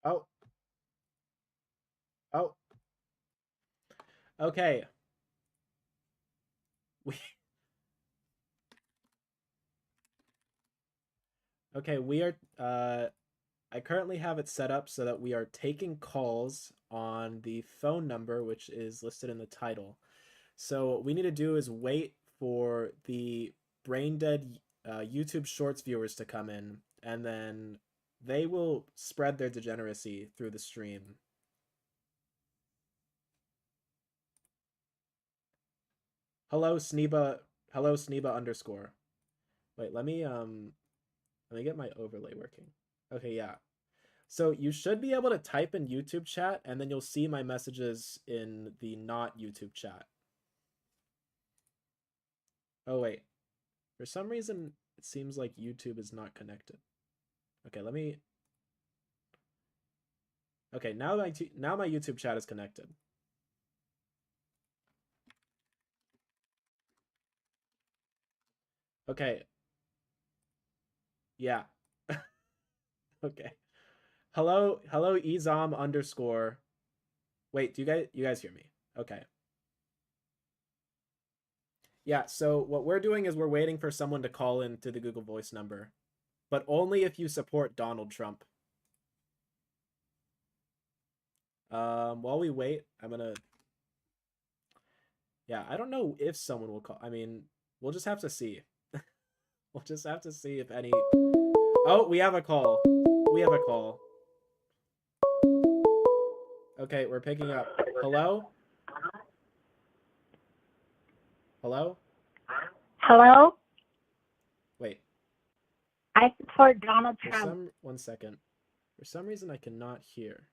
Oh. Oh. Okay. We Okay, we are I currently have it set up so that we are taking calls on the phone number which is listed in the title. So what we need to do is wait for the brain dead YouTube Shorts viewers to come in, and then they will spread their degeneracy through the stream. Hello Sneeba. Hello Sneeba underscore. Wait, let me get my overlay working. Okay, yeah. So you should be able to type in YouTube chat, and then you'll see my messages in the not YouTube chat. Oh wait, for some reason it seems like YouTube is not connected. Okay, let me. Okay, now my YouTube chat is connected. Okay. Yeah. Okay. Hello, Ezom underscore. Wait, do you guys hear me? Okay. Yeah, so what we're doing is we're waiting for someone to call in to the Google Voice number, but only if you support Donald Trump. While we wait, I'm gonna. Yeah, I don't know if someone will call. I mean, we'll just have to see. We'll just have to see if any. Oh, we have a call. We have a call. Okay, we're picking up. Hello? Hello? Hello? Wait. I support Donald Trump. One second. For some reason, I cannot hear.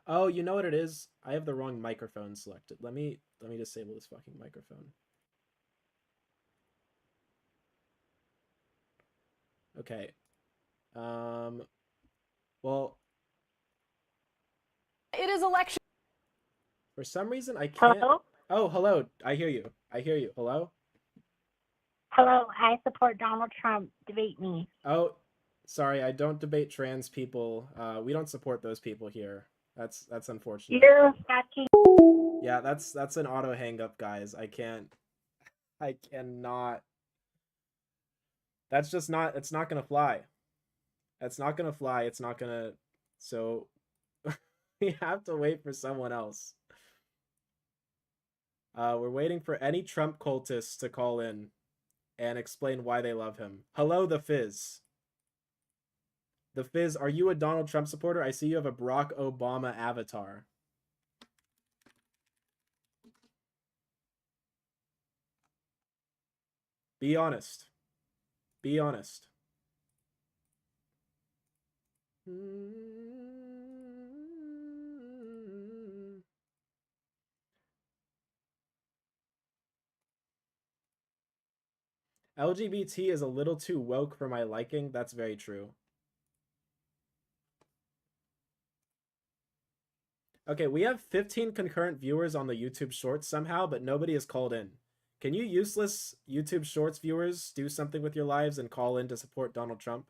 Oh, you know what it is? I have the wrong microphone selected. Let me disable this fucking microphone. Okay. Well, it is election. For some reason, I can't. Hello? Oh, hello. I hear you. I hear you. Hello? Hello, I support Donald Trump. Debate me. Oh, sorry. I don't debate trans people. We don't support those people here. That's unfortunate. You're fucking. Yeah, that's an auto hang up, guys. I cannot. That's just not. It's not gonna fly. That's not gonna fly. It's not gonna. So we have to wait for someone else. We're waiting for any Trump cultists to call in and explain why they love him. Hello, the Fizz. The Fizz, are you a Donald Trump supporter? I see you have a Barack Obama avatar. Be honest. Be honest. LGBT is a little too woke for my liking. That's very true. Okay, we have 15 concurrent viewers on the YouTube Shorts somehow, but nobody has called in. Can you useless YouTube Shorts viewers do something with your lives and call in to support Donald Trump?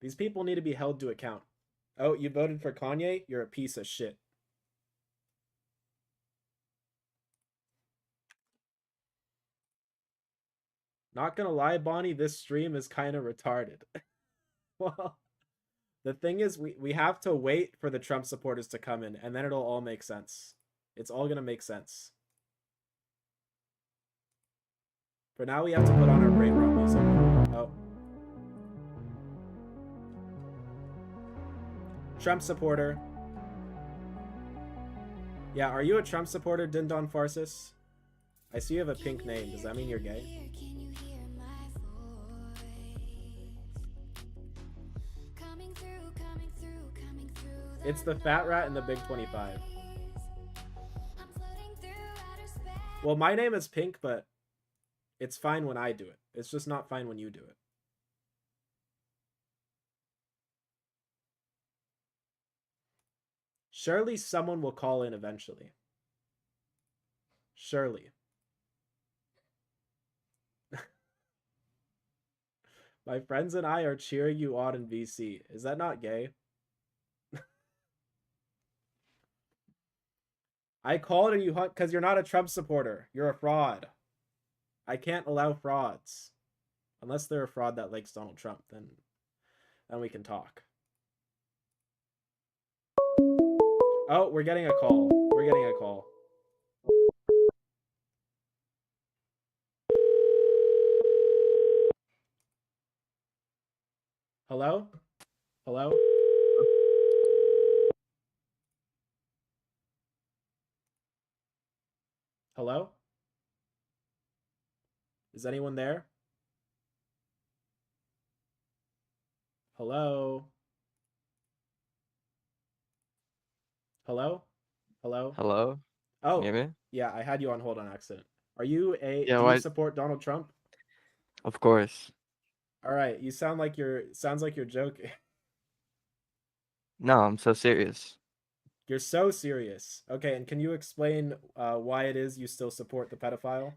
These people need to be held to account. Oh, you voted for Kanye? You're a piece of shit. Not gonna lie, Bonnie, this stream is kind of retarded. Well, the thing is, we have to wait for the Trump supporters to come in, and then it'll all make sense. It's all gonna make sense. For now, we have to put on our brain rot music. Oh. Trump supporter. Yeah, are you a Trump supporter, Dindon Farsis? I see you have a pink name. Does that mean you're gay? It's the fat rat in the big 25. Well, my name is Pink, but it's fine when I do it. It's just not fine when you do it. Surely someone will call in eventually. Surely. My friends and I are cheering you on in VC. Is that not gay? I called you because you're not a Trump supporter. You're a fraud. I can't allow frauds. Unless they're a fraud that likes Donald Trump, then we can talk. Oh, we're getting a call. We're getting a call. Hello? Hello? Hello? Is anyone there? Hello? Hello? Hello? Hello? You Oh, hear me? yeah, I had you on hold on accident. Yeah, Do you why? support Donald Trump? Of course. All right, sounds like you're joking. No, I'm so serious. You're so serious. Okay, and can you explain why it is you still support the pedophile?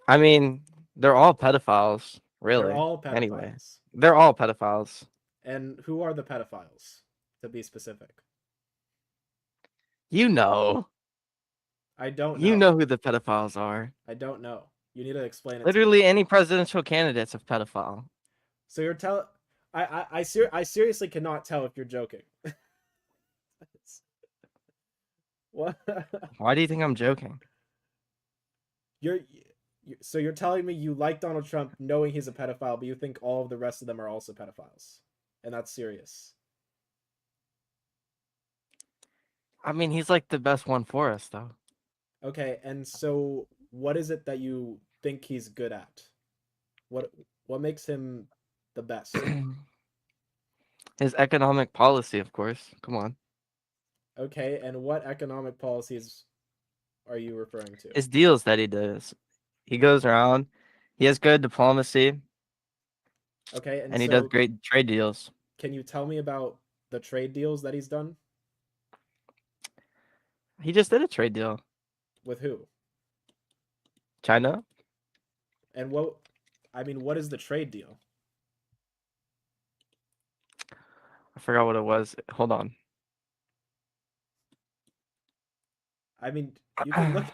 I mean, they're all pedophiles, They're really. all Anyway, pedophiles. they're all pedophiles. And who are the pedophiles, to be specific? You know. I don't You know. know who the pedophiles are. I don't know. You need to explain it to me. Literally any presidential candidate's a pedophile. So you're tell I seriously cannot tell if you're joking. What? Why do you think I'm joking? you're so you're telling me you like Donald Trump knowing he's a pedophile, but you think all of the rest of them are also pedophiles. And that's serious. I mean, he's like the best one for us, though. Okay, and so what is it that you think he's good at? What what makes him the best? His economic policy, of course. Come on. Okay, and what economic policies are you referring to? His deals that he does. He goes around. He has good diplomacy, Okay, and and he does so great trade deals. can you tell me about the trade deals that he's done? He just did a trade deal. With who? China? And what is the trade deal? I forgot what it was. Hold on. I mean, you can look.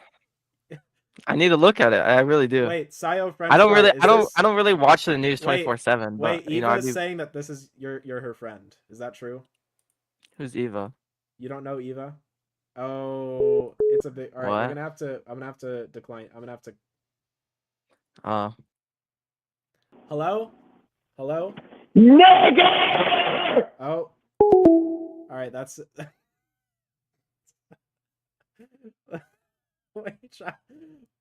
I need to look at it. I really do. Wait, Sayo I French don't fry, really is I don't this? I don't really watch the news Wait, 24/7, wait. but Eva I is do. saying that this is you're her friend. Is that true? Who's Eva? You don't know Eva? Oh, it's a big. All right, we're What? gonna have to. I'm gonna have to decline. I'm gonna have to. Uh Hello, hello. Nigger! Oh, all right. That's. Wait,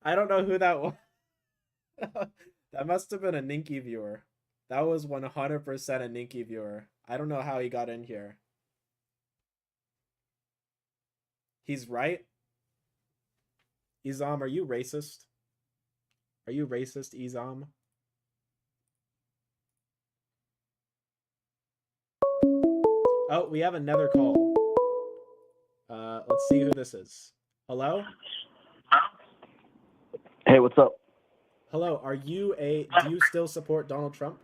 I don't know who that was. That must have been a Ninky viewer. That was 100% a Ninky viewer. I don't know how he got in here. He's right. Izam, are you racist? Are you racist, Izam? Oh, we have another call. Let's see who this is. Hello? Hey, what's up? Hello, do you still support Donald Trump?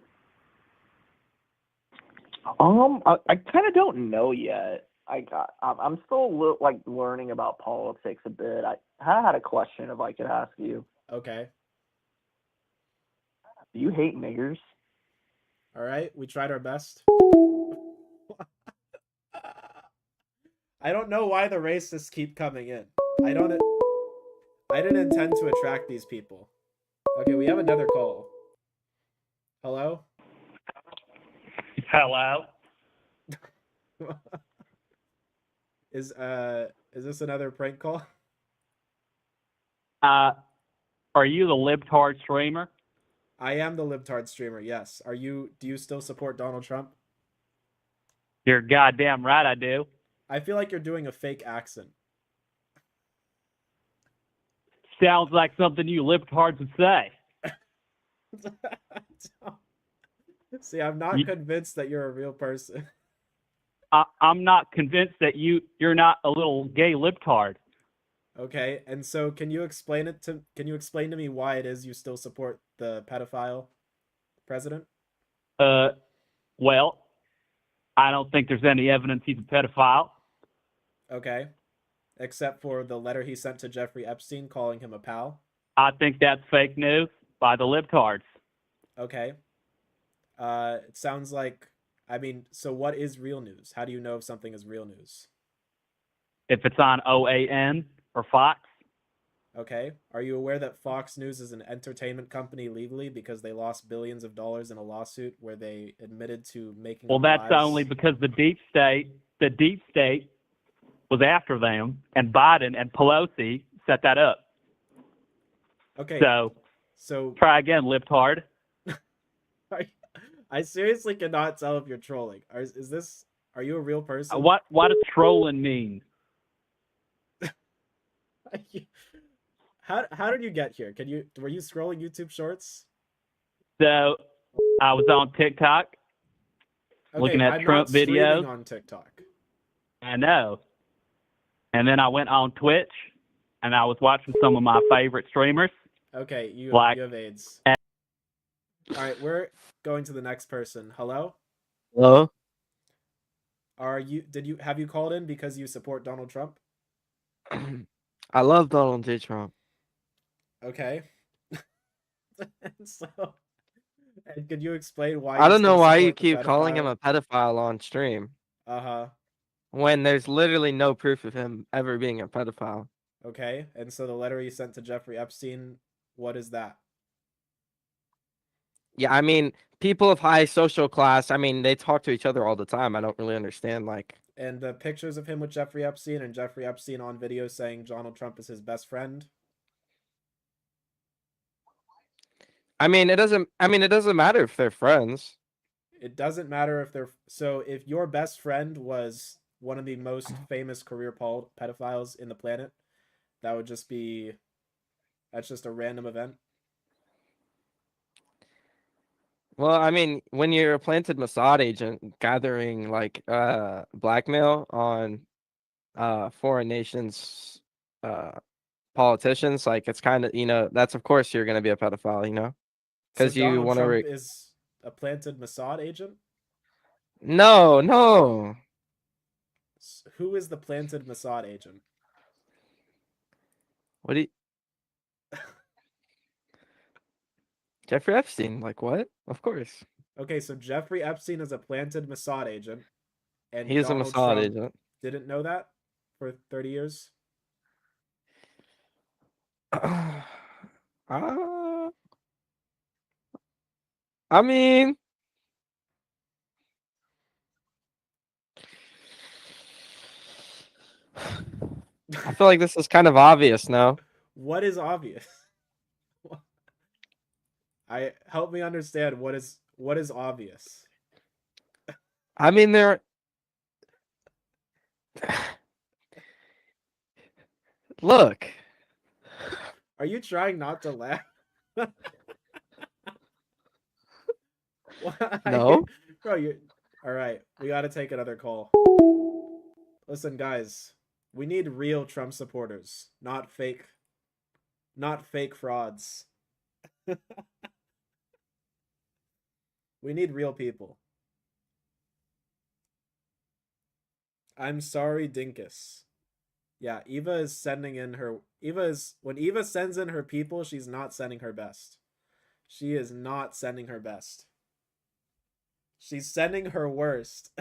I kind of don't know yet. I'm still like learning about politics a bit. I had a question if I could ask you. Okay. Do you hate niggers? All right, we tried our best. I don't know why the racists keep coming in. I didn't intend to attract these people. Okay, we have another call. Hello? Hello. Is this another prank call? Are you the libtard streamer? I am the libtard streamer. Yes. Do you still support Donald Trump? You're goddamn right I do. I feel like you're doing a fake accent. Sounds like something you libtards would say. See, I'm not convinced that you're a real person. I'm not convinced that you're not a little gay libtard. Okay, and so can you explain to me why it is you still support the pedophile? president? Well, I don't think there's any evidence he's a pedophile. Okay. Except for the letter he sent to Jeffrey Epstein calling him a pal. I think that's fake news by the libtards. Okay. It sounds like, I mean, so what is real news? How do you know if something is real news? If it's on OAN or Fox, Okay. Are you aware that Fox News is an entertainment company legally because they lost billions of dollars in a lawsuit where they admitted to making well, up that's lies? only because the deep state was after them, and Biden and Pelosi set that up. Okay. So try again, libtard. I seriously cannot tell if you're trolling. Are you a real person? What does trolling mean? How did you get here? Were you scrolling YouTube Shorts? So I was on TikTok looking at I'm Trump not streaming videos. on TikTok. I know. And then I went on Twitch and I was watching some of my favorite streamers. Okay, you Like- have AIDS. All right, we're going to the next person. Hello? Hello? Have you called in because you support Donald Trump? I love Donald J. Trump. Okay. And could you explain why I don't know why you support the keep calling him pedophile? a pedophile on stream Uh-huh. when there's literally no proof of him ever being a pedophile. Okay. And so the letter he sent to Jeffrey Epstein, what is that? Yeah, I mean, people of high social class, I mean, they talk to each other all the time. I don't really understand, like... And the pictures of him with Jeffrey Epstein and Jeffrey Epstein on video saying Donald Trump is his best friend. I mean, it doesn't matter if they're friends. It doesn't matter if they're... So if your best friend was one of the most famous career pedophiles in the planet, that would just be... That's just a random event. Well, I mean, when you're a planted Mossad agent gathering like blackmail on foreign nations politicians, like it's kind of, that's of course you're going to be a pedophile, because So you Donald want Trump to is a planted Mossad agent? No. Who is the planted Mossad agent? What do you Jeffrey Epstein, like what? Of course. Okay, so Jeffrey Epstein is a planted Mossad agent, and He is a Donald Mossad Trump agent. didn't know that for 30 years? I mean, I feel like this is kind of obvious now. What is obvious? Help me understand what is obvious. I mean, look. Are you trying not to laugh? No. Bro, you all right, we got to take another call. Listen, guys, we need real Trump supporters, not fake frauds. We need real people. I'm sorry, Dinkus. Yeah, Eva is sending in her... When Eva sends in her people, she's not sending her best. She is not sending her best. She's sending her worst.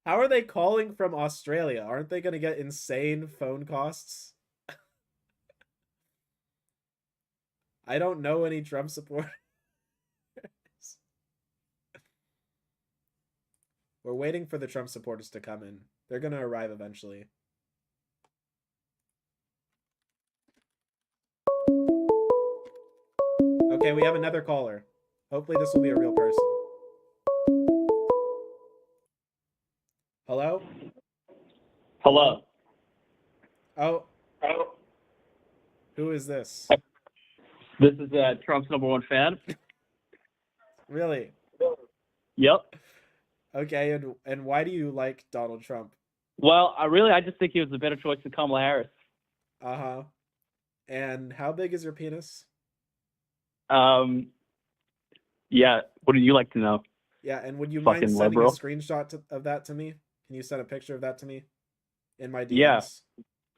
How are they calling from Australia? Aren't they going to get insane phone costs? I don't know any Trump supporters. We're waiting for the Trump supporters to come in. They're going to arrive eventually. Okay, we have another caller. Hopefully this will be a real person. Hello? Hello. Oh. Who is this? This is Trump's #1 fan. Really? Yep. Okay, and why do you like Donald Trump? Well, I just think he was a better choice than Kamala Harris. Uh-huh. And how big is your penis? Yeah. What do you like to know? Yeah, and would you mind Fucking sending a liberal. screenshot of that to me? Can you send a picture of that to me in my Yeah. DMs?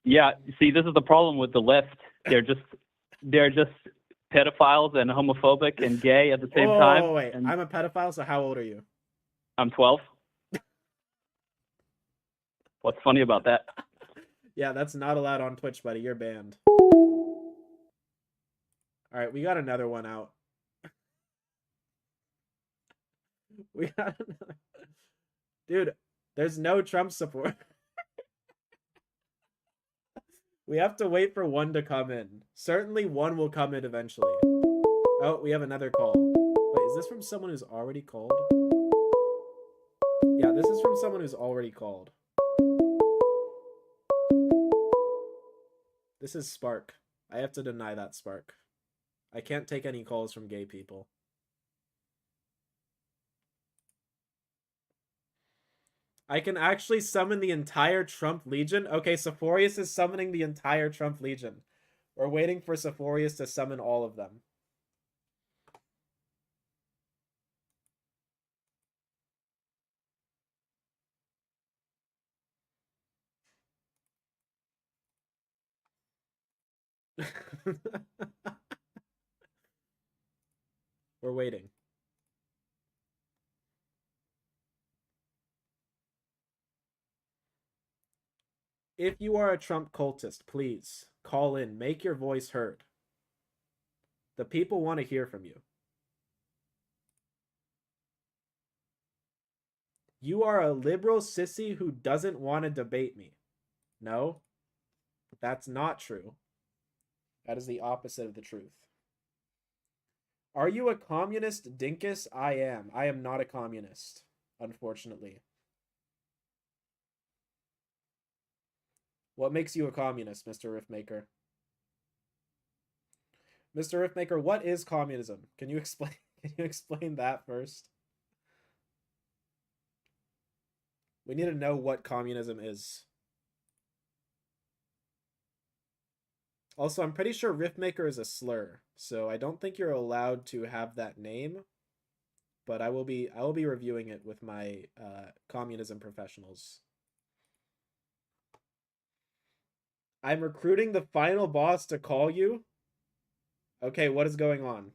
Yeah. See, this is the problem with the left. They're just pedophiles and homophobic and gay at the same time. Oh, wait. And I'm a pedophile, so how old are you? I'm 12. What's funny about that? Yeah, that's not allowed on Twitch, buddy. You're banned. All right, we got another one out. We got another. Dude, there's no Trump support. We have to wait for one to come in. Certainly one will come in eventually. Oh, we have another call. Wait, is this from someone who's already called? Yeah, this is from someone who's already called. This is Spark. I have to deny that, Spark. I can't take any calls from gay people. I can actually summon the entire Trump Legion? Okay, Sephorius is summoning the entire Trump Legion. We're waiting for Sephorius to summon all of them. We're waiting. If you are a Trump cultist, please call in. Make your voice heard. The people want to hear from you. You are a liberal sissy who doesn't want to debate me. No, that's not true. That is the opposite of the truth. Are you a communist, Dinkus? I am. I am not a communist, unfortunately. What makes you a communist, Mr. Riftmaker? Mr. Riftmaker, what is communism? Can you explain? Can you explain that first? We need to know what communism is. Also, I'm pretty sure Riftmaker is a slur, so I don't think you're allowed to have that name. But I will be reviewing it with my communism professionals. I'm recruiting the final boss to call you. Okay, what is going on?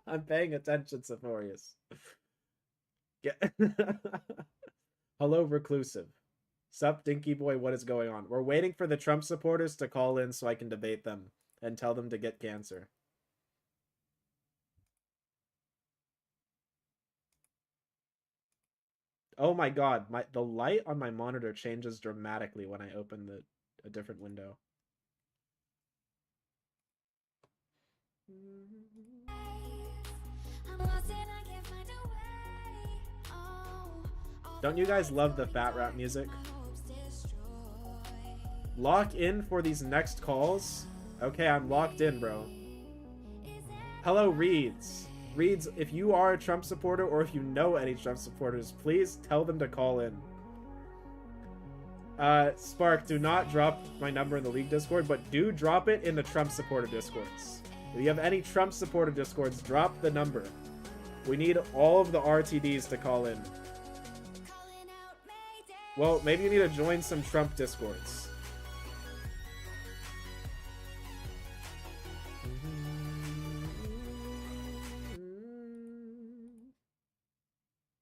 I'm paying attention, Sephorius. Hello, Reclusive. Sup, Dinky Boy, what is going on? We're waiting for the Trump supporters to call in so I can debate them and tell them to get cancer. Oh my god, the light on my monitor changes dramatically when I open a different window. Don't you guys love the fat rap music? Lock in for these next calls? Okay, I'm locked in, bro. Hello, Reeds. Reeds, if you are a Trump supporter or if you know any Trump supporters, please tell them to call in. Spark, do not drop my number in the League Discord, but do drop it in the Trump supporter Discords. If you have any Trump supporter Discords, drop the number. We need all of the RTDs to call in. Well, maybe you need to join some Trump Discords.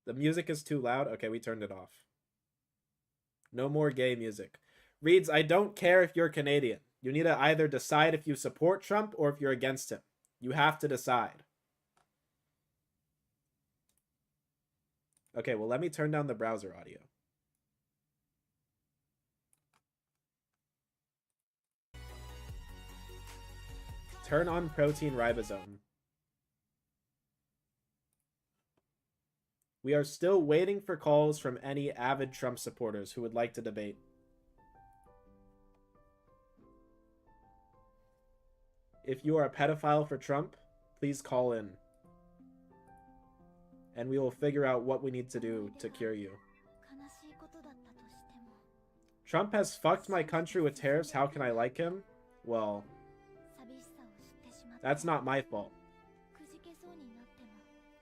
The music is too loud? Okay, we turned it off. No more gay music. Reeds, I don't care if you're Canadian. You need to either decide if you support Trump or if you're against him. You have to decide. Okay, well, let me turn down the browser audio. Turn on protein ribosome. We are still waiting for calls from any avid Trump supporters who would like to debate. If you are a pedophile for Trump, please call in. And we will figure out what we need to do to cure you. Trump has fucked my country with tariffs. How can I like him? Well, That's not my fault.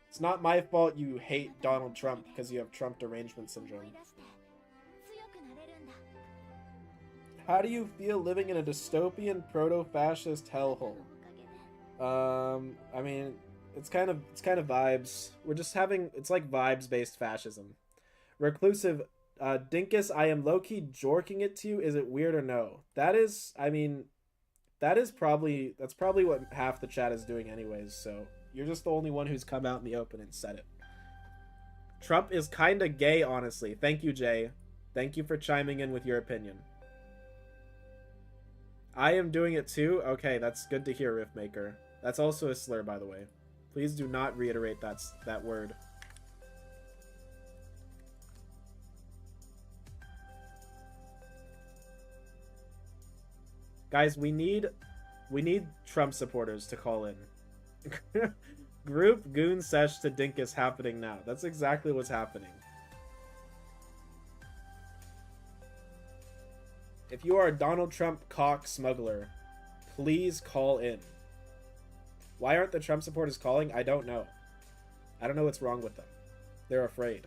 It's not my fault you hate Donald Trump because you have Trump derangement syndrome. How do you feel living in a dystopian proto-fascist hellhole? I mean, it's kind of vibes. We're just having, it's like vibes-based fascism. Reclusive, Dinkus, I am low-key jorking it to you. Is it weird or no? That is, I mean, that's probably what half the chat is doing anyways, so you're just the only one who's come out in the open and said it. Trump is kinda gay, honestly. Thank you, Jay. Thank you for chiming in with your opinion. I am doing it too? Okay, that's good to hear, Riftmaker. That's also a slur, by the way. Please do not reiterate that word. Guys, we need Trump supporters to call in. Group Goon Sesh to Dinkus happening now. That's exactly what's happening. If you are a Donald Trump cock smuggler, please call in. Why aren't the Trump supporters calling? I don't know. I don't know what's wrong with them. They're afraid.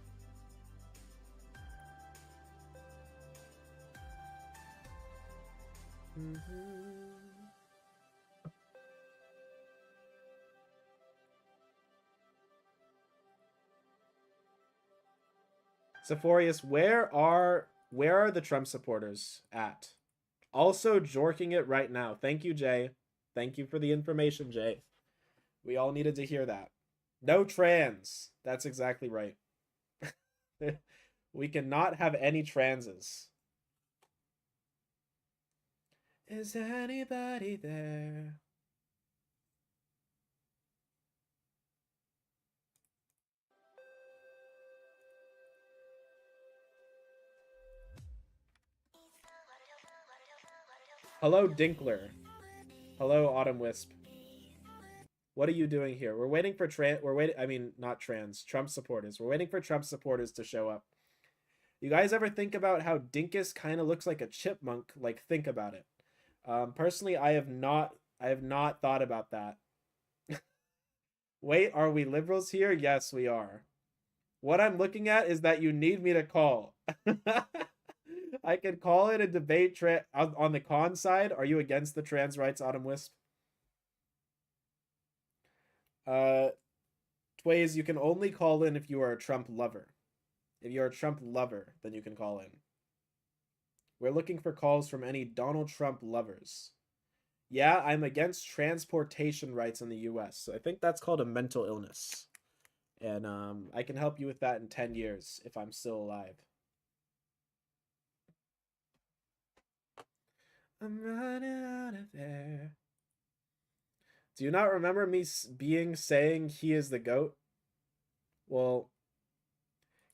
Sephorius, where are the Trump supporters at? Also jorking it right now. Thank you, Jay. Thank you for the information, Jay. We all needed to hear that. No trans. That's exactly right. We cannot have any transes. Is anybody there? Hello, Dinkler. Hello, Autumn Wisp. What are you doing here? We're waiting for Trump supporters. We're waiting for Trump supporters to show up. You guys ever think about how Dinkus kind of looks like a chipmunk? Like, think about it. Personally, I have not thought about that. Wait, are we liberals here? Yes, we are. What I'm looking at is that you need me to call. I can call it a debate on the con side. Are you against the trans rights, Autumn Wisp? Tways, you can only call in if you are a Trump lover. If you're a Trump lover, then you can call in. We're looking for calls from any Donald Trump lovers. Yeah, I'm against transportation rights in the US. So I think that's called a mental illness. And I can help you with that in 10 years if I'm still alive. I'm running out of air. Do you not remember me saying he is the GOAT? Well,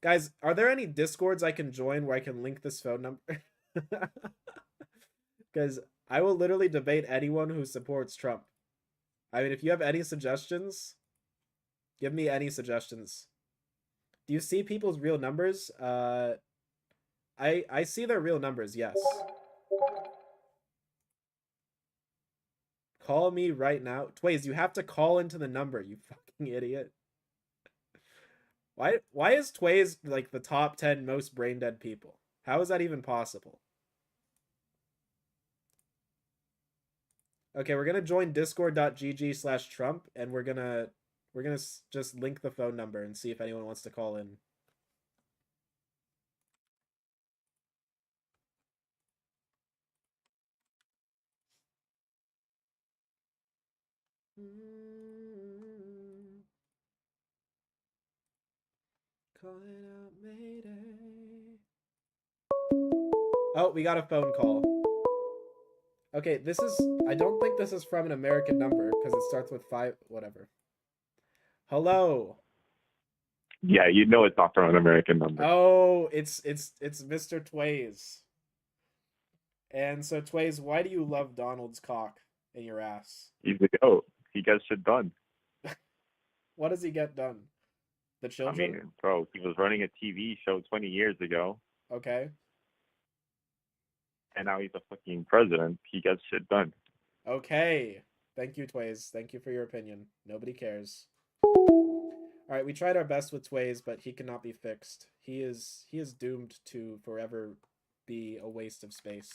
guys, are there any Discords I can join where I can link this phone number? Because I will literally debate anyone who supports Trump. I mean, if you have any suggestions, give me any suggestions. Do you see people's real numbers? I see their real numbers, yes. Call me right now. Tways, you have to call into the number, you fucking idiot. Why is Tways like the top 10 most brain dead people? How is that even possible? Okay, we're gonna join discord.gg/Trump and we're gonna just link the phone number and see if anyone wants to call in. Calling out Mayday. Oh, we got a phone call. Okay, I don't think this is from an American number because it starts with 5, whatever. Hello. Yeah, you know it's not from an American number. Oh, it's Mr. Tways. And so Tways, why do you love Donald's cock in your ass? He's the GOAT. He gets shit done. What does he get done? The children? I mean, bro, he was running a TV show 20 years ago. Okay. And now he's a fucking president. He gets shit done. Okay. Thank you, Tways. Thank you for your opinion. Nobody cares. All right, we tried our best with Tways, but he cannot be fixed. He is doomed to forever be a waste of space.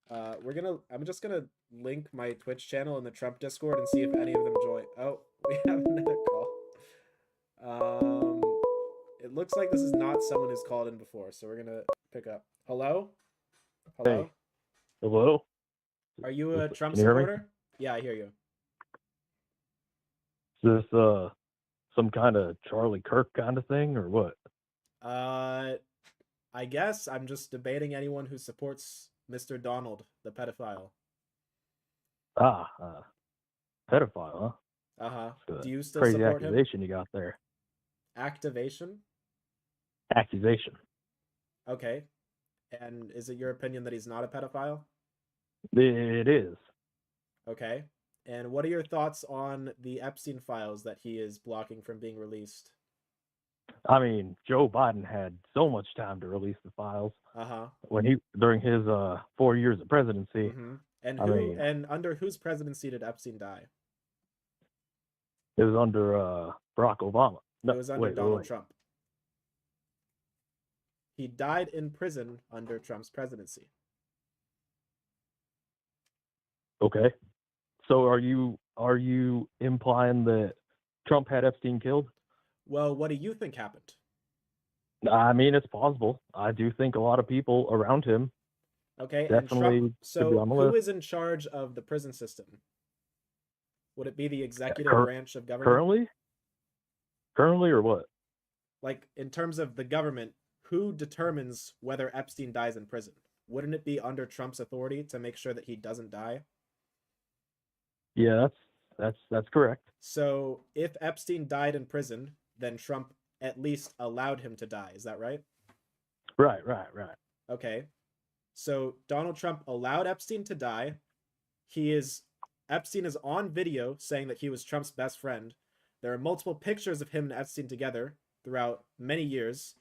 I'm just gonna link my Twitch channel in the Trump Discord and see if any of them join. Oh, we have another call. It looks like this is not someone who's called in before, so we're gonna pick up. Hello? Hello? Hey. Hello? Are you a Trump Can you hear me? supporter? Yeah, I hear you. Is this some kind of Charlie Kirk kind of thing or what? I guess I'm just debating anyone who supports Mr. Donald, the pedophile. Pedophile, huh? Uh-huh. It's a Do you still crazy support him? accusation you got there. Activation? Accusation. Okay. And is it your opinion that he's not a pedophile? It is. Okay. And what are your thoughts on the Epstein files that he is blocking from being released? I mean, Joe Biden had so much time to release the files Uh-huh. during his 4 years of presidency. Mm-hmm. And I mean, and under whose presidency did Epstein die? it was under Barack Obama. No, It was under wait. Donald Trump. He died in prison under Trump's presidency. Okay. So are you implying that Trump had Epstein killed? Well, what do you think happened? I mean, it's possible. I do think a lot of people around him Okay, definitely and Trump, could be on the who list. is in charge of the prison system? Would it be the executive branch of government? Currently or what? Like, in terms of the government, who determines whether Epstein dies in prison? Wouldn't it be under Trump's authority to make sure that he doesn't die? Yeah, that's correct. So if Epstein died in prison, then Trump at least allowed him to die. Is that right? Right. Okay. So Donald Trump allowed Epstein to die. Epstein is on video saying that he was Trump's best friend. There are multiple pictures of him and Epstein together throughout many years.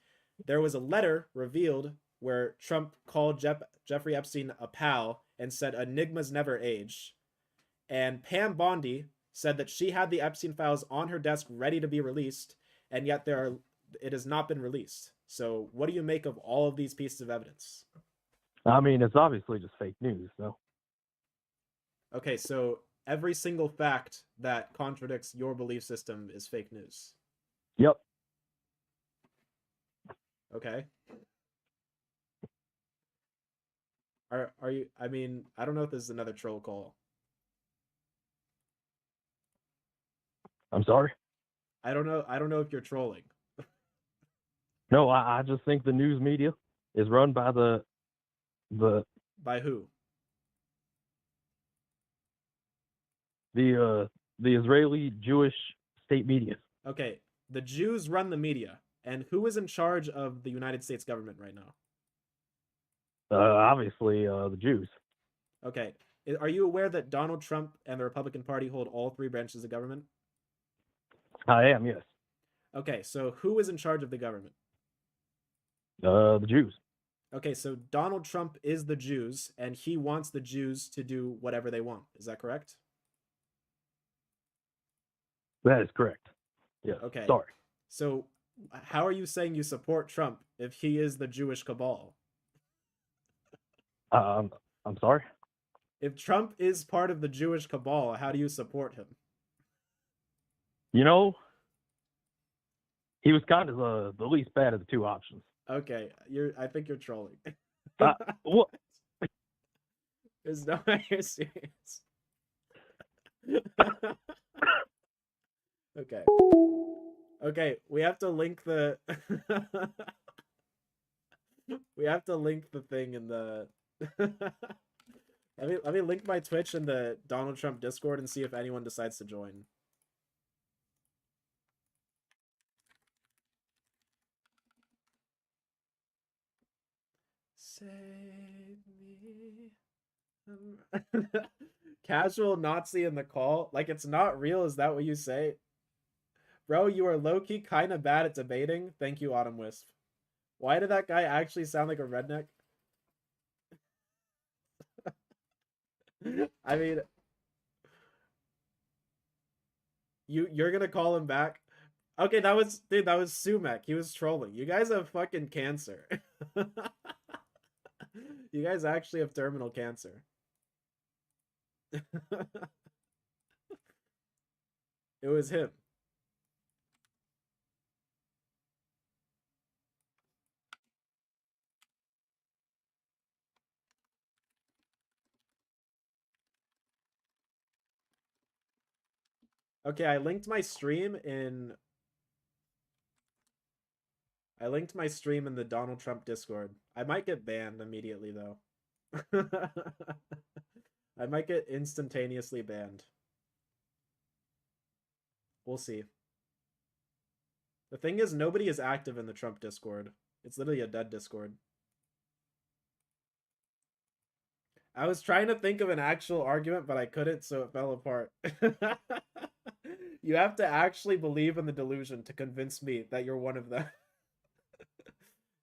There was a letter revealed where Trump called Jeffrey Epstein a pal and said enigmas never age. And Pam Bondi said that she had the Epstein files on her desk ready to be released, and yet it has not been released. So what do you make of all of these pieces of evidence? I mean, it's obviously just fake news, though. Okay, so every single fact that contradicts your belief system is fake news. Yep. Okay. Are you, I mean, I don't know if this is another troll call. I'm sorry? I don't know if you're trolling. No, I just think the news media is run by the By who? the Israeli Jewish state media. Okay, the Jews run the media, and who is in charge of the United States government right now? Obviously, the Jews. Okay, are you aware that Donald Trump and the Republican Party hold all three branches of government? I am, yes. Okay, so who is in charge of the government? The Jews. Okay, so Donald Trump is the Jews, and he wants the Jews to do whatever they want. Is that correct? That is correct. Yes. Okay. Sorry. So how are you saying you support Trump if he is the Jewish cabal? I'm sorry. If Trump is part of the Jewish cabal, how do you support him? You know, he was kind of the least bad of the two options. Okay, I think you're trolling. What? There's no way you're serious. Okay. Okay, we have to link the we have to link the thing in the let me link my Twitch in the Donald Trump Discord and see if anyone decides to join. Save me. Casual Nazi in the call? Like it's not real, is that what you say? Bro, you are low-key kind of bad at debating. Thank you, Autumn Wisp. Why did that guy actually sound like a redneck? I mean, You're gonna call him back? Okay, that was Sumac. He was trolling. You guys have fucking cancer. You guys actually have terminal cancer. It was him. Okay, I linked my stream in the Donald Trump Discord. I might get banned immediately though. I might get instantaneously banned. We'll see. The thing is, nobody is active in the Trump Discord. It's literally a dead Discord. I was trying to think of an actual argument, but I couldn't, so it fell apart. You have to actually believe in the delusion to convince me that you're one of them.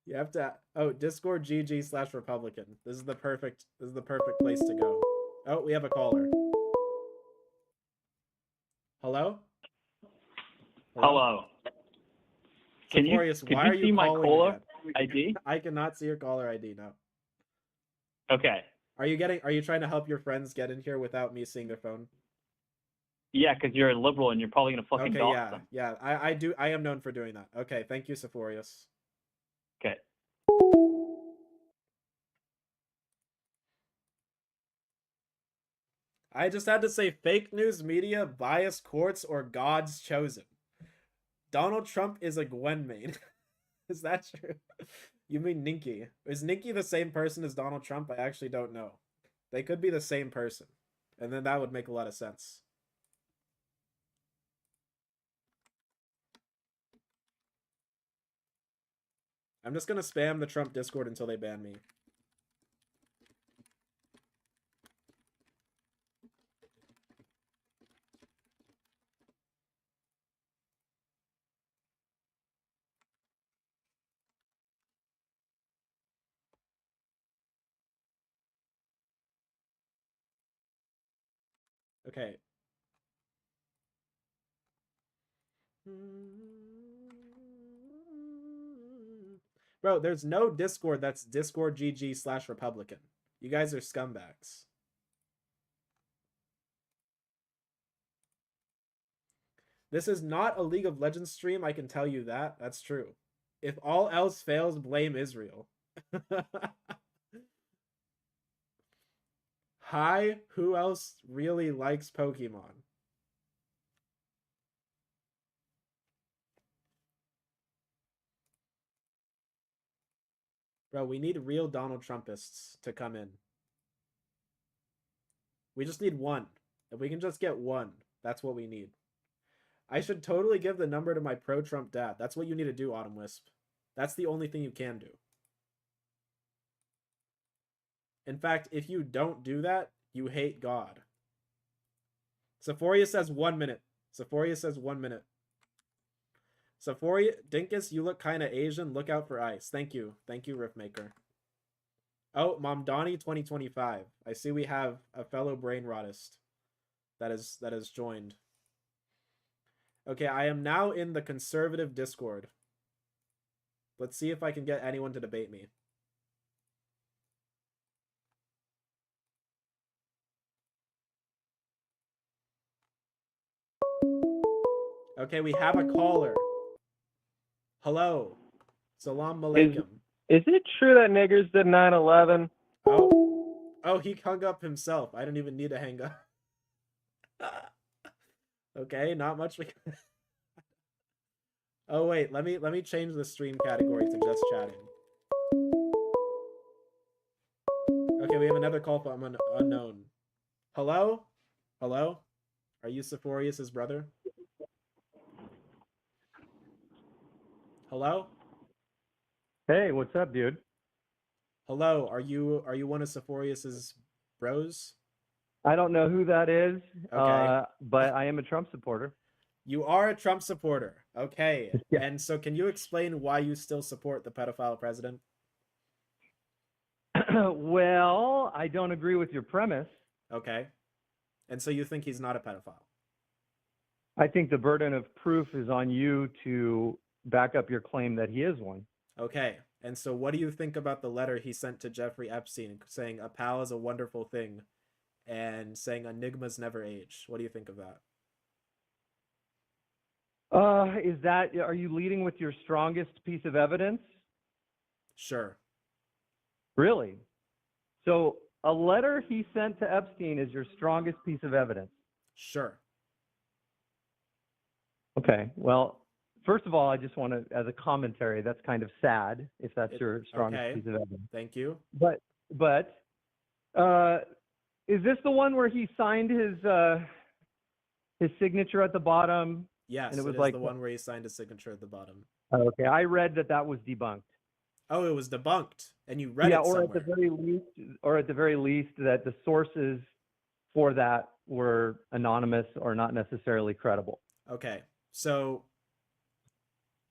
You have to. Oh, Discord GG/Republican. This is the perfect place to go. Oh, we have a caller. Hello? Hello. Can you see my caller ID? I cannot see your caller ID now. Okay. Are you trying to help your friends get in here without me seeing their phone? Yeah, because you're a liberal and you're probably gonna fucking Okay, dox yeah, them. yeah. I am known for doing that. Okay, thank you, Sephorius. Okay. I just had to say fake news media, biased courts, or God's chosen. Donald Trump is a Gwen main. Is that true? You mean Ninky? Is Ninky the same person as Donald Trump? I actually don't know. They could be the same person. And then that would make a lot of sense. I'm just gonna spam the Trump Discord until they ban me. Okay. Bro, there's no Discord that's Discord GG/Republican. You guys are scumbags. This is not a League of Legends stream, I can tell you that. That's true. If all else fails, blame Israel. Hi, who else really likes Pokemon? Bro, we need real Donald Trumpists to come in. We just need one. If we can just get one, that's what we need. I should totally give the number to my pro-Trump dad. That's what you need to do, Autumn Wisp. That's the only thing you can do. In fact, if you don't do that, you hate God. Sephoria says 1 minute. Sephoria says 1 minute. Sephoria, Dinkus, you look kind of Asian. Look out for ice. Thank you. Thank you, Riffmaker. Oh, Mom Donnie 2025. I see we have a fellow brain rotist that has joined. Okay, I am now in the conservative Discord. Let's see if I can get anyone to debate me. Okay, we have a caller. Hello. Salam alaikum. Is it true that niggers did 9/11? Oh, he hung up himself. I don't even need to hang up. Okay, not much. Oh wait, let me change the stream category to just chatting. Okay, we have another call from an unknown. Hello? Hello? Are you Sephorius' brother? Hello? Hey, what's up, dude? Hello, are you one of Sephorius' bros? I don't know who that is, Okay. but I am a Trump supporter. You are a Trump supporter. Okay. Yeah. And so can you explain why you still support the pedophile president? Well, I don't agree with your premise. Okay. And so you think he's not a pedophile? I think the burden of proof is on you to back up your claim that he is one. Okay. And so what do you think about the letter he sent to Jeffrey Epstein saying a pal is a wonderful thing and saying enigmas never age? What do you think of that? Are you leading with your strongest piece of evidence? Sure. Really? So a letter he sent to Epstein is your strongest piece of evidence? Sure. Okay. Well, first of all, I just want to, as a commentary, that's kind of sad if that's your strongest Okay. piece of evidence. Thank you. But is this the one where he signed his signature at the bottom? Yes, and it was is like the one where he signed his signature at the bottom. Okay, I read that was debunked. Oh, it was debunked, and you read Yeah, it or somewhere. at the very least, that the sources for that were anonymous or not necessarily credible. Okay, so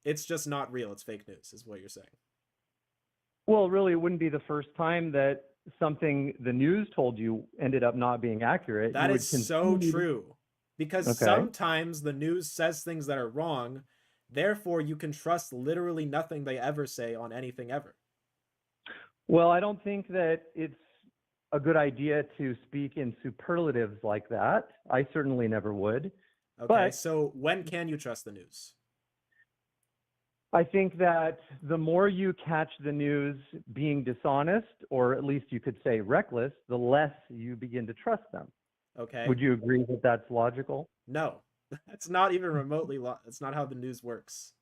it's just not real. It's fake news, is what you're saying. Well, really, it wouldn't be the first time that something the news told you ended up not being accurate. That is so true. Because sometimes the news says things that are wrong, therefore you can trust literally nothing they ever say on anything ever. Well, I don't think that it's a good idea to speak in superlatives like that. I certainly never would. Okay, but so when can you trust the news? I think that the more you catch the news being dishonest, or at least you could say reckless, the less you begin to trust them. Okay. Would you agree that that's logical? No, that's not even remotely. That's not how the news works.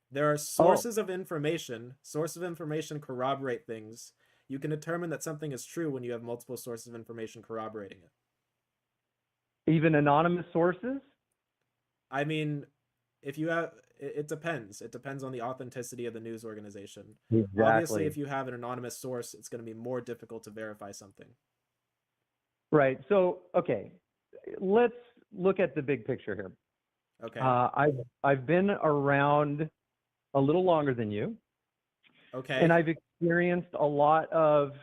There are sources of information. Sources of information corroborate things. You can determine that something is true when you have multiple sources of information corroborating it. Even anonymous sources? I mean, if you have, it depends. It depends on the authenticity of the news organization. Exactly. Obviously, if you have an anonymous source, it's going to be more difficult to verify something. Right. So, okay, let's look at the big picture here. Okay. I've been around a little longer than you. Okay. And I've experienced a lot of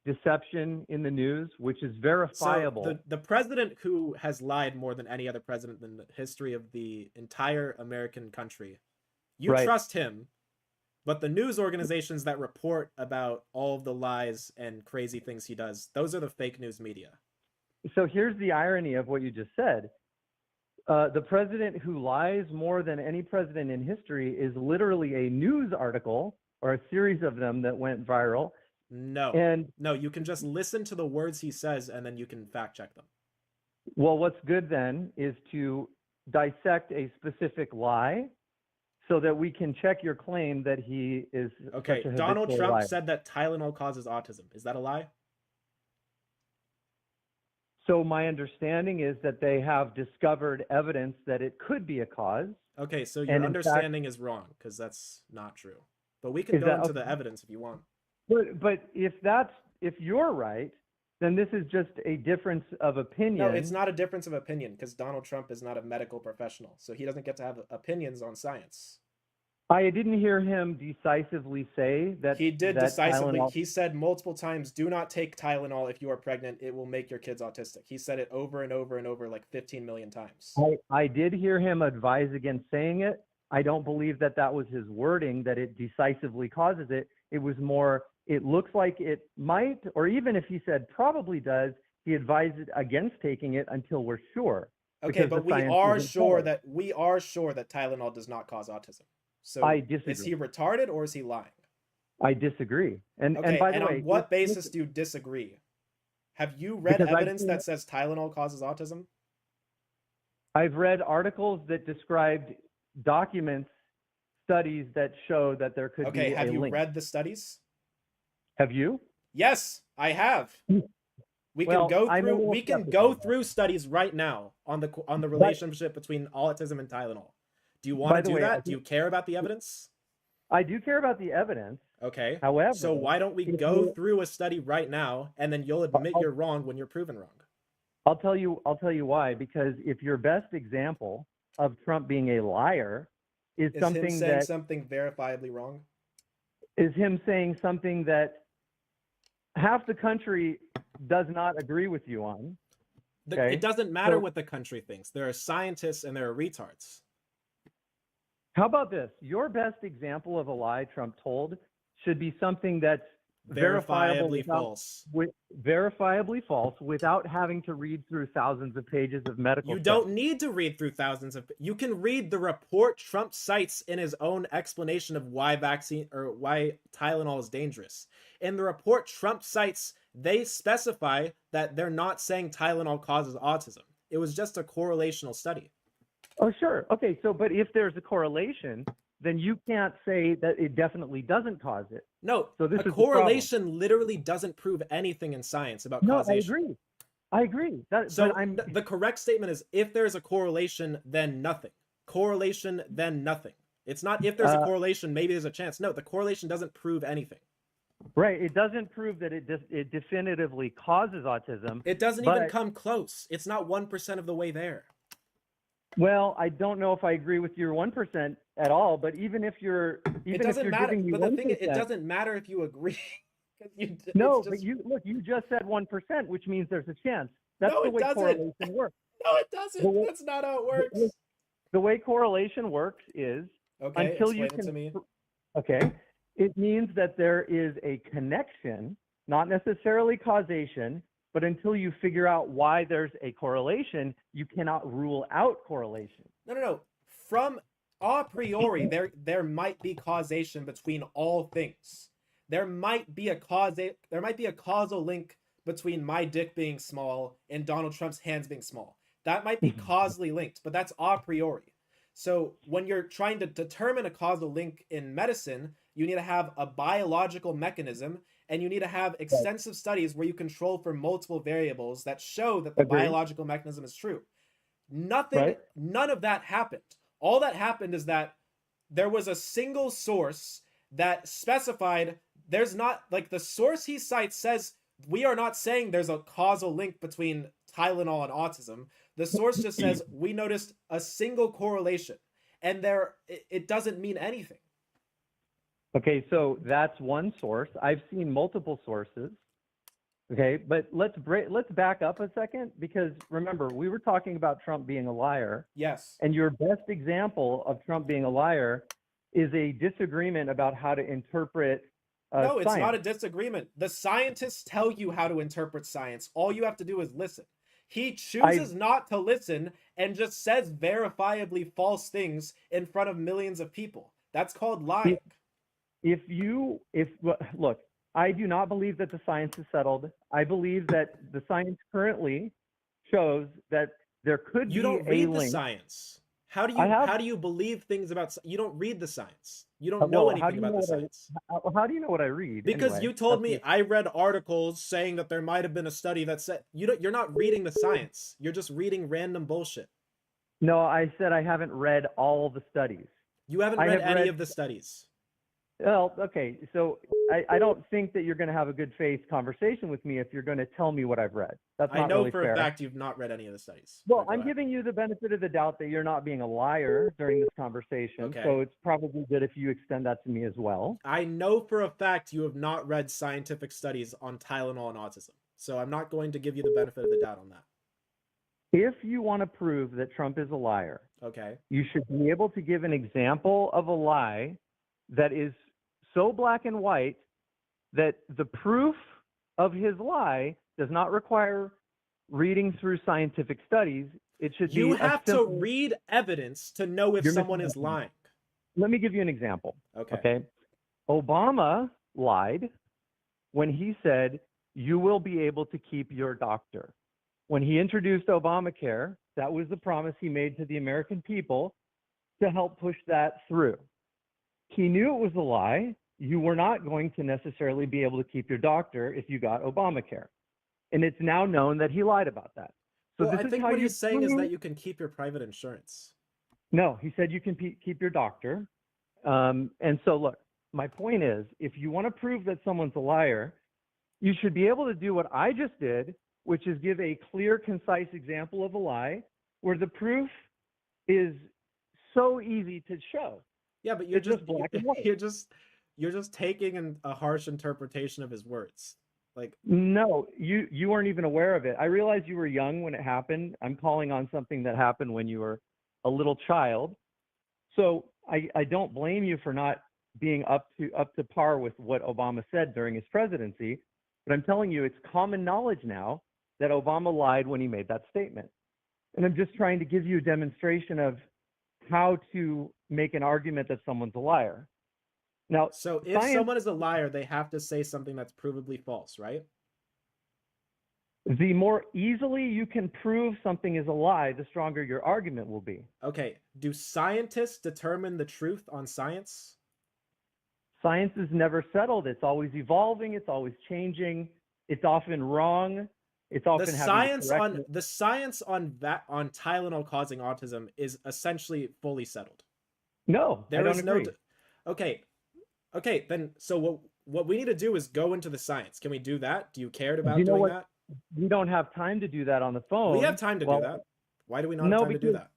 deception in the news, which is verifiable. So the president who has lied more than any other president in the history of the entire American country, you trust him, but the news organizations that report about all of the lies and crazy things he does, those are the fake news media. So here's the irony of what you just said. The president who lies more than any president in history is literally a news article or a series of them that went viral. No, you can just listen to the words he says and then you can fact check them. Well, what's good then is to dissect a specific lie so that we can check your claim that he is okay. Such a Donald Trump liar. said that Tylenol causes autism. Is that a lie? So my understanding is that they have discovered evidence that it could be a cause. Okay, so your understanding is wrong because that's not true. But we can go into the evidence if you want. But if you're right, then this is just a difference of opinion. No, it's not a difference of opinion because Donald Trump is not a medical professional, so he doesn't get to have opinions on science. I didn't hear him decisively say that. He did decisively. Tylenol... He said multiple times, do not take Tylenol if you are pregnant. It will make your kids autistic. He said it over and over and over like 15 million times. I did hear him advise against saying it. I don't believe that was his wording, that it decisively causes it. It was more, it looks like it might, or even if he said probably does, he advised against taking it until we're sure. Okay, but we are sure that Tylenol does not cause autism. So I disagree. Is he retarded or is he lying? I disagree. And by the way, on what basis do you disagree? Have you read evidence that says Tylenol causes autism? I've read articles that described documents, studies that show that there could be a link. Okay, have you read the studies? Have you? Yes, I have. We can go through studies right now on the relationship between autism and Tylenol. Do you want to do that? Do you care about the evidence? I do care about the evidence. Okay. However, so why don't we go through a study right now, and then you'll admit you're wrong when you're proven wrong? I'll tell you why. Because if your best example of Trump being a liar is something him saying something verifiably wrong, is him saying something that half the country does not agree with you on. Okay? It doesn't matter So- what the country thinks. There are scientists and there are retards. How about this? Your best example of a lie Trump told should be something that's Verifiably false. verifiably false without having to read through thousands of pages of medical You don't studies. need to read through thousands of. You can read the report Trump cites in his own explanation of why why Tylenol is dangerous. In the report Trump cites, they specify that they're not saying Tylenol causes autism. It was just a correlational study. Oh, sure. Okay, so but if there's a correlation, then you can't say that it definitely doesn't cause it. No, So this a is the problem. correlation literally doesn't prove anything in science about No, causation. I agree. So but the correct statement is if there's a correlation, then nothing. Correlation, then nothing. It's not if there's a correlation, maybe there's a chance. No, the correlation doesn't prove anything. right. It doesn't prove that it definitively causes autism. It doesn't even But- come close. It's not 1% of the way there. Well, I don't know if I agree with your 1% at all. But even if you're It doesn't matter. giving me But the thing is, 1%, it doesn't matter if you agree. 'Cause no, it's but just- you just said 1%, which means there's a chance. That's No, the it way doesn't. correlation works. No, it doesn't. The way- That's not how it works. The way correlation works is Okay, until you explain can it to me. Okay. It means that there is a connection, not necessarily causation, but until you figure out why there's a correlation, you cannot rule out correlation. No. From a priori, there might be causation between all things. There might be a causal link between my dick being small and Donald Trump's hands being small. That might be causally linked, but that's a priori. So when you're trying to determine a causal link in medicine, you need to have a biological mechanism and you need to have extensive studies where you control for multiple variables that show that the Agreed. biological mechanism is true. None of that happened. All that happened is that there was a single source that specified there's not, like, the source he cites says we are not saying there's a causal link between Tylenol and autism. The source just says we noticed a single correlation, and it doesn't mean anything. Okay, so that's one source. I've seen multiple sources. Okay, but let's back up a second, because remember, we were talking about Trump being a liar, Yes. and your best example of Trump being a liar is a disagreement about how to interpret No, it's science. not a disagreement. The scientists tell you how to interpret science. All you have to do is listen. He chooses not to listen and just says verifiably false things in front of millions of people. That's called lying. Look, I do not believe that the science is settled. I believe that the science currently shows that there could You be don't a read the link. science. How do I have- how do you believe things about you don't read the science? You don't Well, know how do anything you about know the what I- science. How do you know what I read? Because anyway? you told That's me I read articles saying that there might have been a study that said you're not reading the science. You're just reading random bullshit. No, I said I haven't read all the studies. You haven't I read have any read- of the studies. Well, okay, so I don't think that you're going to have a good faith conversation with me if you're going to tell me what I've read. That's I not know really for fair. a fact you've not read any of the studies. Well, But go I'm ahead. giving you the benefit of the doubt that you're not being a liar during this conversation. Okay. So it's probably good if you extend that to me as well. I know for a fact you have not read scientific studies on Tylenol and autism. So I'm not going to give you the benefit of the doubt on that. If you want to prove that Trump is a liar, Okay. you should be able to give an example of a lie that is so black and white that the proof of his lie does not require reading through scientific studies. It should be You a have to simple- read evidence to know if You're someone missing is that. lying. Let me give you an example. Okay. Obama lied when he said, you will be able to keep your doctor. When he introduced Obamacare, that was the promise he made to the American people to help push that through. He knew it was a lie. You were not going to necessarily be able to keep your doctor if you got Obamacare. And it's now known that he lied about that. So Well, this I is think how what you he's saying is that prove- you can keep your private insurance. No, he said you can keep your doctor. And so, look, my point is, if you want to prove that someone's a liar, you should be able to do what I just did, which is give a clear, concise example of a lie where the proof is so easy to show. Yeah, but you're It's just just black and white. you're just taking a harsh interpretation of his words. Like, No, you weren't even aware of it. I realize you were young when it happened. I'm calling on something that happened when you were a little child. So I don't blame you for not being up to par with what Obama said during his presidency, but I'm telling you, it's common knowledge now that Obama lied when he made that statement. And I'm just trying to give you a demonstration of how to make an argument that someone's a liar. Now, so if science, someone is a liar, they have to say something that's provably false, right? the more easily you can prove something is a lie, the stronger your argument will be. Okay, do scientists determine the truth on science? Science is never settled. It's always evolving. It's always changing. It's often wrong. It's The often having to correct it. the science on Tylenol causing autism is essentially fully settled. No, I There don't is no agree. okay, then so what we need to do is go into the science. Can we do that? Do you care about You know doing what? that? We don't have time to do that on the phone. We have time to do Well, that. Why do we not no, have time to do because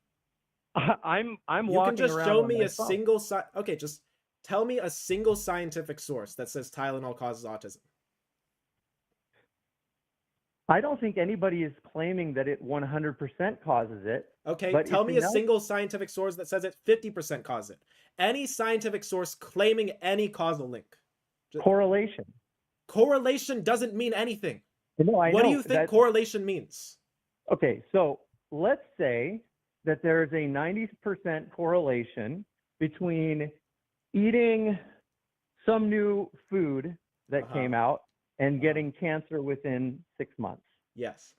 that? I'm You walking can just around show on me my a phone. single okay, just tell me a single scientific source that says Tylenol causes autism. I don't think anybody is claiming that it 100% causes it. Okay, But tell if me you a know single scientific source that says it 50% causes it. Any scientific source claiming any causal link. correlation. Correlation doesn't mean anything. No, I What know do you think that. correlation means? Okay, so let's say that there is a 90% correlation between eating some new food that came out and getting cancer within 6 months. Yes.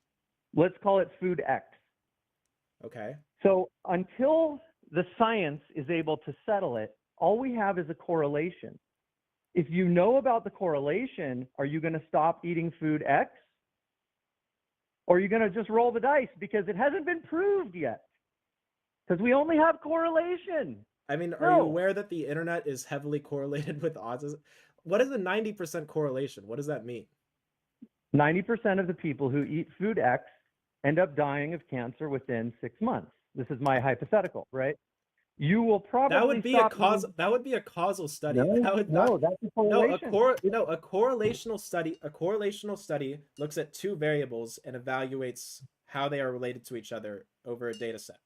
Let's call it food X. Okay. So until the science is able to settle it, all we have is a correlation. If you know about the correlation, are you going to stop eating food X? Or are you going to just roll the dice because it hasn't been proved yet? Because we only have correlation. I mean, are you No. aware that the internet is heavily correlated with autism? What is a 90% correlation? What does that mean? 90% of the people who eat food X end up dying of cancer within 6 months. This is my hypothetical, right? You will probably That would be stop a cause. eating- That would be a causal study. No, That would no, not. that's a No, correlation. a correlational study. A correlational study looks at two variables and evaluates how they are related to each other over a data set.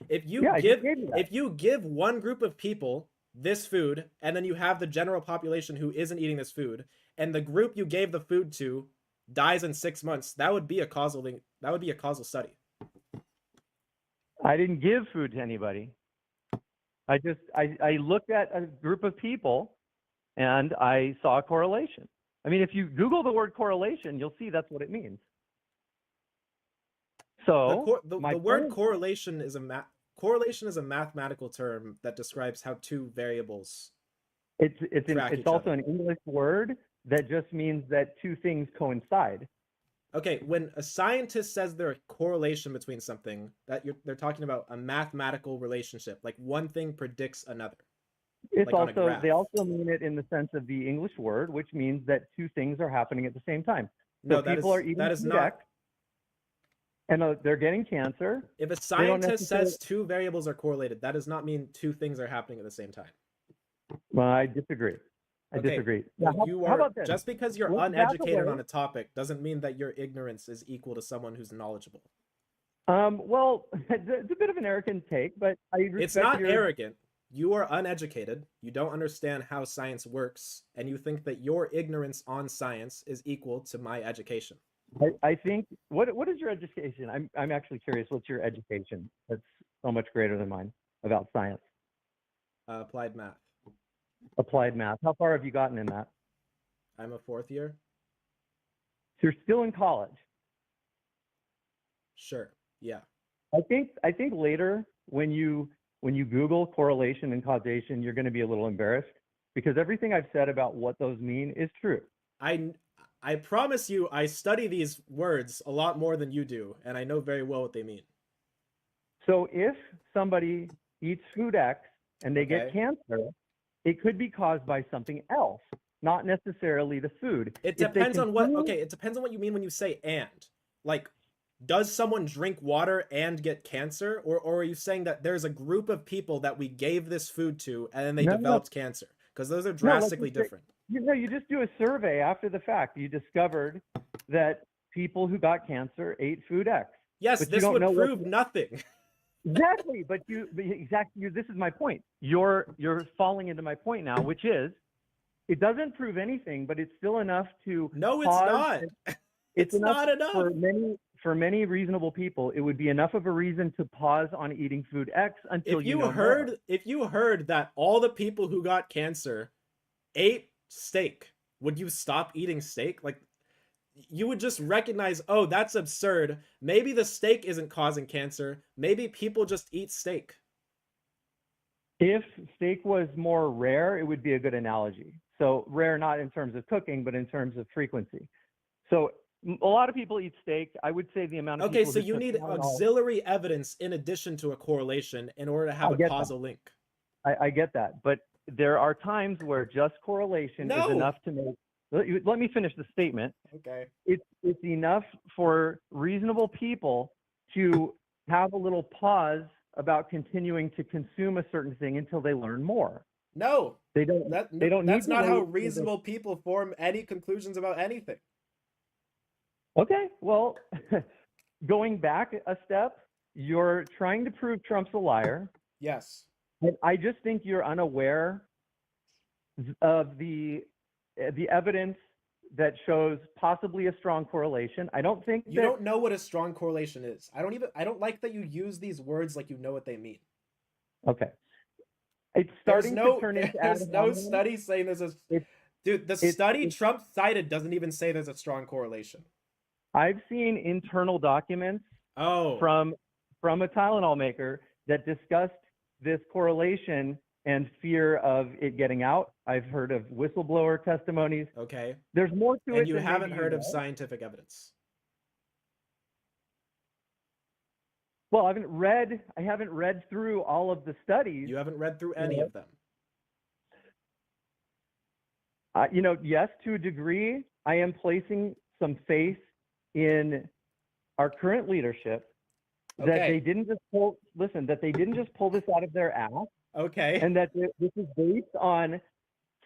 If you Yeah, I just gave you that. if you give one group of people this food and then you have the general population who isn't eating this food and the group you gave the food to dies in 6 months, that would be a causal link. That would be a causal study. I didn't give food to anybody. I looked at a group of people and I saw a correlation. I mean, if you Google the word correlation, you'll see that's what it means. So The my word point- correlation is a mathematical term that describes how two variables. it's track each also other. an English word that just means that two things coincide. Okay, when a scientist says there's a correlation between something, they're talking about a mathematical relationship, like one thing predicts another. It's Like on a also graph. they also mean it in the sense of the English word, which means that two things are happening at the same time. So No, people are eating that is food not. X, and they're getting cancer. If a don't scientist necessarily- says two variables are correlated, that does not mean two things are happening at the same time. Well, I disagree. I Okay, disagree. well, Now, you how are about this? just because you're Let's back uneducated away. on a topic doesn't mean that your ignorance is equal to someone who's knowledgeable. Well, it's a bit of an arrogant take, but I respect It's not your. arrogant. You are uneducated. You don't understand how science works, and you think that your ignorance on science is equal to my education. I think what is your education? I'm actually curious. What's your education? That's so much greater than mine about science, Applied math. applied math. How far have you gotten in that? I'm a fourth year. So you're still in college. Sure. Yeah. I think later when you Google correlation and causation, you're going to be a little embarrassed because everything I've said about what those mean is true. I promise you, I study these words a lot more than you do, and I know very well what they mean. So if somebody eats food X and they get Okay. cancer, it could be caused by something else, not necessarily the food. It If they depends can on what. prove- Okay, it depends on what you mean when you say "and." Like, does someone drink water and get cancer, or are you saying that there's a group of people that we gave this food to and then they No, no. developed cancer? Because those are No, let's drastically just say- different. you just do a survey after the fact. You discovered that people who got cancer ate food X. Yes, But you this don't would know what- prove nothing. Exactly, but this is my point. You're falling into my point now, which is it doesn't prove anything, but it's still enough to No, it's pause not. and- It's not enough. For many reasonable people, it would be enough of a reason to pause on eating food X until If you know heard more. if you heard that all the people who got cancer ate steak, would you stop eating steak? Like, you would just recognize, oh, that's absurd. Maybe the steak isn't causing cancer. Maybe people just eat steak. If steak was more rare, it would be a good analogy. So rare not in terms of cooking, but in terms of frequency. So a lot of people eat steak. I would say the amount of Okay, people so who you took need Tylenol- auxiliary evidence in addition to a correlation in order to have I a get causal link. I get that, but there are times where just correlation No. is enough to make. Let me finish the statement. Okay. It's enough for reasonable people to have a little pause about continuing to consume a certain thing until they learn more. No. They don't. They don't need That's to not how wait for the- reasonable people form any conclusions about anything. Okay, well, going back a step, you're trying to prove Trump's a liar. Yes. And I just think you're unaware of the evidence that shows possibly a strong correlation. I don't think You don't know what a strong correlation is. I don't like that you use these words like you know what they mean. Okay. It's starting to turn into there's ad no hominem. study saying there's a It's- dude, the it's- study it's- Trump cited doesn't even say there's a strong correlation. I've seen internal documents Oh. from a Tylenol maker that discussed this correlation and fear of it getting out. I've heard of whistleblower testimonies. Okay. There's more to it. And you than haven't maybe heard of know. scientific evidence. Well, I haven't read through all of the studies. You haven't read through any Yeah. of them. Yes, to a degree, I am placing some faith in our current leadership that Okay. they didn't just pull this out of their ass, Okay. and that this is based on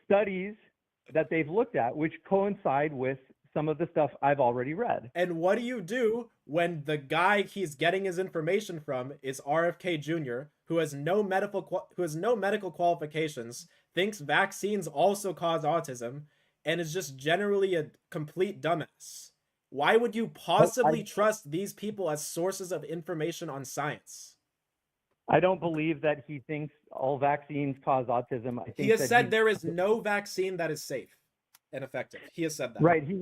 studies that they've looked at, which coincide with some of the stuff I've already read. And what do you do when the guy he's getting his information from is RFK Jr., who has no medical qualifications, thinks vaccines also cause autism, and is just generally a complete dumbass? Why would you possibly trust these people as sources of information on science? I don't believe that he thinks all vaccines cause autism. I think He has that said there is no vaccine that is safe and effective. He has said that. Right. He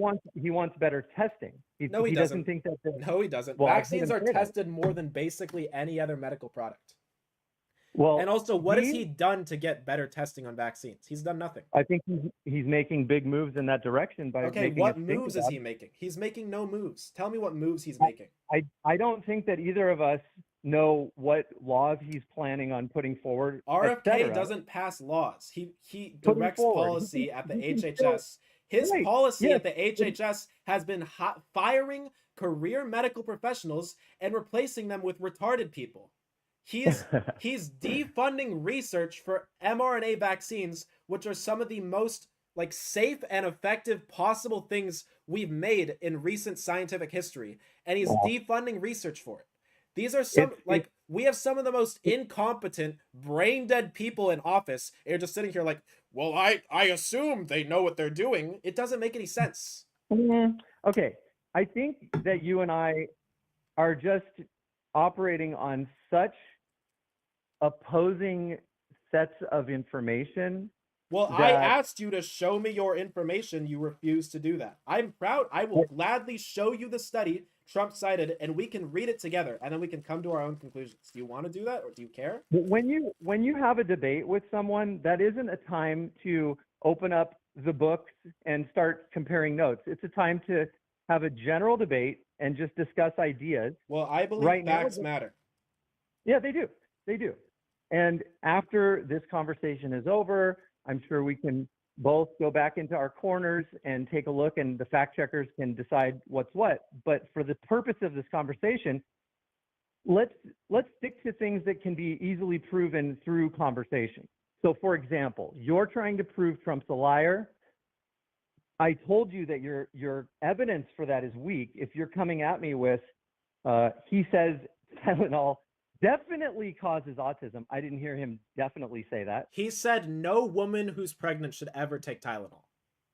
wants better testing. No, he doesn't doesn't. think that. No, he doesn't. Well, I've heard Vaccines him are say that. tested more than basically any other medical product. Well, And also, what has he done to get better testing on vaccines? He's done nothing. I think he's making big moves in that direction by Okay, making what us think moves is about he it. making? He's making no moves. Tell me what moves he's making. I don't think that either of us know what laws he's planning on putting forward. RFK etc. doesn't pass laws. He Putting directs forward. policy at the He can HHS. His Right, policy yes. at the HHS has been firing career medical professionals and replacing them with retarded people. He's defunding research for mRNA vaccines, which are some of the most safe and effective possible things we've made in recent scientific history, and he's defunding research for it. These are we have some of the most incompetent, brain dead people in office, and you're just sitting here like, well, I assume they know what they're doing. It doesn't make any sense. Okay, I think that you and I are just operating on such opposing sets of information. Well, I that- asked you to show me your information. You refused to do that. I'm proud. I will gladly show you the study Trump cited, and we can read it together, and then we can come to our own conclusions. Do you want to do that, or do you care? But when you have a debate with someone, that isn't a time to open up the books and start comparing notes. It's a time to have a general debate and just discuss ideas. Well, I believe Right now, facts matter. Yeah, they do. They do. And after this conversation is over, I'm sure we can both go back into our corners and take a look, and the fact checkers can decide what's what. But for the purpose of this conversation, let's stick to things that can be easily proven through conversation. So for example, you're trying to prove Trump's a liar. I told you that your evidence for that is weak. If you're coming at me with, he says Tylenol definitely causes autism. I didn't hear him definitely say that. He said no woman who's pregnant should ever take Tylenol.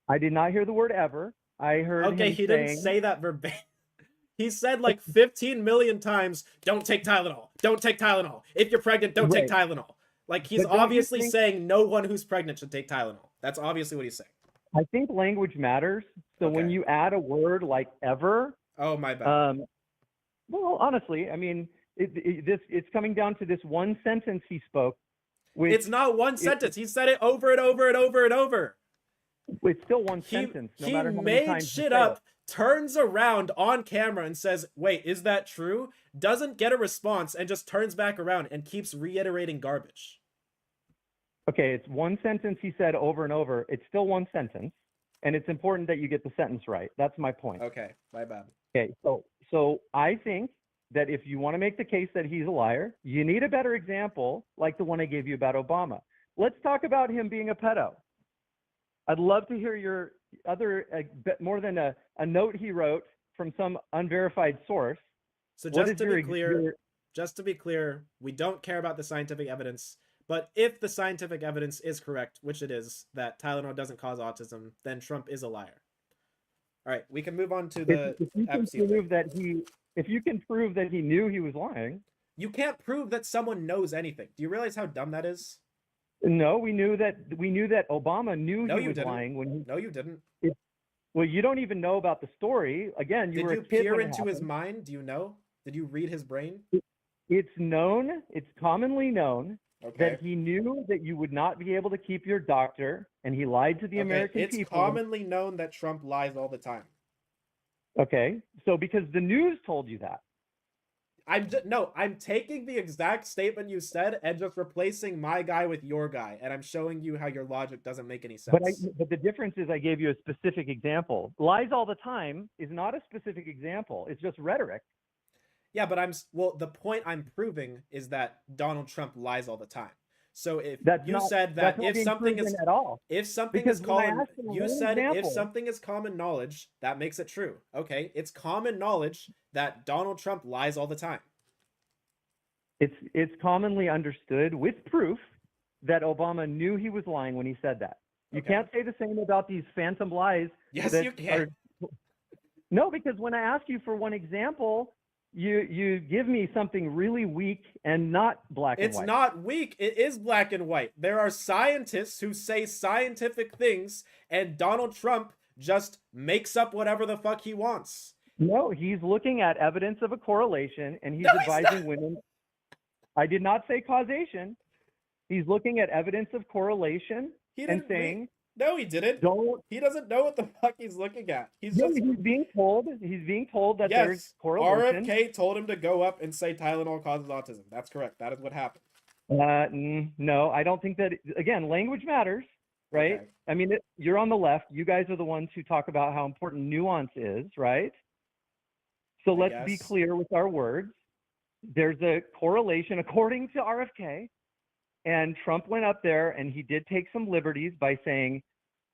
I did not hear the word ever. I heard Okay, him he saying, didn't say that verbatim. He said like 15 million times, don't take Tylenol. Don't take Tylenol. If you're pregnant, don't take Tylenol. Like, he's But don't you obviously think- saying no one who's pregnant should take Tylenol. That's obviously what he's saying. I think language matters. So when Okay. you add a word like ever, Oh, my bad. well, honestly, I mean, it's coming down to this one sentence he spoke. Which It's not one sentence. He said it over and over and over and over. It's still one He, sentence. No he matter how many made times you shit say up, it. turns around on camera and says, wait, is that true? Doesn't get a response and just turns back around and keeps reiterating garbage. Okay, it's one sentence he said over and over. It's still one sentence, and it's important that you get the sentence right. That's my point. Okay, my bad. Okay, so I think that if you want to make the case that he's a liar, you need a better example like the one I gave you about Obama. Let's talk about him being a pedo. I'd love to hear your other, more than a note he wrote from some unverified source. So What just is to your be ex- clear, your- just to be clear, we don't care about the scientific evidence, but if the scientific evidence is correct, which it is, that Tylenol doesn't cause autism, then Trump is a liar. All right, we can move on to the if you can FC prove that if you can prove that he knew he was lying. You can't prove that someone knows anything. Do you realize how dumb that is? No, we knew that Obama knew No, he you was didn't. lying when he. No, you didn't. Well, you don't even know about the story. Again, you Did were you a kid peer when it into his happened. mind? Do you know? Did you read his brain? It's known. It's commonly known Okay. that he knew that you would not be able to keep your doctor, and he lied to the Okay, American it's people. commonly known that Trump lies all the time. Okay, so because the news told you that. I'm taking the exact statement you said and just replacing my guy with your guy, and I'm showing you how your logic doesn't make any sense. But the difference is I gave you a specific example. Lies all the time is not a specific example. It's just rhetoric. Yeah, but the point I'm proving is that Donald Trump lies all the time. So if said that that's not if being something is proven at all. if something Because is when I common, asked him you one said if example- something is common knowledge, that makes it true. Okay, it's common knowledge that Donald Trump lies all the time. It's commonly understood with proof that Obama knew he was lying when he said that. You Okay. can't say the same about these phantom lies. Yes, that you can. No, because when I ask you for one example, you give me something really weak and not black and It's white. not weak. It is black and white. There are scientists who say scientific things, and Donald Trump just makes up whatever the fuck he wants. No, he's looking at evidence of a correlation, and he's No, he's advising not. women. I did not say causation. He's looking at evidence of correlation He and didn't read- saying, No, he didn't. don't. He doesn't know what the fuck he's looking at. He's No, just he's being told that there's yes. correlation. RFK told him to go up and say Tylenol causes autism. That's correct. That is what happened. No, I don't think that. Again, language matters, right? Okay. I mean, you're on the left. You guys are the ones who talk about how important nuance is, right? So I let's be guess. clear with our words. There's a correlation according to RFK, and Trump went up there and he did take some liberties by saying,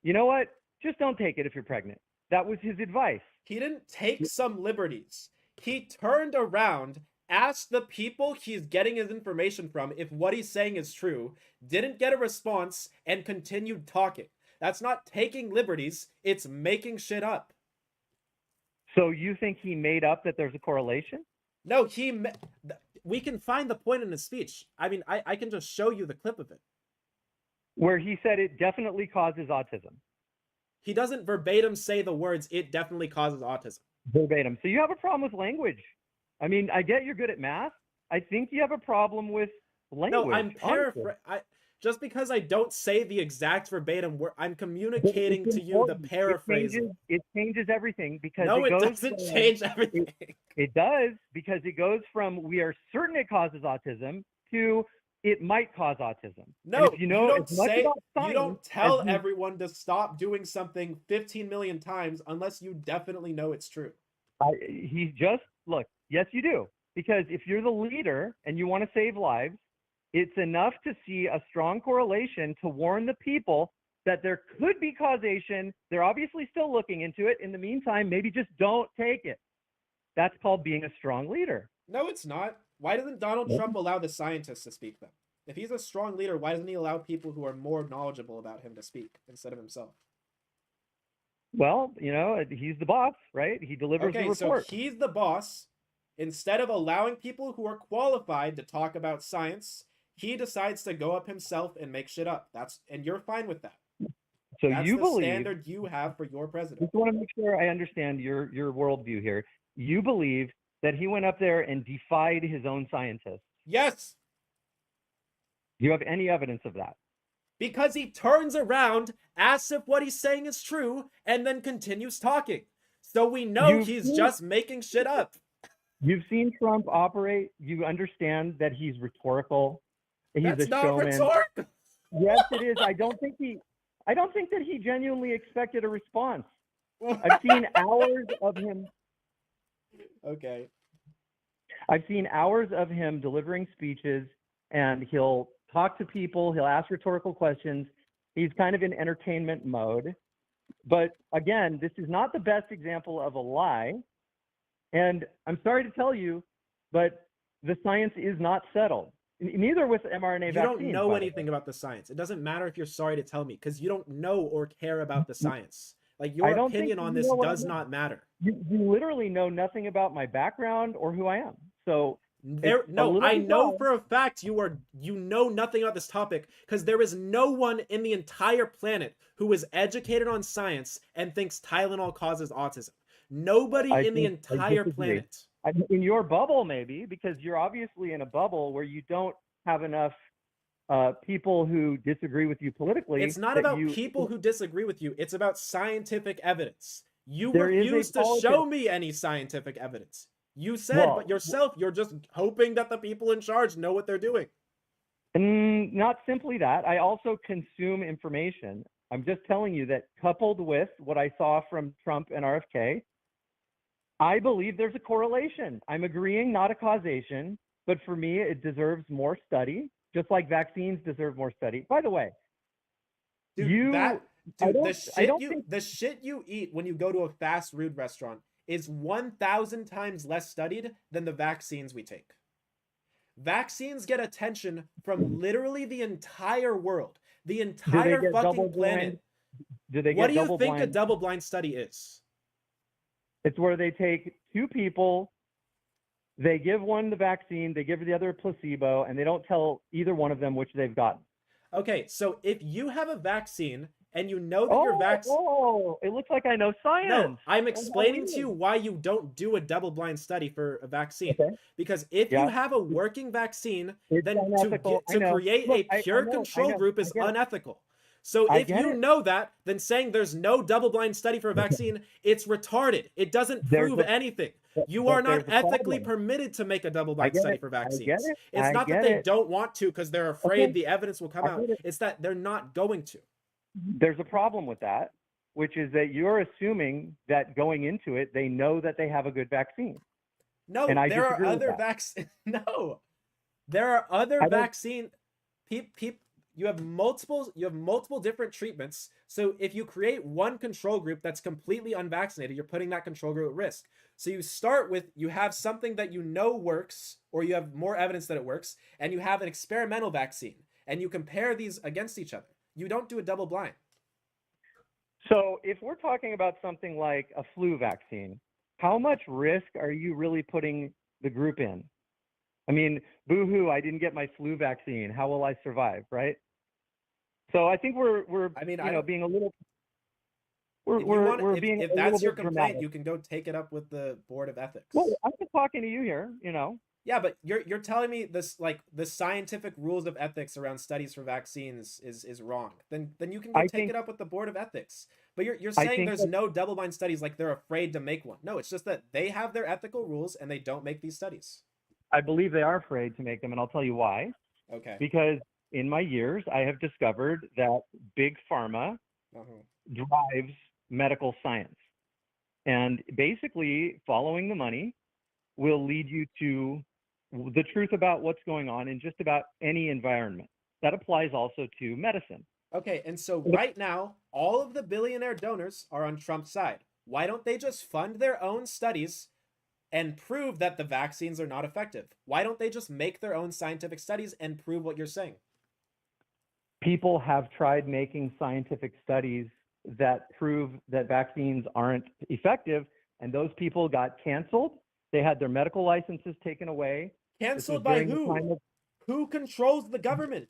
you know what? Just don't take it if you're pregnant. That was his advice. He didn't take some liberties. He turned around, asked the people he's getting his information from if what he's saying is true, didn't get a response, and continued talking. That's not taking liberties, it's making shit up. So you think he made up that there's a correlation? No, we can find the point in his speech. I mean, I can just show you the clip of it. Where he said it definitely causes autism. He doesn't verbatim say the words, it definitely causes autism. Verbatim. So you have a problem with language. I mean, I get you're good at math. I think you have a problem with language. No, I'm honestly. paraphrasing. Just because I don't say the exact verbatim word, I'm communicating It's to you the important. paraphrasing. It changes everything because No, it it goes doesn't from- change everything. It does because it goes from we are certain it causes autism to it might cause autism. No, and if you know don't as much say, about you science don't tell as you- everyone to stop doing something 15 million times unless you definitely know it's true. He just look. Yes, you do. Because if you're the leader and you want to save lives, it's enough to see a strong correlation to warn the people that there could be causation. They're obviously still looking into it. In the meantime, maybe just don't take it. That's called being a strong leader. No, it's not. Why doesn't Donald Trump allow the scientists to speak then? If he's a strong leader, why doesn't he allow people who are more knowledgeable about him to speak instead of himself? Well, he's the boss, right? He delivers the Okay, so report. he's the boss. Instead of allowing people who are qualified to talk about science, he decides to go up himself and make shit up. And you're fine with that. So That's you the believe, standard you have for your president. just want to make sure I understand your worldview here. You believe that he went up there and defied his own scientists. Yes, Do you have any evidence of that? because he turns around, asks if what he's saying is true, and then continues talking. So we know he's just making shit up. You've seen Trump operate. You understand that he's rhetorical. He's That's a not showman. rhetorical. Yes, it is. I don't think that he genuinely expected a response. I've seen hours of him. Okay. I've seen hours of him delivering speeches, and he'll talk to people. He'll ask rhetorical questions. He's kind of in entertainment mode. But again, this is not the best example of a lie. And I'm sorry to tell you, but the science is not settled. Neither with mRNA vaccines. You don't know anything about the science. It doesn't matter if you're sorry to tell me, because you don't know or care about the science. Like, your opinion on this does not matter. You literally know nothing about my background or who I am. So I know for a fact you know nothing about this topic, because there is no one in the entire planet who is educated on science and thinks Tylenol causes autism. Nobody in the entire planet. In your bubble, maybe, because you're obviously in a bubble where you don't have enough people who disagree with you politically. It's not about people who disagree with you. It's about scientific evidence. You refuse to show me any scientific evidence. You said but yourself, you're just hoping that the people in charge know what they're doing. Not simply that. I also consume information. I'm just telling you that, coupled with what I saw from Trump and RFK, I believe there's a correlation. I'm agreeing, not a causation, but for me, it deserves more study, just like vaccines deserve more study. By the way, the shit you eat when you go to a fast food restaurant is 1,000 times less studied than the vaccines we take. Vaccines get attention from literally the entire world, the entire fucking planet. What do you think a double-blind study is? It's where they take two people, they give one the vaccine, they give the other a placebo, and they don't tell either one of them which they've gotten. Okay, so if you have a vaccine and you know that your vaccine... Oh, it looks like I know science. No, I'm explaining to you why you don't do a double-blind study for a vaccine. Okay. Because if you have a working vaccine, then to create a pure control group is unethical. So if you know that, then saying there's no double-blind study for a vaccine, it's retarded. It doesn't prove anything. You are not ethically permitted to make a double-blind study for vaccines. It's not that they don't want to because they're afraid the evidence will come out. It's that they're not going to. There's a problem with that, which is that you're assuming that going into it, they know that they have a good vaccine. No, there are other vaccines. No, there are other vaccine. You have multiple different treatments. So if you create one control group that's completely unvaccinated, you're putting that control group at risk. So you start with, you have something that you know works, or you have more evidence that it works, and you have an experimental vaccine, and you compare these against each other. You don't do a double blind. So if we're talking about something like a flu vaccine, how much risk are you really putting the group in? I mean, boo-hoo, I didn't get my flu vaccine. How will I survive, right? So I think we're being a little if that's your complaint, you can go take it up with the Board of Ethics. Well, I'm just talking to you here, Yeah, but you're telling me this, like, the scientific rules of ethics around studies for vaccines is wrong. Then you can go take it up with the Board of Ethics. But you're saying there's no double-blind studies, like they're afraid to make one. No, it's just that they have their ethical rules and they don't make these studies. I believe they are afraid to make them, and I'll tell you why. Okay. Because in my years, I have discovered that big pharma drives medical science. And basically, following the money will lead you to the truth about what's going on in just about any environment. That applies also to medicine. Okay, and so right now, all of the billionaire donors are on Trump's side. Why don't they just fund their own studies and prove that the vaccines are not effective? Why don't they just make their own scientific studies and prove what you're saying? People have tried making scientific studies that prove that vaccines aren't effective, and those people got canceled. They had their medical licenses taken away. Canceled by who? Who controls the government?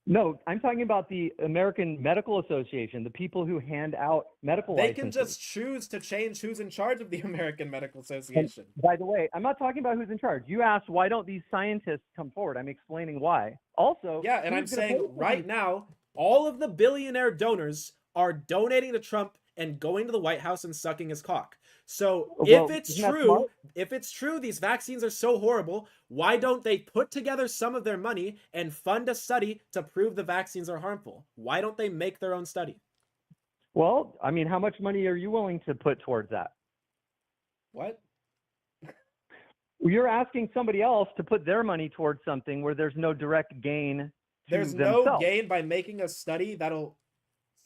No, I'm talking about the American Medical Association, the people who hand out medical They licenses. can just choose to change who's in charge of the American Medical And Association. by the way, I'm not talking about who's in charge. You asked, why don't these scientists come forward? I'm explaining why. Also, Yeah, and I'm who's gonna saying pay for right these? now, all of the billionaire donors are donating to Trump and going to the White House and sucking his cock. So Well, if it's isn't that smart? true, these vaccines are so horrible, why don't they put together some of their money and fund a study to prove the vaccines are harmful? Why don't they make their own study? Well, I mean, how much money are you willing to put towards that? What? You're asking somebody else to put their money towards something where there's no direct gain to There's themselves. no gain by making a study that'll.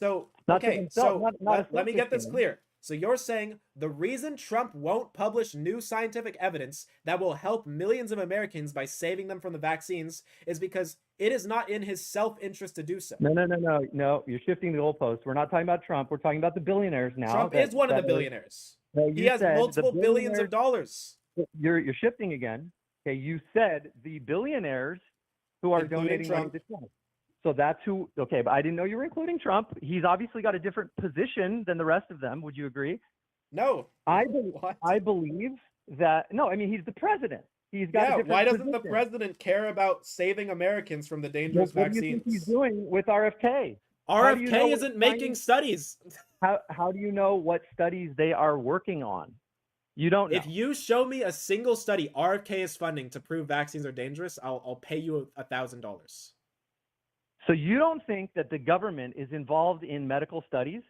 So Not to okay, themselves, so not a let me get selfish this gain. clear. So you're saying the reason Trump won't publish new scientific evidence that will help millions of Americans by saving them from the vaccines is because it is not in his self-interest to do so. No. You're shifting the goalposts. We're not talking about Trump. We're talking about the billionaires now. Trump is one of the billionaires. No, He you has said the multiple billions of billionaires- dollars. You're shifting again. Okay, you said the billionaires who are Including donating money Trump. to Trump. So that's who. Okay, but I didn't know you were including Trump. He's obviously got a different position than the rest of them. Would you agree? No. What? I believe that. No, I mean he's the president. He's got a Yeah, different why doesn't the position. president care about saving Americans from the dangerous What do you vaccines? think he's doing with RFK? How do you know RFK what isn't making studies. How do you know what studies they are working on? You don't know. If you show me a single study RFK is funding to prove vaccines are dangerous, I'll pay you $1,000. So you don't think that the government is involved in medical studies?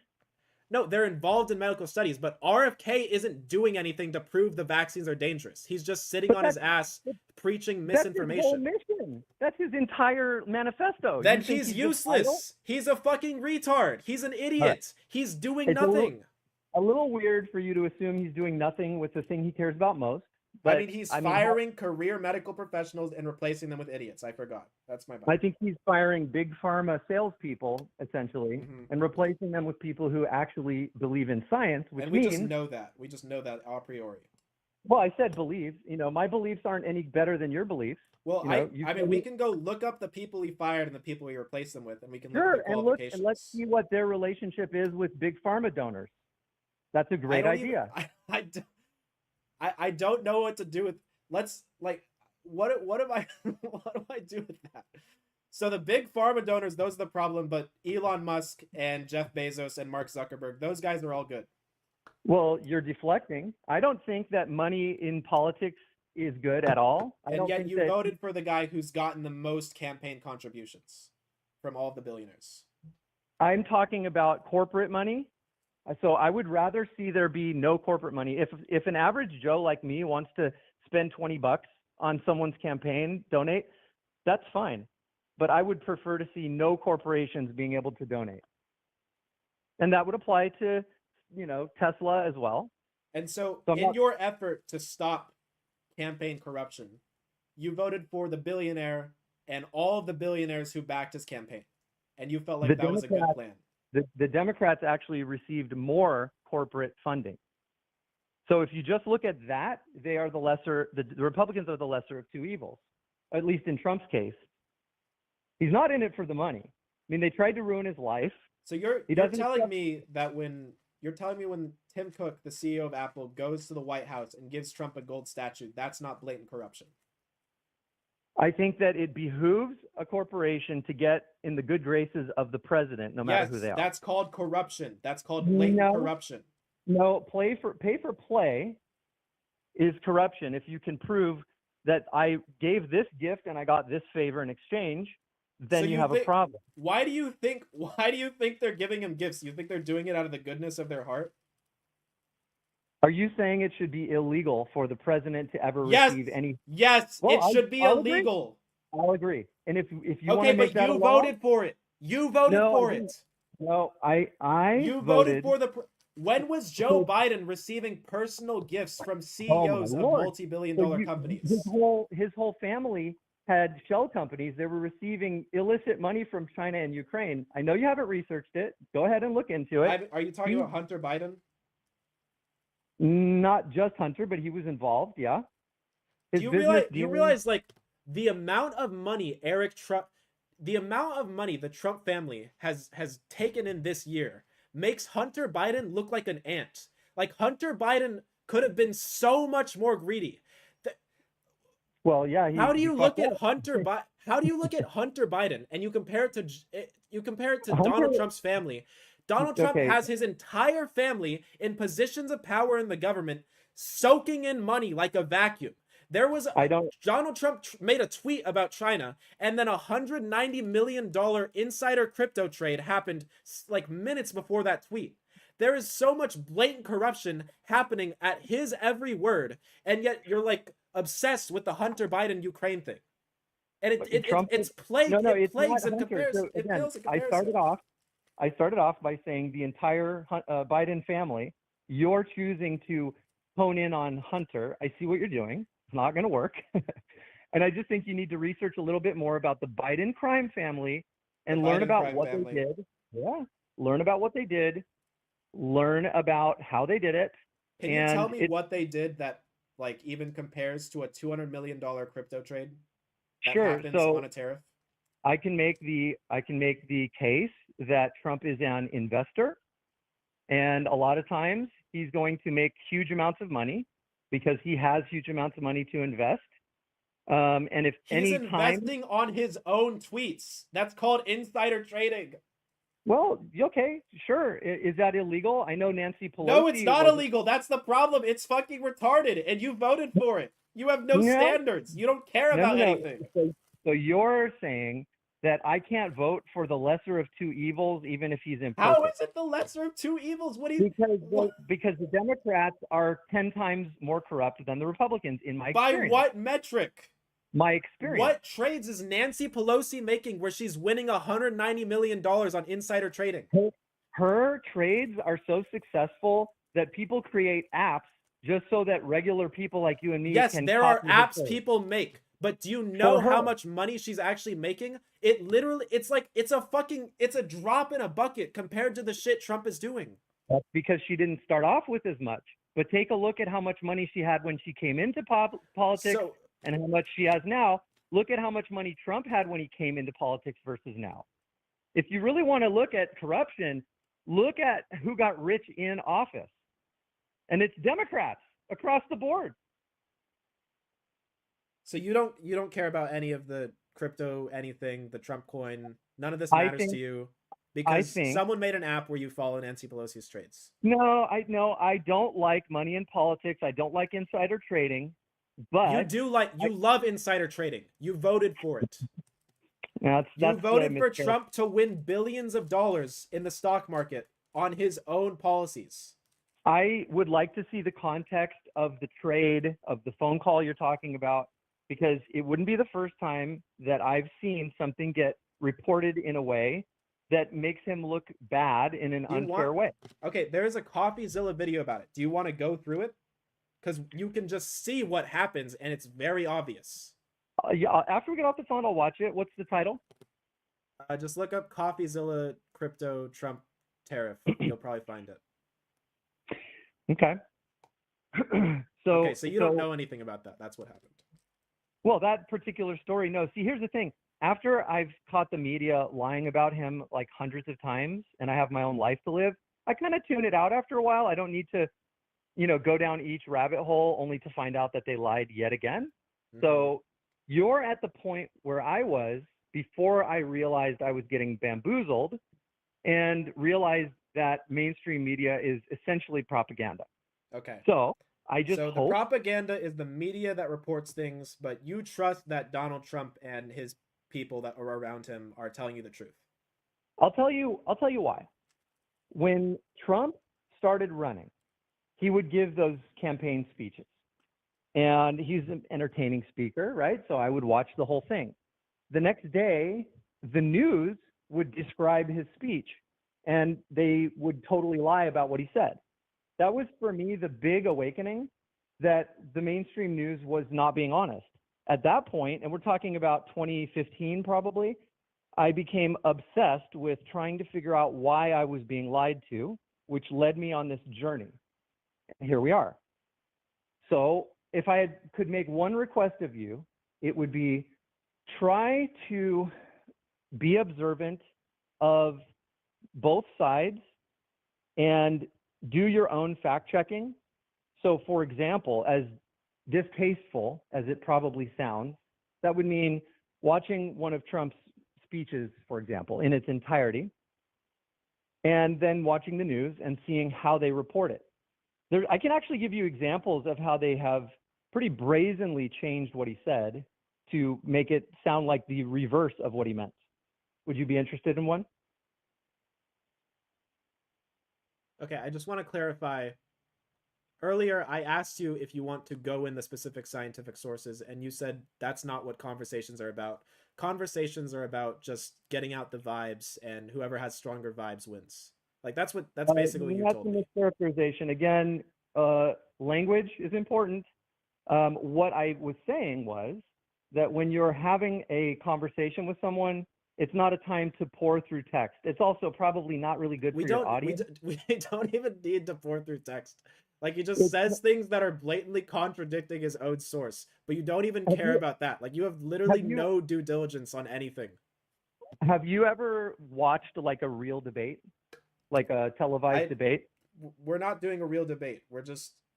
No, they're involved in medical studies, but RFK isn't doing anything to prove the vaccines are dangerous. He's just sitting But on his ass preaching misinformation. That's his whole mission. That's his entire manifesto. Then You think he's just idle? useless. He's a fucking retard. He's an idiot. He's doing It's a little- nothing. A little weird for you to assume he's doing nothing with the thing he cares about most. But I mean, he's firing career medical professionals and replacing them with idiots. I forgot. That's my bad. I think he's firing big pharma salespeople, essentially, Mhm. and replacing them with people who actually believe in science, which And we means, just know that. We just know that a priori. well, I said believe. You know, my beliefs aren't any better than your beliefs. Well, You know, you I mean, said we it- can go look up the people he fired and the people he replaced them with, and we can look Sure, at the and qualifications. let's see what their relationship is with big pharma donors. That's a great idea. I don't know what to do with. Let's like, what am I? What do I do with that? So the big pharma donors, those are the problem. But Elon Musk and Jeff Bezos and Mark Zuckerberg, those guys are all good. Well, you're deflecting. I don't think that money in politics is good at all. I And don't yet think you that voted for the guy who's gotten the most campaign contributions from all of the billionaires. I'm talking about corporate money. So I would rather see there be no corporate money. If an average Joe like me wants to spend $20 on someone's campaign, donate, that's fine. But I would prefer to see no corporations being able to donate. And that would apply to, you know, Tesla as well. And so So I'm in not- your effort to stop campaign corruption, you voted for the billionaire and all of the billionaires who backed his campaign. And you felt like The that was a good Democrats- plan. The Democrats actually received more corporate funding. So if you just look at that, they are the Republicans are the lesser of two evils, at least in Trump's case. He's not in it for the money. I mean, they tried to ruin his life. So you're doesn't telling accept- me that when Tim Cook, the CEO of Apple, goes to the White House and gives Trump a gold statue, that's not blatant corruption. I think that it behooves a corporation to get in the good graces of the president, no matter Yes, who they are. that's called corruption. That's called blatant No. corruption. No, pay for play is corruption. If you can prove that I gave this gift and I got this favor in exchange, then So you you have a think- problem. Why do you think they're giving him gifts? You think they're doing it out of the goodness of their heart? Are you saying it should be illegal for the president to ever Yes. receive any? Yes, Well, it should be I'll agree. illegal. I'll agree. And if you want Okay, to make but that a you law, voted for it. You voted No, I for didn't. it. No, I You voted voted. for the. When was Joe Biden receiving personal gifts from Oh my CEOs of Lord! So multi-billion-dollar his companies? whole family had shell companies. They were receiving illicit money from China and Ukraine. I know you haven't researched it. Go ahead and look into it. Are you talking He- about Hunter Biden? Not just Hunter, but he was involved. Yeah, his Do you business realize? Do you dealings. realize like the amount of money Eric Trump, the amount of money the Trump family has taken in this year makes Hunter Biden look like an ant. Like Hunter Biden could have been so much more greedy. Well, yeah, How do he you look fucked at up. How do you look at Hunter Biden and you compare it to Hunter. Donald Trump's family? Donald Trump Okay, has his entire family in positions of power in the government, soaking in money like a vacuum. There was I don't. Donald Trump made a tweet about China, and then $190 million insider crypto trade happened like minutes before that tweet. There is so much blatant corruption happening at his every word, and yet you're like obsessed with the Hunter Biden Ukraine thing, and Trump. No, it it's not plagues in Hunter. So comparison. It again, pales in comparison. I started off by saying the entire Biden family. You're choosing to hone in on Hunter. I see what you're doing. It's not going to work. And I just think you need to research a little bit more about the Biden crime family The and learn Biden about crime what family. they did. Yeah, learn about what they did. Learn about how they did it. Can you tell me what they did that like even compares to a $200 million crypto trade that Sure. happens So on a tariff? I can make the case that Trump is an investor, and a lot of times he's going to make huge amounts of money because he has huge amounts of money to invest. And if He's any time, investing on his own tweets. That's called insider trading. well, okay, sure, is that illegal? I know Nancy Pelosi. No, it's not was, illegal. That's the problem. It's fucking retarded, and you voted for it. You have no No. standards. You don't care about anything. So you're saying that I can't vote for the lesser of two evils, even if he's imperfect. How is it the lesser of two evils? What do you? Because the Democrats are 10 times more corrupt than the Republicans, in my By experience. what metric? My experience. What trades is Nancy Pelosi making where she's winning $190 million on insider trading? Her trades are so successful that people create apps just so that regular people like you and me Yes, can there are copy her apps trade. people make, but do you know For her. how much money she's actually making? It literally, it's a drop in a bucket compared to the shit Trump is doing. That's because she didn't start off with as much. But take a look at how much money she had when she came into politics So, and how much she has now. Look at how much money Trump had when he came into politics versus now. If you really want to look at corruption, look at who got rich in office. And it's Democrats across the board. so you don't care about any of the crypto, anything, the Trump coin. None of this matters to you because someone made an app where you follow Nancy Pelosi's trades. No, I don't like money in politics. I don't like insider trading. But you love insider trading. You voted for it. That's you voted for Trump to win billions of dollars in the stock market on his own policies. I would like to see the context of the trade, of the phone call you're talking about, because it wouldn't be the first time that I've seen something get reported in a way that makes him look bad in an unfair way. Okay, there is a CoffeeZilla video about it. Do you want to go through it? Because you can just see what happens, and it's very obvious. Yeah, after we get off the phone, I'll watch it. What's the title? Just look up CoffeeZilla crypto Trump tariff. You'll probably find it. Okay. So you don't know anything about that. That's what happened. Well, that particular story, no. See, here's the thing. After I've caught the media lying about him like hundreds of times, and I have my own life to live, I kind of tune it out after a while. I don't need to, go down each rabbit hole only to find out that they lied yet again. Mm-hmm. So you're at the point where I was before I realized I was getting bamboozled and realized that mainstream media is essentially propaganda. Okay. So I just the propaganda is the media that reports things, but you trust that Donald Trump and his people that are around him are telling you the truth. I'll tell you why. When Trump started running, he would give those campaign speeches. And he's an entertaining speaker, right? So I would watch the whole thing. The next day, the news would describe his speech, and they would totally lie about what he said. That was for me the big awakening that the mainstream news was not being honest. At that point, and we're talking about 2015 probably, I became obsessed with trying to figure out why I was being lied to, which led me on this journey. And here we are. So if I could make one request of you, it would be try to be observant of both sides and do your own fact checking. So for example, as distasteful as it probably sounds, that would mean watching one of Trump's speeches, for example, in its entirety, and then watching the news and seeing how they report it. I can actually give you examples of how they have pretty brazenly changed what he said to make it sound like the reverse of what he meant. Would you be interested in one? Okay, I just want to clarify. Earlier, I asked you if you want to go in the specific scientific sources, and you said that's not what conversations are about. Conversations are about just getting out the vibes, and whoever has stronger vibes wins. Like that's basically what you that's told a me. mischaracterization. Again, language is important. What I was saying was that when you're having a conversation with someone, it's not a time to pour through text. It's also probably not really good for your audience. We don't even need to pour through text. Like he just says things that are blatantly contradicting his own source, but you don't even care about that. Like you have literally no due diligence on anything. Have you ever watched like a real debate, like a televised debate? We're not doing a real debate.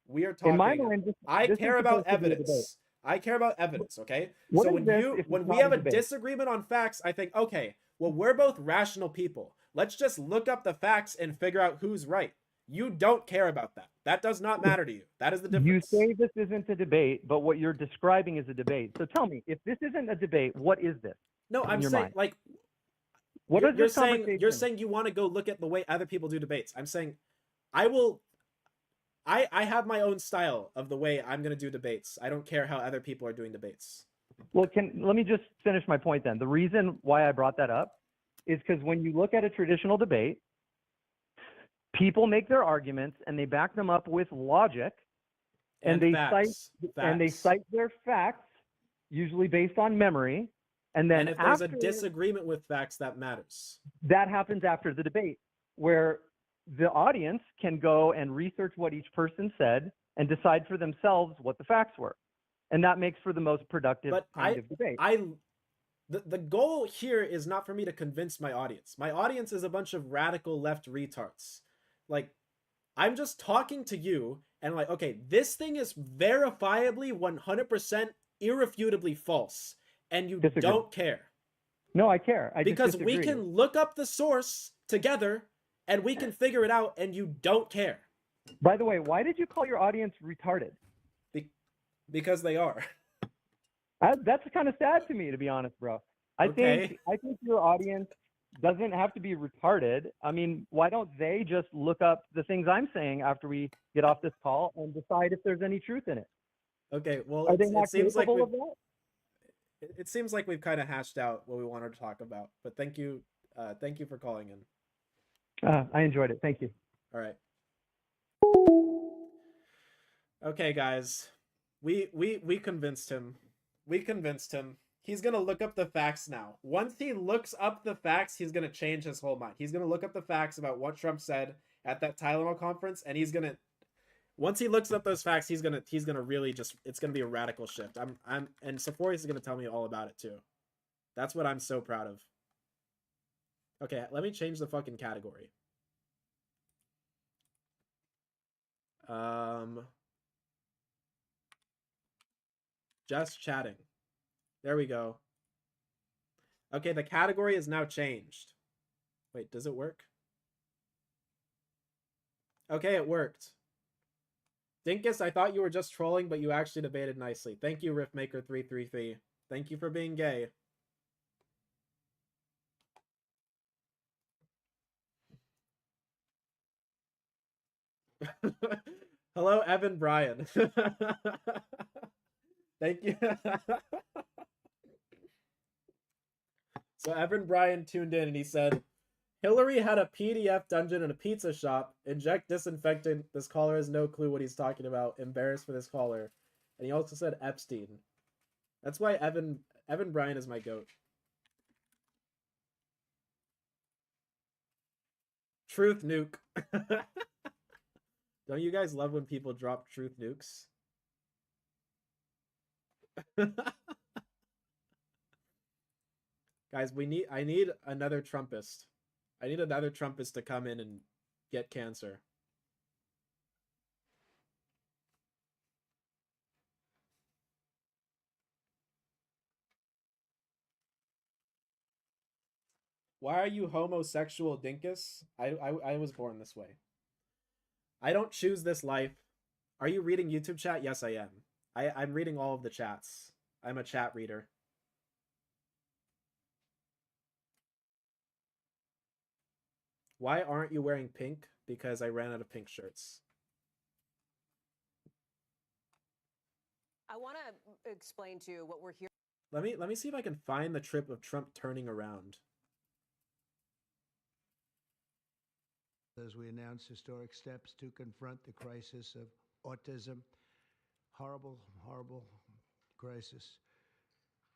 We are talking. In my mind, I care about evidence. I care about evidence, okay? So when we have a disagreement on facts, I think, okay, well, we're both rational people. Let's just look up the facts and figure out who's right. You don't care about that. That does not matter to you. That is the difference. You say this isn't a debate, but what you're describing is a debate. So tell me, if this isn't a debate, what is this? No, I'm saying, mind? like, you're saying you want to go look at the way other people do debates. I'm saying I have my own style of the way I'm going to do debates. I don't care how other people are doing debates. Well, let me just finish my point then. The reason why I brought that up is because when you look at a traditional debate, people make their arguments and they back them up with logic, and they cite their facts, usually based on memory. And then if there's a disagreement with facts, that matters. That happens after the debate, where the audience can go and research what each person said and decide for themselves what the facts were. And that makes for the most productive kind of debate. The goal here is not for me to convince my audience. My audience is a bunch of radical left retards. Like, I'm just talking to you and like, okay, this thing is verifiably 100% irrefutably false, and you don't care. No, I care. Because we can look up the source together and we can figure it out, and you don't care. By the way, why did you call your audience retarded? Because they are. That's kind of sad to me, to be honest, bro. I think your audience doesn't have to be retarded. I mean, why don't they just look up the things I'm saying after we get off this call and decide if there's any truth in it? Okay, well, it seems like we've kind of hashed out what we wanted to talk about. But thank you for calling in. I enjoyed it. Thank you. All right. Okay, guys, we convinced him. He's going to look up the facts now. Once he looks up the facts, he's going to change his whole mind. He's going to look up the facts about what Trump said at that Tylenol conference, and once he looks up those facts, he's going to really it's going to be a radical shift. And Sephorius is going to tell me all about it too. That's what I'm so proud of. Okay, let me change the fucking category. Just chatting. There we go. Okay, the category is now changed. Wait, does it work? Okay, it worked. Dinkus, I thought you were just trolling, but you actually debated nicely. Thank you, Riffmaker333. Thank you for being gay. Hello, Evan Bryan. Thank you. So Evan Bryan tuned in and he said, Hillary had a PDF dungeon in a pizza shop. Inject disinfectant. This caller has no clue what he's talking about. Embarrassed for this caller. And he also said Epstein. That's why Evan Bryan is my goat. Truth nuke. Don't you guys love when people drop truth nukes? Guys, I need another Trumpist. I need another Trumpist to come in and get cancer. Why are you homosexual, Dinkus? I was born this way. I don't choose this life. Are you reading YouTube chat? Yes, I am. I'm reading all of the chats. I'm a chat reader. Why aren't you wearing pink? Because I ran out of pink shirts. I want to explain to you what we're here. Let me see if I can find the trip of Trump turning around. As we announce historic steps to confront the crisis of autism, horrible, horrible crisis.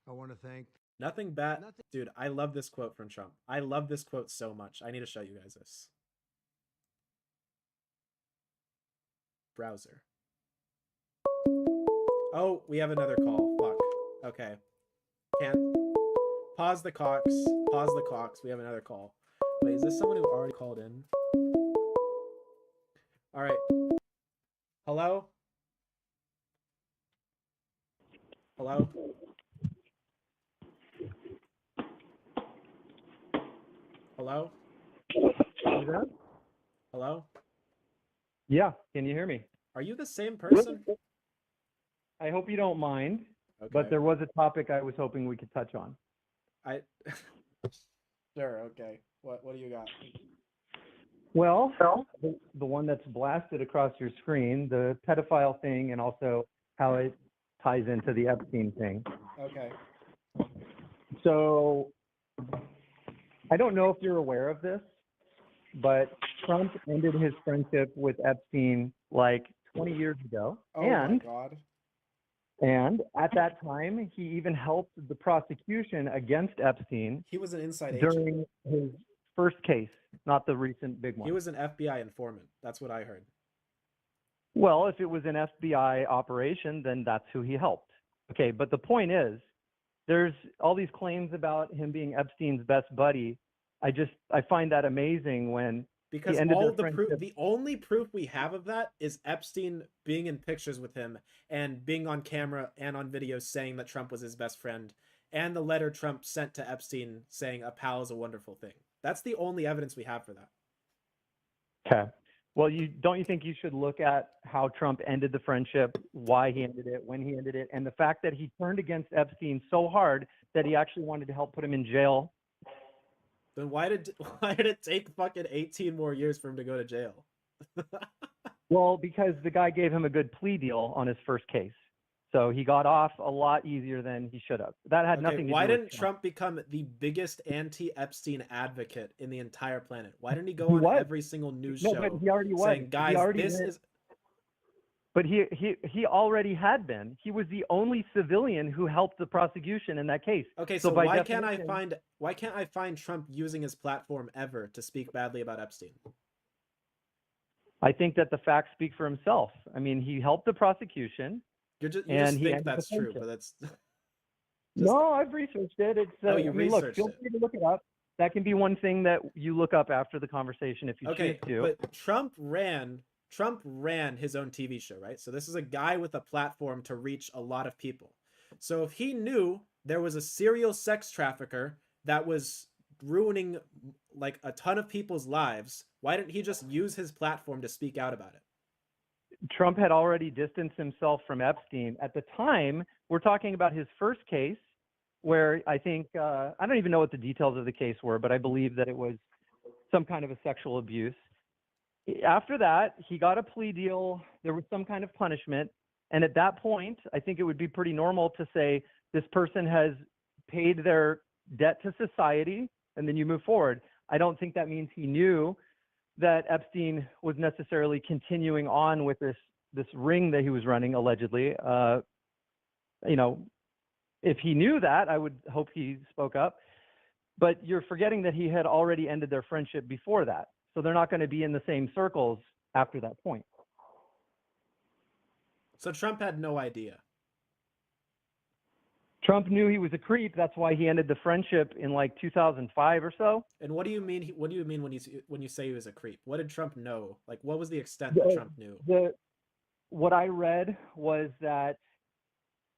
I want to thank. Nothing bad. Dude, I love this quote from Trump. I love this quote so much. I need to show you guys this. Browser. Oh, we have another call. Fuck. Okay. Can't. Pause the clocks. Pause the clocks. We have another call. Wait, is this someone who already called in? All right. Hello? Hello? Hello? You there? Hello? Yeah, can you hear me? Are you the same person? I hope you don't mind, Okay. but there was a topic I was hoping we could touch on. Sure, okay. What do you got? Well, the one that's blasted across your screen, the pedophile thing, and also how it ties into the Epstein thing. Okay. So I don't know if you're aware of this, but Trump ended his friendship with Epstein like 20 years ago. Oh my God. And at that time, he even helped the prosecution against Epstein. He was an inside agent. During his first case, not the recent big one. He was an FBI informant. That's what I heard. Well, if it was an FBI operation, then that's who he helped. Okay, but the point is, there's all these claims about him being Epstein's best buddy. I find that amazing when because he ended all their of the proof, friendship. the only proof we have of that is Epstein being in pictures with him and being on camera and on video saying that Trump was his best friend, and the letter Trump sent to Epstein saying a pal is a wonderful thing. That's the only evidence we have for that. Okay. Well, don't you think you should look at how Trump ended the friendship, why he ended it, when he ended it, and the fact that he turned against Epstein so hard that he actually wanted to help put him in jail? Then why did it take fucking 18 more years for him to go to jail? Well, because the guy gave him a good plea deal on his first case. So he got off a lot easier than he should have. That had nothing to do with Why didn't Trump become the biggest anti-Epstein advocate in the entire planet? Why didn't he go on every single news show but he already was. saying, guys, this is... But he already had been. He was the only civilian who helped the prosecution in that case. Okay, so why can't I find Trump using his platform ever to speak badly about Epstein? I think that the facts speak for himself. I mean, he helped the prosecution. You just think that's true, but that's... No, I've researched it. It's you researched look, feel free to look it up. That can be one thing that you look up after the conversation if you choose to. But Trump ran his own TV show, right? So this is a guy with a platform to reach a lot of people. So if he knew there was a serial sex trafficker that was ruining like a ton of people's lives, why didn't he just use his platform to speak out about it? Trump had already distanced himself from Epstein. At the time, we're talking about his first case, where I think, I don't even know what the details of the case were, but I believe that it was some kind of a sexual abuse. After that, he got a plea deal. There was some kind of punishment. And at that point, I think it would be pretty normal to say this person has paid their debt to society, and then you move forward. I don't think that means he knew that Epstein was necessarily continuing on with this ring that he was running allegedly. You know, if he knew that, I would hope he spoke up. But you're forgetting that he had already ended their friendship before that. So they're not going to be in the same circles after that point. So Trump had no idea. Trump knew he was a creep. That's why he ended the friendship in like 2005 or so. And what do you mean? What do you mean when you say he was a creep? What did Trump know? Like, what was the extent that Trump knew? What I read was that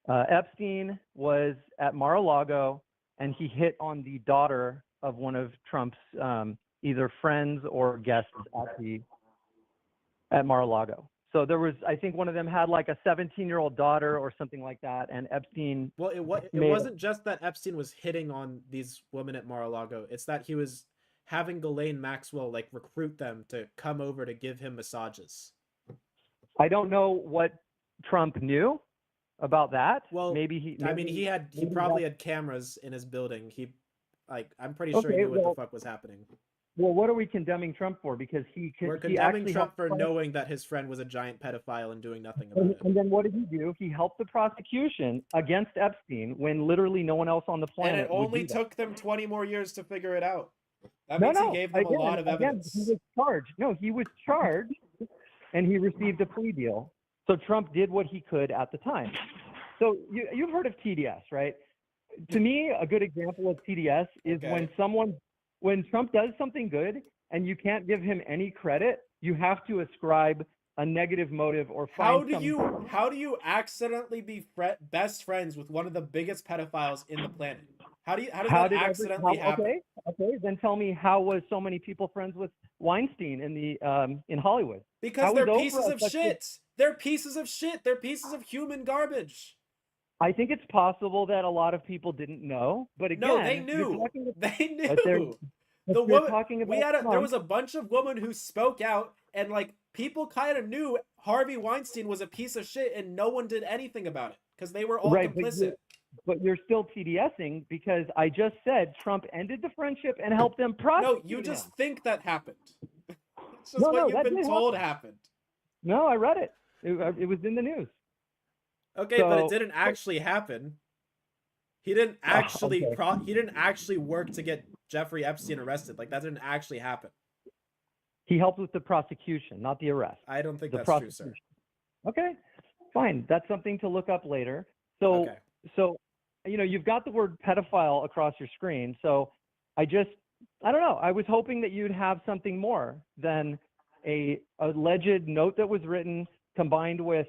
Epstein was at Mar-a-Lago and he hit on the daughter of one of Trump's either friends or guests at Mar-a-Lago. So there was, I think one of them had like a 17-year-old daughter or something like that, and Epstein. Well, it wasn't just that Epstein was hitting on these women at Mar-a-Lago. It's that he was having Ghislaine Maxwell like recruit them to come over to give him massages. I don't know what Trump knew about that. Well, maybe he. I mean, he probably had cameras in his building. I'm pretty sure he knew what the fuck was happening. Well, what are we condemning Trump for? Because we're condemning Trump for knowing that his friend was a giant pedophile and doing nothing about it. And then what did he do? He helped the prosecution against Epstein when literally no one else on the planet. And it only took them 20 more years to figure it out. That means he gave them a lot of evidence. He was charged. No, he was charged, and he received a plea deal. So Trump did what he could at the time. So you've heard of TDS, right? To me, a good example of TDS is when Trump does something good and you can't give him any credit, you have to ascribe a negative motive or find How do you accidentally be best friends with one of the biggest pedophiles in the planet? How does that accidentally happen? Okay, then tell me, how was so many people friends with Weinstein in Hollywood? Because they're pieces of shit. They're pieces of shit. They're pieces of human garbage. I think it's possible that a lot of people didn't know, but again, no, they knew. They knew. There was a bunch of women who spoke out, and like people kind of knew Harvey Weinstein was a piece of shit, and no one did anything about it because they were all complicit. But you're still TDSing because I just said Trump ended the friendship and helped them prosecute. No, you just think that happened. It's just what you've been told happened. No, I read it. It was in the news. Okay, but it didn't actually happen. He didn't actually he didn't actually work to get Jeffrey Epstein arrested. Like that didn't actually happen. He helped with the prosecution, not the arrest. I don't think that's true, sir. Okay, fine. That's something to look up later. So you've got the word pedophile across your screen. So I don't know. I was hoping that you'd have something more than a alleged note that was written combined with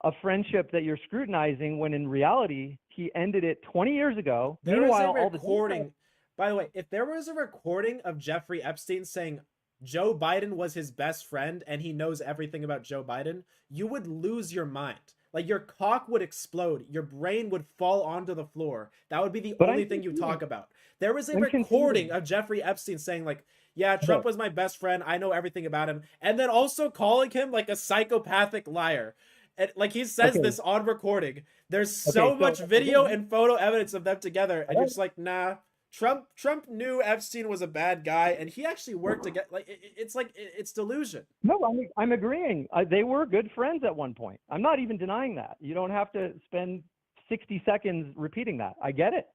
a friendship that you're scrutinizing, when in reality he ended it 20 years ago. There is a recording. By the way, if there was a recording of Jeffrey Epstein saying Joe Biden was his best friend and he knows everything about Joe Biden, you would lose your mind. Like your cock would explode. Your brain would fall onto the floor. That would be the only thing you talk about. There was a recording of Jeffrey Epstein saying like, yeah, Trump was my best friend. I know everything about him. And then also calling him like a psychopathic liar. And like he says this on recording. There's so much video and photo evidence of them together. And you're just like, nah, Trump knew Epstein was a bad guy, and he actually worked to get it's delusion. No, I'm agreeing. They were good friends at one point. I'm not even denying that. You don't have to spend 60 seconds repeating that. I get it.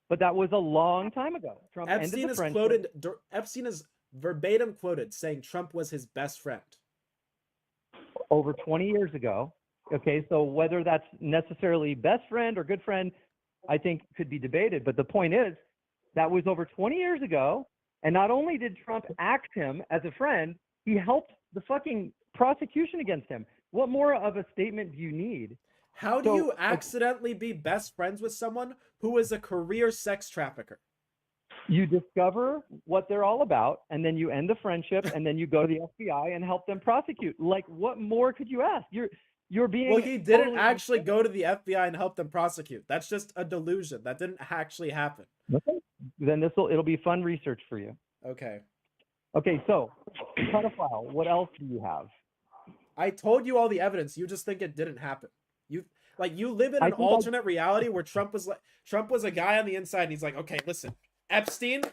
But that was a long time ago. Trump Epstein is quoted. Epstein is verbatim quoted saying Trump was his best friend. Over 20 years ago. Okay, so whether that's necessarily best friend or good friend, I think could be debated. But the point is, that was over 20 years ago. And not only did Trump axe him as a friend, he helped the fucking prosecution against him. What more of a statement do you need? How do you accidentally be best friends with someone who is a career sex trafficker? You discover what they're all about, and then you end the friendship, and then you go to the FBI and help them prosecute. Like, what more could you ask? You're being he didn't actually go to the FBI and help them prosecute. That's just a delusion. That didn't actually happen. Okay. Then it'll be fun research for you. Okay. Okay, so pedophile. What else do you have? I told you all the evidence. You just think it didn't happen. Like, you live in I an think alternate reality where Trump was a guy on the inside, and he's like, okay, listen, Epstein,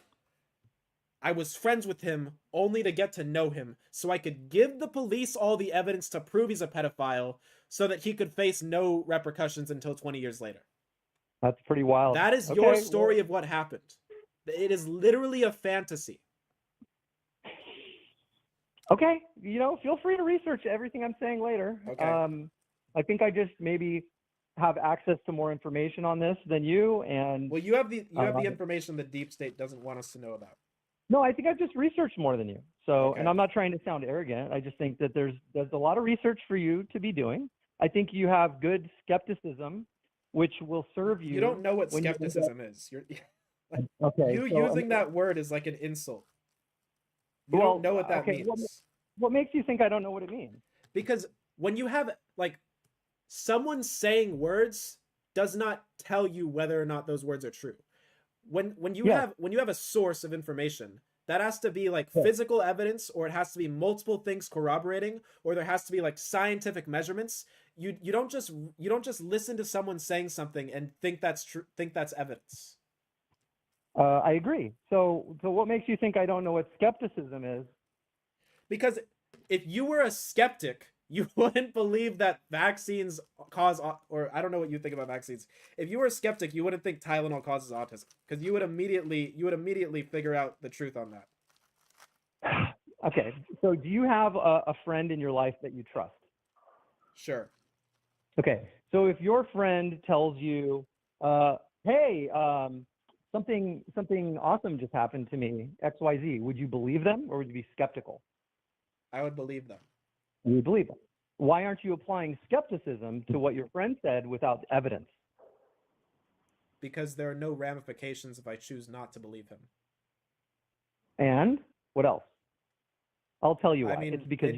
I was friends with him only to get to know him, so I could give the police all the evidence to prove he's a pedophile, so that he could face no repercussions until 20 years later. that's pretty wild. That is your story of what happened. It is literally a fantasy. Okay, feel free to research everything I'm saying later. Okay. I think I just maybe have access to more information on this than you, and Well, you have the information the deep state doesn't want us to know about. no, I think I've just researched more than you. So, Okay. and I'm not trying to sound arrogant. I just think that there's a lot of research for you to be doing. I think you have good skepticism, which will serve you. You don't know what when you end up- skepticism is. You're Okay. you so, using that word is like an insult. You Well, don't know what that okay, means. What makes you think I don't know what it means? Because when you have like someone saying words does not tell you whether or not those words are true. When you Yeah. have a source of information, that has to be like Yeah. physical evidence, or it has to be multiple things corroborating, or there has to be like scientific measurements. You don't just listen to someone saying something and think that's true, think that's evidence. I agree. So what makes you think I don't know what skepticism is? Because if you were a skeptic, you wouldn't believe that vaccines cause, or I don't know what you think about vaccines. If you were a skeptic, you wouldn't think Tylenol causes autism, because you would immediately figure out the truth on that. Okay. So do you have a friend in your life that you trust? Sure. Okay. So if your friend tells you, hey, something awesome just happened to me, XYZ, would you believe them or would you be skeptical? I would believe them. You would believe them. Why aren't you applying skepticism to what your friend said without evidence? Because there are no ramifications if I choose not to believe him. And what else? I'll tell you why. I mean, it's because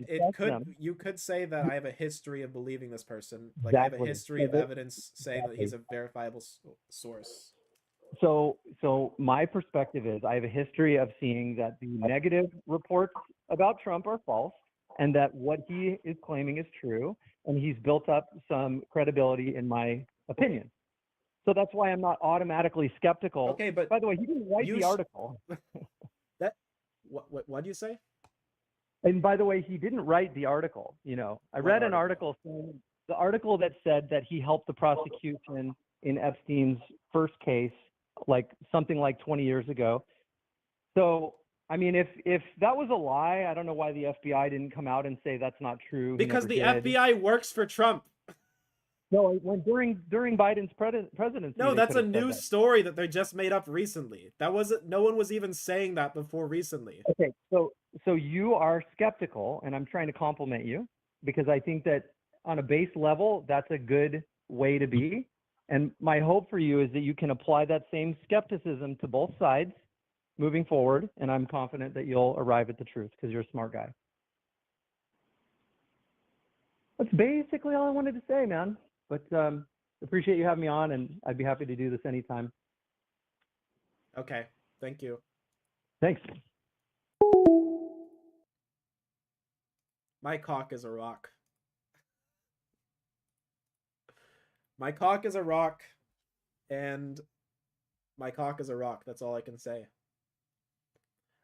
you could say that I have a history of believing this person. Like, Exactly. I have a history of evidence saying that he's a verifiable source. So my perspective is I have a history of seeing that the negative reports about Trump are false and that what he is claiming is true, and he's built up some credibility in my opinion. So that's why I'm not automatically skeptical. Okay, but by the way, he didn't write you the article. What do you say? And by the way, he didn't write the article. I read an article saying the article that said that he helped the prosecution in Epstein's first case, like something like 20 years ago. So, I mean, if that was a lie, I don't know why the FBI didn't come out and say that's not true. Because the FBI works for Trump. No, when during Biden's presidency. No, they that's could a have said new that. story that they just made up recently. That wasn't. No one was even saying that before recently. Okay, so you are skeptical, and I'm trying to compliment you because I think that on a base level, that's a good way to be. And my hope for you is that you can apply that same skepticism to both sides moving forward, and I'm confident that you'll arrive at the truth because you're a smart guy. That's basically all I wanted to say, man. But appreciate you having me on, and I'd be happy to do this anytime. Okay, thank you. Thanks. My cock is a rock. My cock is a rock, and my cock is a rock. That's all I can say.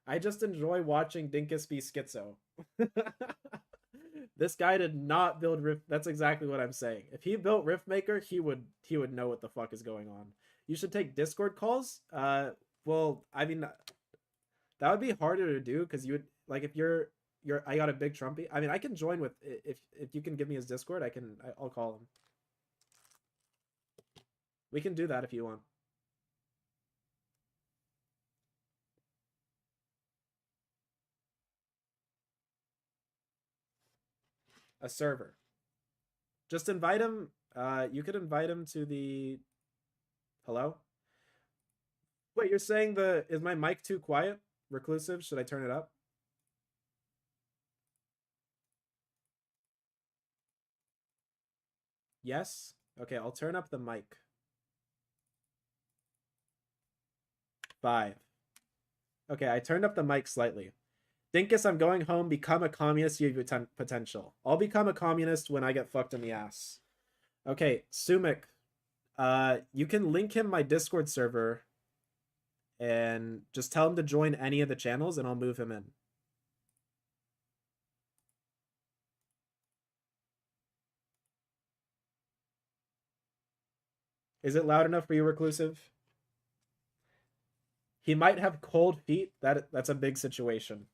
I just enjoy watching Dinkus be schizo. This guy did not build Rift. That's exactly what I'm saying. If he built Riftmaker, he would know what the fuck is going on. You should take Discord calls. Well, I mean, that would be harder to do because you would like if you're I got a big Trumpy. I mean, I can join with if you can give me his Discord. I'll call him. We can do that if you want. A server. Just invite him. You could invite him to the. Hello? Wait, you're saying is my mic too quiet? Reclusive? Should I turn it up? Yes? Okay, I'll turn up the mic. 5. Okay, I turned up the mic slightly. Dinkus, I'm going home. Become a communist. You have potential. I'll become a communist when I get fucked in the ass. Okay, Sumik, you can link him my Discord server and just tell him to join any of the channels and I'll move him in. Is it loud enough for you, Reclusive? He might have cold feet. That's a big situation.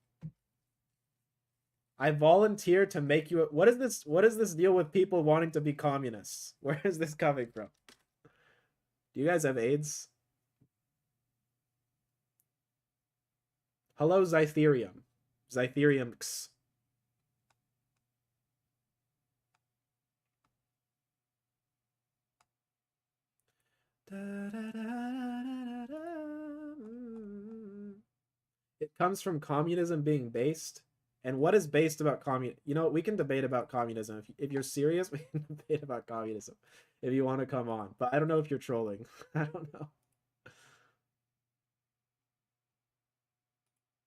I volunteer to make you. What is this? What is this deal with people wanting to be communists? Where is this coming from? Do you guys have AIDS? Hello, Zytherium. Zytheriumx. It comes from communism being based. And what is based about communism? You know, we can debate about communism. If you're serious, we can debate about communism if you want to come on. But I don't know if you're trolling. I don't know.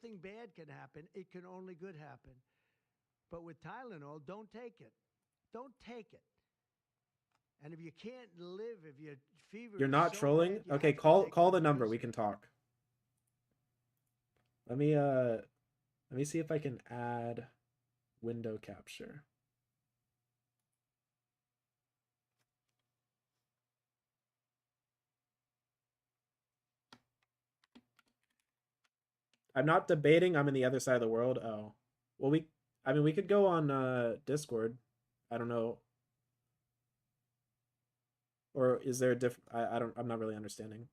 Nothing bad can happen. It can only good happen. But with Tylenol, don't take it. Don't take it. And if you can't live, if your fever You're is not so trolling? bad, you Okay, have to call take the number. We medicine. can talk. Let me see if I can add window capture. I'm not debating. I'm in the other side of the world. Oh, well, I mean, we could go on Discord. I don't know. Or is there a different? I'm not really understanding.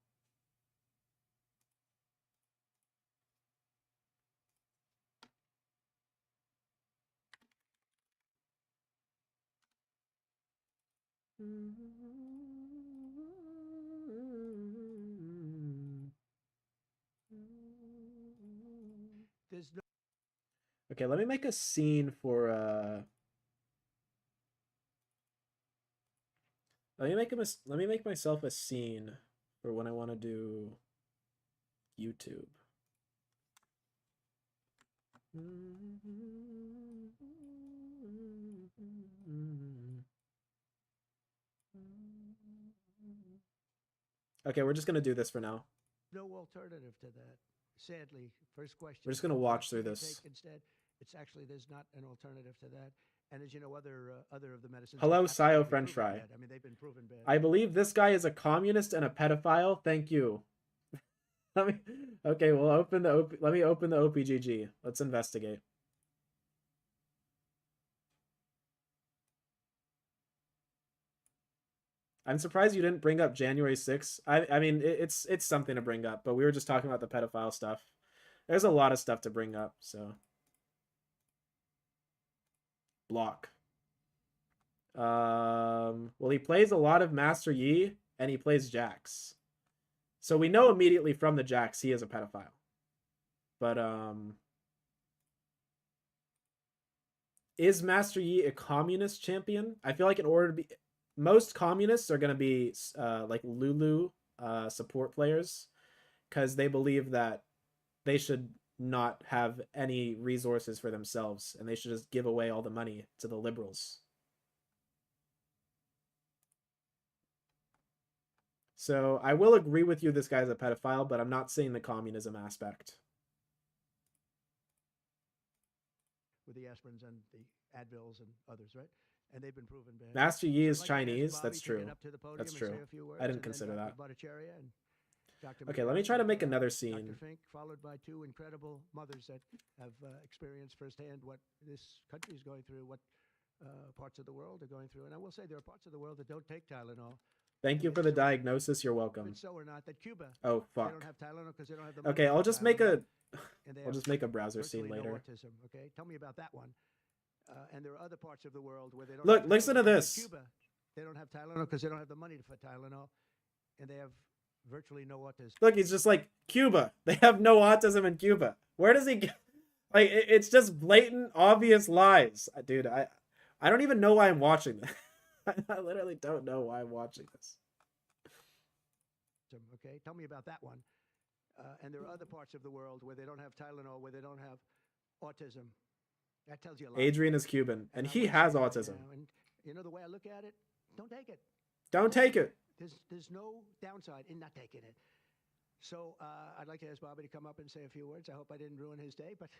There's no Okay, let me make a scene for let me make myself a scene for when I want to do YouTube. Okay, we're just gonna do this for now. no alternative to that. Sadly, first question. We're just gonna what watch through can you this. take instead? It's actually there's not an alternative to that. And as you know, other of the medicines. Hello, have Sio absolutely French proven fry. bad. I mean, they've been proven bad. I believe this guy is a communist and a pedophile. Thank you. Okay, we'll open the let me open the OPGG. Let's investigate. I'm surprised you didn't bring up January 6th. I mean, it's something to bring up, but we were just talking about the pedophile stuff. There's a lot of stuff to bring up, so. Block. Well, he plays a lot of Master Yi, and he plays Jax. So we know immediately from the Jax he is a pedophile. But, is Master Yi a communist champion? I feel like in order to be... Most communists are going to be like Lulu support players because they believe that they should not have any resources for themselves and they should just give away all the money to the liberals. So I will agree with you this guy's a pedophile, but I'm not seeing the communism aspect. With the aspirins and the Advils and others, right? And they've been proven bad. Master Yi is I'd like to ask Chinese. Bobby That's to get true. up to the podium That's and true. say a few words, I didn't and then consider Dr. that. Bhattacharya and Dr. Okay, let me McGurk try to and, make another Dr. scene. Fink, followed by two incredible mothers that have experienced firsthand what this country is going through, what parts of the world are going through. And I will say there are parts of the world that don't take Tylenol. Thank you for the diagnosis. You're welcome. It's so or not that Cuba. Oh, They fuck. don't have Tylenol because they don't have the money Okay, I'll for just make a... Tylenol, and they I'll have just make a browser scene virtually no later. autism, okay? Tell me about that one. And there are other parts of the world where they don't. Look, have listen to Tylenol. this. Cuba, they don't have Tylenol because they don't have the money for Tylenol, and they have virtually no autism. Look, he's just like, Cuba. They have no autism in Cuba. Where does he get... Like, it's just blatant, obvious lies. Dude, I don't even know why I'm watching this. I literally don't know why I'm watching this. Okay, tell me about that one. And there are other parts of the world where they don't have Tylenol, where they don't have autism. That tells you a lot. Adrian is Cuban, and I he would has say right autism. now, and you know the way I look at it, don't take it. Don't take it. There's no downside in not taking it. So I'd like to ask Bobby to come up and say a few words. I hope I didn't ruin his day, but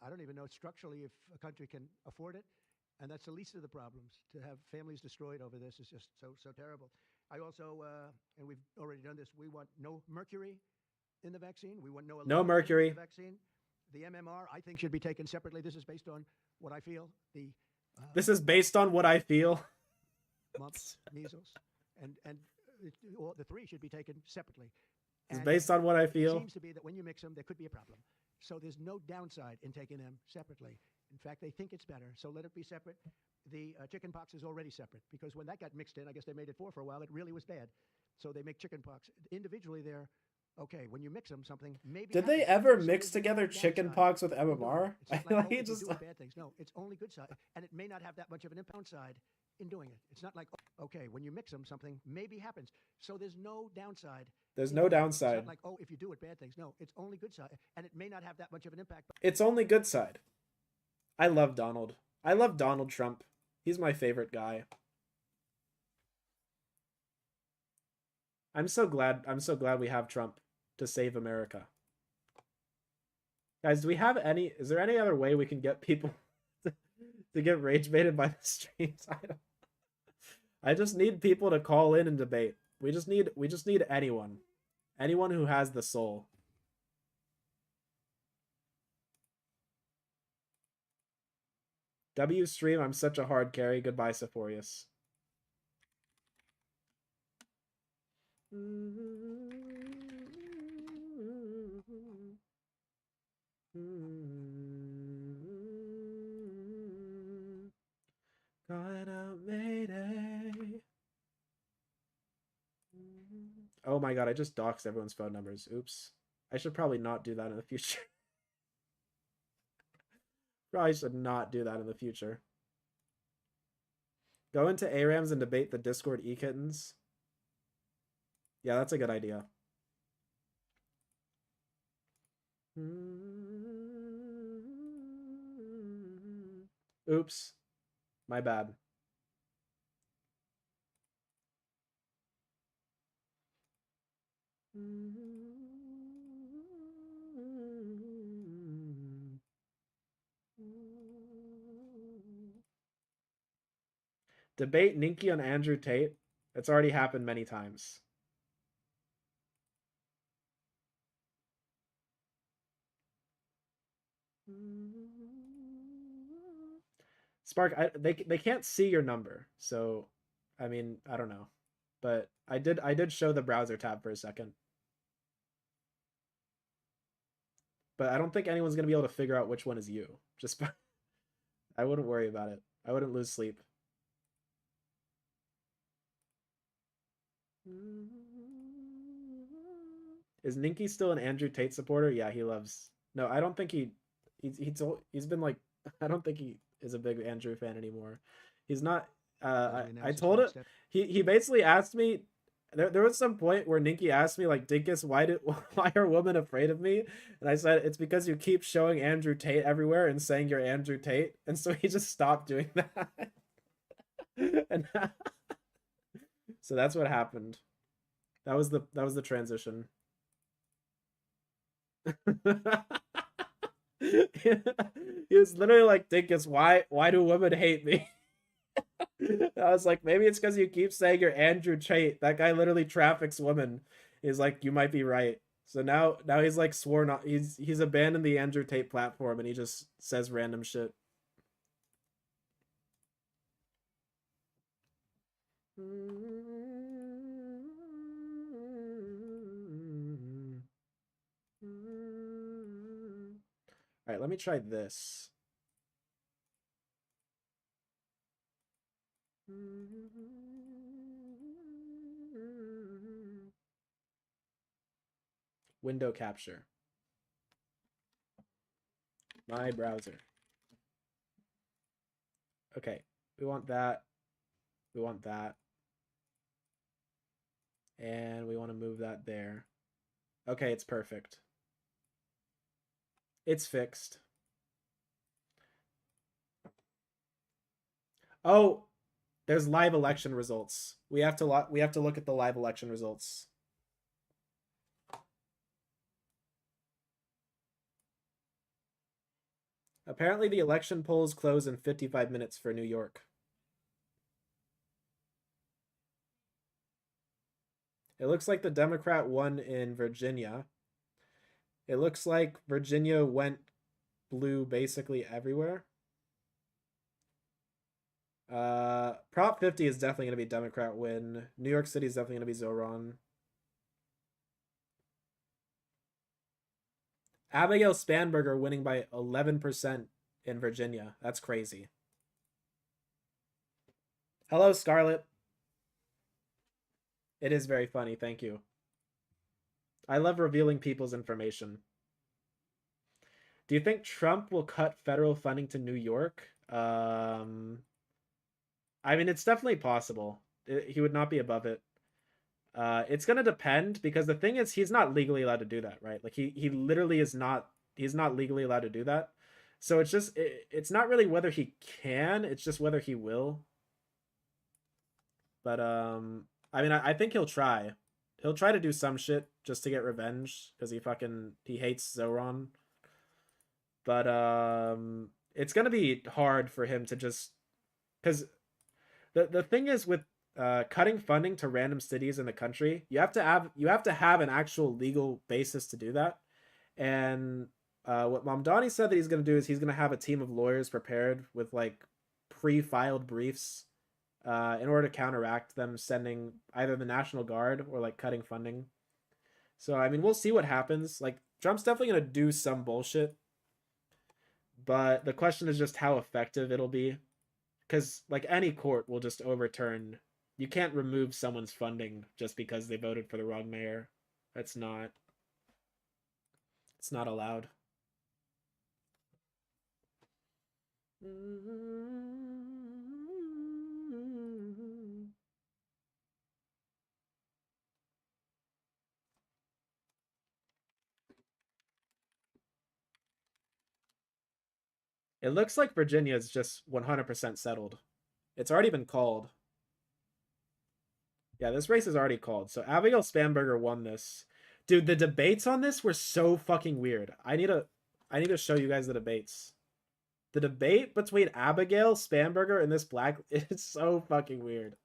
I don't even know structurally if a country can afford it. And that's the least of the problems. To have families destroyed over this is just so terrible. I also, and we've already done this, we want no mercury in the vaccine. We want no mercury in the vaccine. The MMR, I think, should be taken separately. This is based on what I feel. This is based on what I feel. Mumps, measles, and the three should be taken separately. It's based on what I feel. It seems to be that when you mix them, there could be a problem. So there's no downside in taking them separately. In fact, they think it's better, so let it be separate. The chicken pox is already separate because when that got mixed in, I guess they made it four for a while. It really was bad. So they make chicken pox individually. They're okay. When you mix them, something maybe. Did they ever mix together chicken pox with MMR? It's not like, just bad things. No, it's only good side, and it may not have that much of an impact side in doing it. It's not like okay, when you mix them, something maybe happens. So there's no downside. There's no downside. It's not like oh, if you do it, bad things. No, it's only good side, and it may not have that much of an impact. It's only good side. I love Donald. I love Donald Trump. He's my favorite guy. I'm so glad we have Trump to save America. Guys, do we have any, is there any other way we can get people to get rage baited by the streams? I just need people to call in and debate. We just need anyone. Anyone who has the soul. W stream, I'm such a hard carry. Goodbye, Sephorius. Going out Mayday. Oh my god, I just doxed everyone's phone numbers. Oops. I should probably not do that in the future. Probably should not do that in the future. Go into ARAMs and debate the Discord e-kittens. Yeah, that's a good idea. Oops. My bad. Debate Ninky on Andrew Tate. It's already happened many times. Spark, they can't see your number, so I mean, I don't know. But I did show the browser tab for a second. But I don't think anyone's gonna be able to figure out which one is you. Just I wouldn't worry about it. I wouldn't lose sleep. Is Ninky still an Andrew Tate supporter? Yeah, he loves. No, I don't think he's been like, I don't think he is a big Andrew fan anymore. He's not. I told it. He basically asked me. There was some point where Ninky asked me like, Dinkus, why are women afraid of me? And I said it's because you keep showing Andrew Tate everywhere and saying you're Andrew Tate, and so he just stopped doing that. And so that's what happened. That was the transition. He was literally like, Dinkus, why do women hate me? I was like, maybe it's because you keep saying you're Andrew Tate. That guy literally traffics women. He's like, you might be right. So now he's like sworn off. He's abandoned the Andrew Tate platform and he just says random shit. All right, let me try this. Window capture. My browser. Okay, we want that. We want that. And we want to move that there. Okay, it's perfect. It's fixed. Oh, There's live election results. We have to look at the live election results. Apparently the election polls close in 55 minutes for New York. It looks like the Democrat won in Virginia. It looks like Virginia went blue basically everywhere. Prop 50 is definitely going to be Democrat win. New York City is definitely going to be Zoran. Abigail Spanberger winning by 11% in Virginia. That's crazy. Hello, Scarlett. It is very funny. Thank you. I love revealing people's information. Do you think Trump will cut federal funding to New York? I mean, it's definitely possible. He would not be above it. It's gonna depend because the thing is, he's not legally allowed to do that, right? Like he literally is not. He's not legally allowed to do that. So it's just it's not really whether he can. It's just whether he will. But I mean, I think he'll try. He'll try to do some shit just to get revenge because he hates Zoran. But it's gonna be hard for him to just because the thing is with cutting funding to random cities in the country, you have to have an actual legal basis to do that. And what Mamdani said that he's gonna do is he's gonna have a team of lawyers prepared with like pre-filed briefs in order to counteract them sending either the National Guard or like cutting funding. So I mean, we'll see what happens. Like Trump's definitely gonna do some bullshit, but the question is just how effective it'll be. Because like any court will just overturn. You can't remove someone's funding just because they voted for the wrong mayor. It's not allowed. It looks like Virginia is just 100% settled. It's already been called. Yeah, this race is already called. So Abigail Spanberger won this. Dude, the debates on this were so fucking weird. I need to show you guys the debates. The debate between Abigail Spanberger and this black is so fucking weird.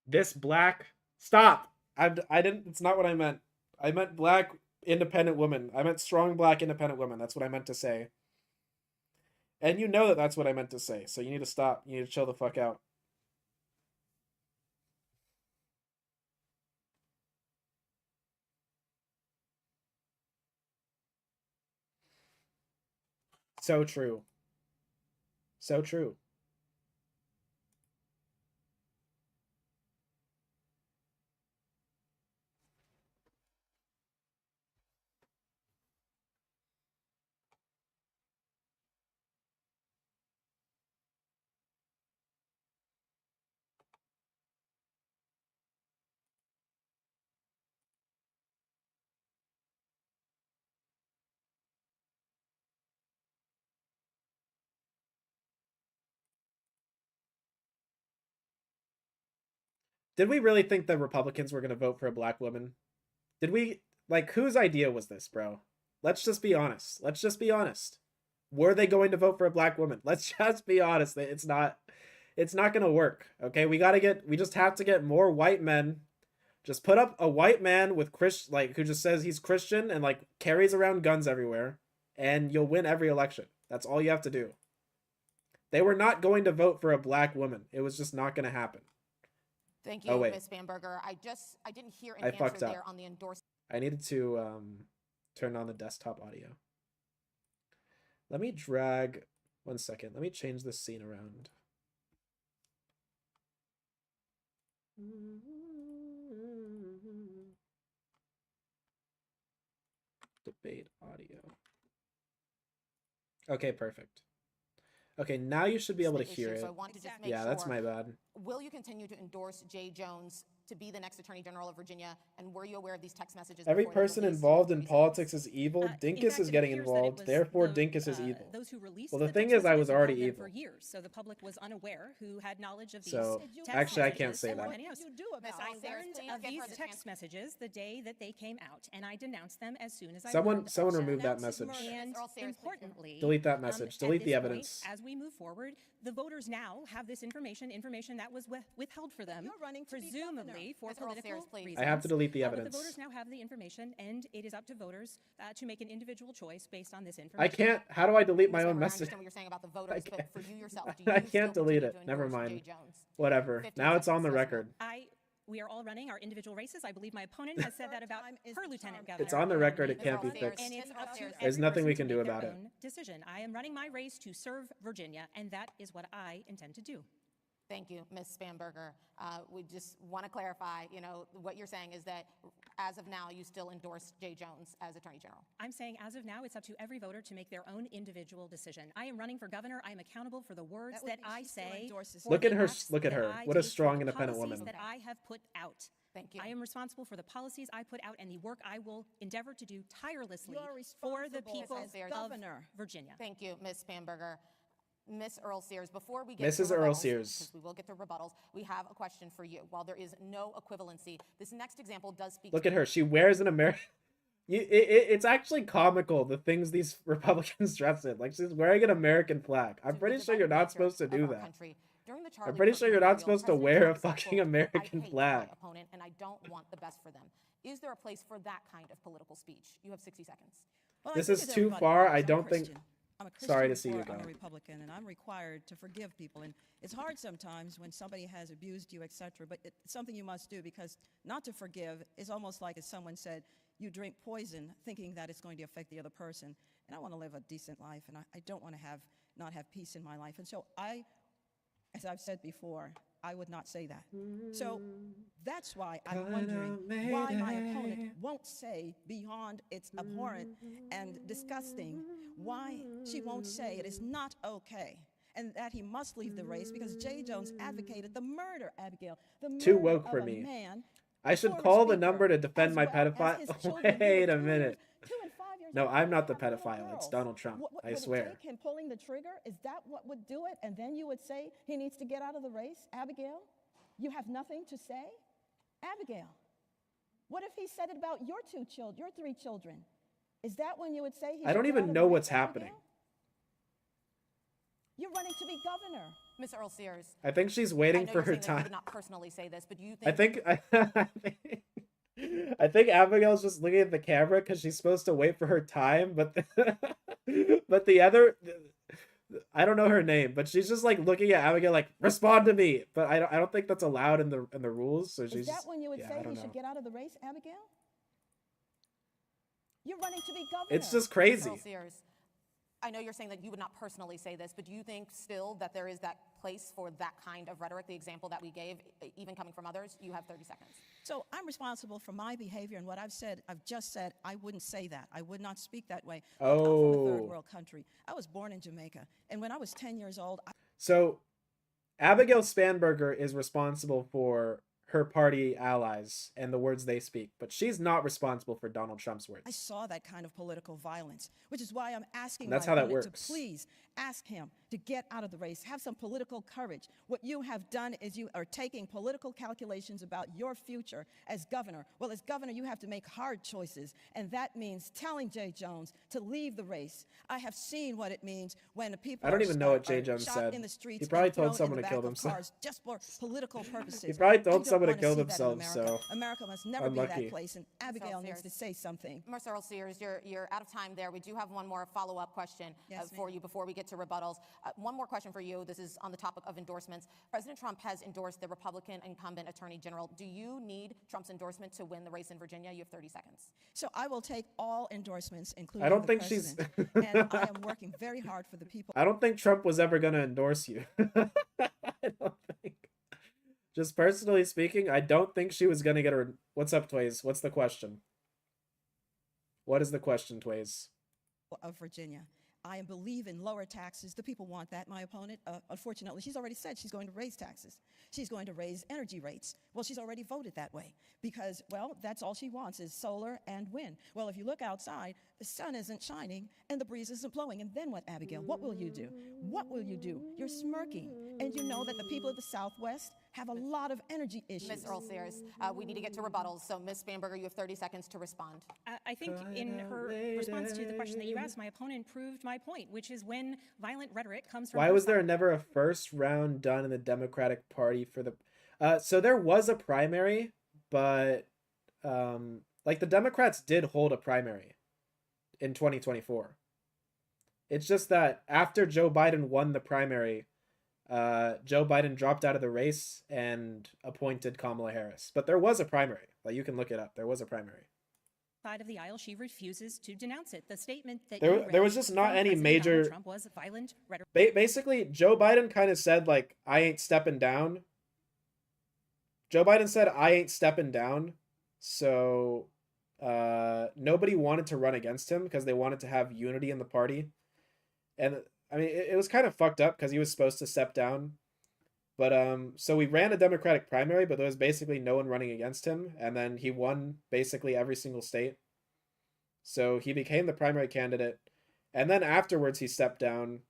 This black stop. I didn't it's not what I meant. I meant black independent woman. I meant strong black independent woman. That's what I meant to say. And you know that that's what I meant to say. So you need to stop. You need to chill the fuck out. So true. So true. Did we really think the Republicans were going to vote for a black woman? Did we like whose idea was this, bro? Let's just be honest. Let's just be honest. Were they going to vote for a black woman? Let's just be honest. It's not going to work. Okay? We just have to get more white men. Just put up a white man with who just says he's Christian and like carries around guns everywhere and you'll win every election. That's all you have to do. They were not going to vote for a black woman. It was just not going to happen. Thank you, Ms. Spanberger. I didn't hear an answer there on the endorsement. I needed to turn on the desktop audio. Let me drag 1 second. Let me change this scene around. Activate audio. Okay, perfect. Okay, now you should be able to hear it. So I want to just make Yeah, sure, that's my bad. will you continue to endorse Jay Jones to be the next Attorney General of Virginia? And were you aware of these text messages? Every before they were person released? involved in politics is evil. Dinkus is getting involved, therefore Dinkus is evil. Those who released Well, the thing text is, I was messages already involved them evil. for years, so the public was unaware who had knowledge of these So, text actually, I can't messages say and that. many others. I learned of these text messages the day that they came out, and I denounced them as soon as I learned Someone of them. remove that message. And importantly, Delete that message. Delete at the this evidence. point, as we move forward, the voters now have this information that was withheld for them, presumably for political reasons. I have to delete the But the evidence. voters now have the information, and it is up to voters to make an individual choice based on this information. I can't. How do I delete my own I message? understand what you're saying about the voters, but for you yourself, do you I still can't delete continue it. to Never endorse mind. Jay Jones? Whatever. 15 Now it's on the seconds, record. We are all running our individual races. I believe my opponent has said that about her lieutenant governor. It's on the record. It can't be Ms. Allsayers, fixed. And it's up to There's every nothing we person can to do make about their it. own decision. I am running my race to serve Virginia, and that is what I intend to do. Thank you, Ms. Spanberger. We just want to clarify, what you're saying is that as of now, you still endorse Jay Jones as Attorney General. I'm saying as of now, it's up to every voter to make their own individual decision. I am running for governor. I am accountable for the words that I say. Look at her. Look at her. What a strong, independent policies woman. that I have put out. Thank you. I am responsible for the policies I put out and the work I will endeavor to do tirelessly for the people of Virginia. Thank you, Ms. Spanberger. Ms. Earl Sears, before we get Mrs. to Earl rebuttals, Sears. because we will get to rebuttals, we have a question for you. While there is no equivalency, this next example does speak Look to at her. She wears an American. It's actually comical, the things these Republicans dress in. Like, she's wearing an American flag. I'm pretty sure you're not supposed to do that. I'm pretty sure you're not supposed to wear a fucking American flag. my opponent, and I don't want the best for them. Is there a place for that kind of political speech? You have 60 seconds. This is too far. I don't think. I'm a Christian Sorry to see you before go. I'm a Republican, and I'm required to forgive people. And it's hard sometimes when somebody has abused you, etc. But it's something you must do, because not to forgive is almost like, as someone said, you drink poison thinking that it's going to affect the other person. And I want to live a decent life, and I don't want to not have peace in my life. And so as I've said before, I would not say that. So that's why I'm wondering why my opponent won't say, beyond it's abhorrent and disgusting, why she won't say it is not okay and that he must leave the race, because Jay Jones advocated the murder, Abigail, the murder Too woke of for a me. man. I should former call the speaker, number to defend as my well as pedophile. his children who Wait were a minute. 2 and 5 years No, old. I'm not the They have little pedophile. It's girls. Donald Trump. I Would swear. it take him pulling the trigger? Is that what would do it? And then you would say he needs to get out of the race? Abigail, you have nothing to say? Abigail, what if he said it about your 3 children? Is that when you would say he I should don't get out even of the know race, what's Abigail? happening. You're running to be governor. Ms. Earl Sears. I think she's I waiting know for you're her saying that you time. would not personally say this, but do you I think think I think Abigail's just looking at the camera because she's supposed to wait for her time, but but the other, I don't know her name, but she's just like looking at Abigail like, respond to me. But I don't think that's allowed in the rules. So she's Is that when you would yeah, say I don't he know. should get out of the race, Abigail? You're running to be governor. It's just Ms. crazy. Earl Sears, I know you're saying that you would not personally say this, but do you think still that there is that place for that kind of rhetoric, the example that we gave, even coming from others? You have 30 seconds. So I'm responsible for my behavior, and what I've just said, I wouldn't say that. I would not speak that way. I come from a third world country. I was born in Jamaica, and when I was 10 years old, So Abigail Spanberger is responsible for her party allies and the words they speak, but she's not responsible for Donald Trump's words. I saw that kind of political violence, which is why I'm asking And that's my how that opponent works. to please ask him to get out of the race. Have some political courage. What you have done is you are taking political calculations about your future as governor. Well, as governor, you have to make hard choices, and that means telling Jay Jones to leave the race. I have seen what it means when the people I don't are even know what shot- Jay are Jones shot said. in the streets He probably and told thrown someone in to the kill back of themselves. cars just for political purposes. He probably I told don't someone to wanna kill see that in themselves, America. so America must never be unlucky. that place, and Abigail needs to say something. Ms. Earl Sears, you're out of time there. We do have one more follow-up question for you before we get to rebuttals. One more question for you. This is on the topic of endorsements. President Trump has endorsed the Republican incumbent Attorney General. Do you need Trump's endorsement to win the race in Virginia? You have 30 seconds. So I will take all endorsements, including I don't the think she's. president, and I am working very hard for the people. I don't think Trump was ever going to endorse you. I don't think. Just personally speaking, I don't think she was going to get her. What's up, Tways? What's the question? What is the question, Tways? Of Virginia. I believe in lower taxes. The people want that. My opponent, unfortunately, she's already said she's going to raise taxes. She's going to raise energy rates. Well, she's already voted that way because, well, that's all she wants is solar and wind. Well, if you look outside, the sun isn't shining and the breeze isn't blowing. And then what, Abigail? What will you do? What will you do? You're smirking. And you know that the people of the Southwest have a lot of energy issues. Ms. Earl Sears, we need to get to rebuttals. So, Ms. Spanberger, you have 30 seconds to respond. I think in her response to the question that you asked, my opponent proved my point, which is when violent rhetoric comes from... Why was there never a first round done in the Democratic Party for the... so there was a primary, but like the Democrats did hold a primary in 2024. It's just that after Joe Biden won the primary, Joe Biden dropped out of the race and appointed Kamala Harris. But there was a primary. Like, you can look it up. There was a primary. Side of the aisle, she refuses to denounce it. The statement that there was just not any major... Trump was violent rhetoric. Basically, Joe Biden kind of said, like, I ain't stepping down. Joe Biden said, I ain't stepping down. So nobody wanted to run against him because they wanted to have unity in the party. And I mean, it was kind of fucked up because he was supposed to step down. But so we ran a Democratic primary, but there was basically no one running against him. And then he won basically every single state. So he became the primary candidate. And then afterwards he stepped down.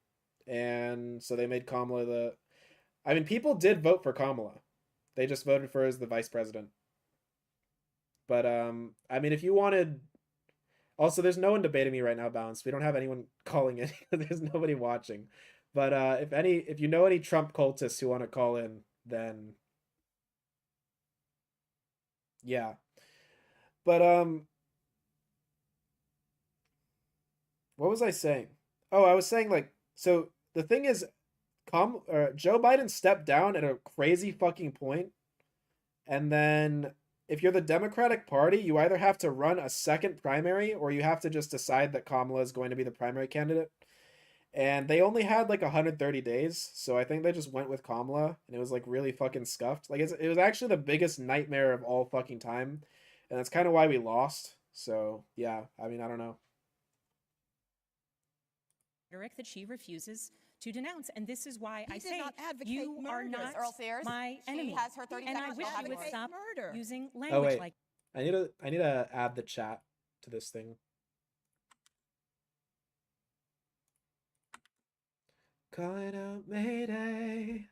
And so they made Kamala the... I mean, people did vote for Kamala. They just voted for her as the vice president. But I mean, if you wanted... Also, there's no one debating me right now, Balance. We don't have anyone calling in. There's nobody watching. But if you know any Trump cultists who want to call in, then yeah. But what was I saying? Oh, I was saying, like, so the thing is, Joe Biden stepped down at a crazy fucking point, and then if you're the Democratic Party, you either have to run a second primary or you have to just decide that Kamala is going to be the primary candidate. And they only had like 130 days, so I think they just went with Kamala, and it was like really fucking scuffed. Like it was actually the biggest nightmare of all fucking time, and that's kind of why we lost. So yeah, I mean, I don't know. Rhetoric that she refuses to denounce, and this is why I did say not advocate you are murder. not Earl Sears, my enemy. She has her 30 and I seconds. wish She'll you would have it. stop Murder. using Oh language wait, like I need to add the chat to this thing. Calling out Mayday.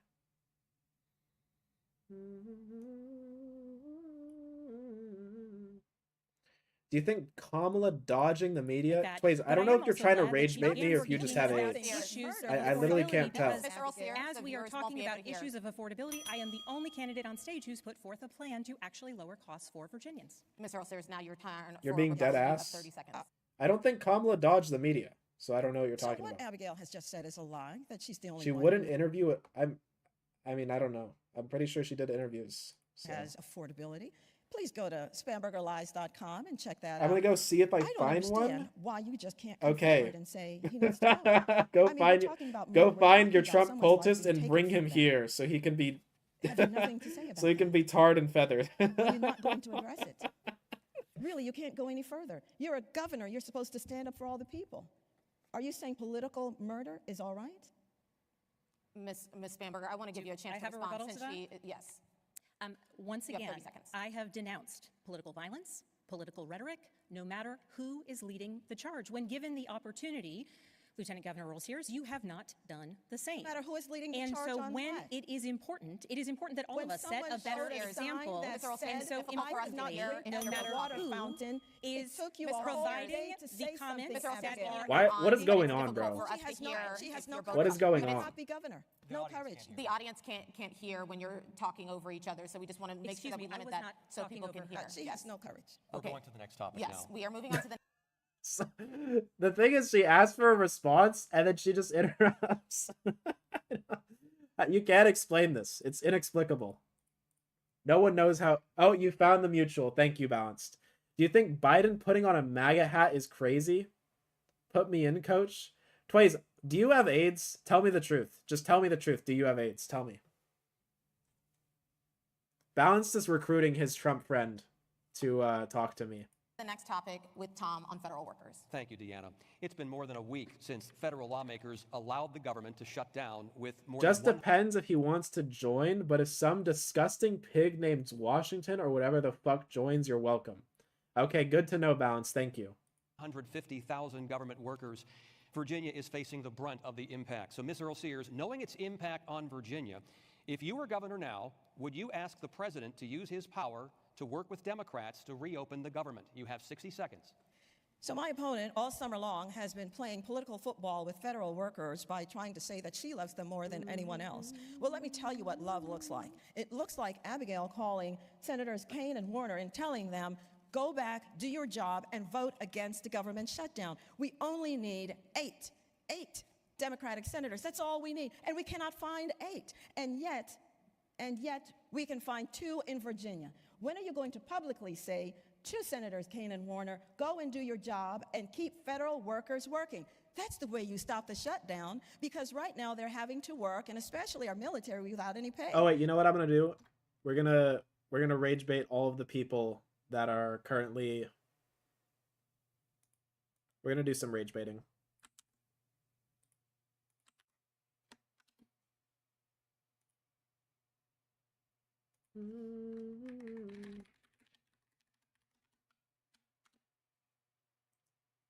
Do you think Kamala dodging the media? Please, I don't know if you're trying to rage bait me or if you just have AIDS. I literally can't tell. As we are talking about issues of affordability, I am the only candidate on stage who's put forth a plan to actually lower costs for Virginians. Ms. Earl Sears, now your turn. You're being dead ass. 30 seconds. I don't think Kamala dodged the media, so I don't know what you're talking what about. Abigail has just said is a lie, that she's the only She one wouldn't who interview it. I mean, I don't know. I'm pretty sure she did interviews. So. has affordability. Please go to spambergerlies.com and check that out. I'm gonna go see if I don't find understand one. why you just can't come Okay. forward and say he needs to know. Go I mean, find we're talking about go murder. We're find your talking Trump about someone's life cultist being and taken bring from him them. here so he can be Having nothing to say about so he can be tarred and feathered. You're not going to address it. Really, you can't go any further. You're a governor. You're supposed to stand up for all the people. Are you saying political murder is all right? Ms. Spanberger, I want to give you a chance I to have a respond rebuttal to that? yes. Once You have again, 30 seconds. I have denounced political violence, political rhetoric, no matter who is leading the charge. When given the opportunity, Lieutenant Governor Earl Sears, you have not done the same. No matter who is leading the and charge so on when what? it is important that all When of us set a someone better showed a example. sign that And said, so if I did not importantly, drink no from matter the water who fountain, is it took you Ms. a whole providing day to the say comments something, that Abigail. are Why? What is It's going difficult on, bro? for us She has to no, hear she has if no you're courage. What is going You on? cannot be governor. No courage. The audience can't hear when you're talking over each other, so we just want to make sure that we limit that so people can hear. She has no courage. We're Okay. going to the next topic Yes, now. we are moving on to the The thing is, she asked for a response and then she just interrupts. You can't explain this. It's inexplicable. No one knows how. Oh, you found the mutual. Thank you, Balanced. Do you think Biden putting on a MAGA hat is crazy? Put me in, coach. Tways, do you have AIDS? Tell me the truth. Just tell me the truth. Do you have AIDS? Tell me. Balanced is recruiting his Trump friend to talk to me. The next topic with Tom on federal workers. Thank you, Deanna. It's been more than a week since federal lawmakers allowed the government to shut down with more Just than depends if he wants to join, but if some disgusting pig named Washington or whatever the fuck joins, you're welcome. Okay, good to know, Balance. Thank you. 150,000 government workers. Virginia is facing the brunt of the impact. So, Ms. Earl Sears, knowing its impact on Virginia, if you were governor now, would you ask the president to use his power to work with Democrats to reopen the government? You have 60 seconds. So my opponent all summer long has been playing political football with federal workers by trying to say that she loves them more than anyone else. Well, let me tell you what love looks like. It looks like Abigail calling Senators Kaine and Warner and telling them, go back, do your job, and vote against the government shutdown. We only need eight Democratic senators. That's all we need. And we cannot find 8. And yet we can find 2 in Virginia. When are you going to publicly say to Senators Kaine and Warner, go and do your job and keep federal workers working? That's the way you stop the shutdown, because right now they're having to work, and especially our military, without any pay. Oh wait, you know what I'm gonna do? We're gonna rage bait all of the people that are currently. We're gonna do some rage baiting.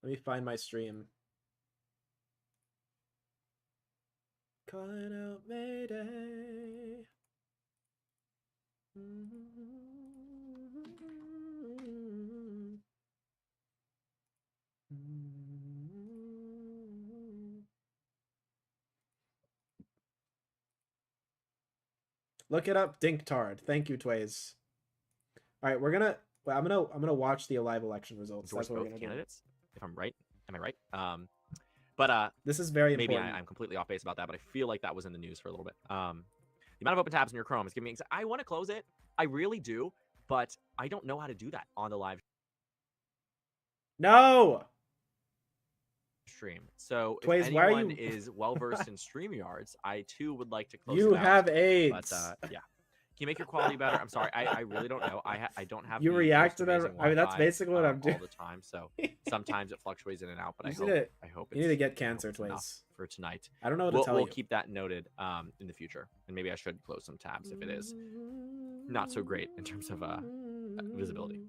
Let me find my stream. Calling out Mayday. Look it up, Dinktard. Thank you, Tways. All right, I'm gonna watch the Alive election results. Endorse That's what we're both gonna candidates, if I'm right. Am I right? But this is very maybe important. I'm completely off base about that, but I feel like that was in the news for a little bit. The amount of open tabs in your Chrome is giving me. I want to close it. I really do, but I don't know how to do that on the live No. stream. So Tways, if why are anyone you- is well versed in StreamYards, I too would like to close You it out. have AIDS. But yeah. Can you make your quality better? I'm sorry, I really don't know. I don't have. You the react most to that. amazing I mean, that's Wi-Fi, basically what I'm doing all the time. So sometimes it fluctuates in and out. But I hope you need to get I cancer, hope it's enough Tways. for tonight. I don't know what to tell we'll you. keep that noted in the future, and maybe I should close some tabs if it is not so great in terms of visibility.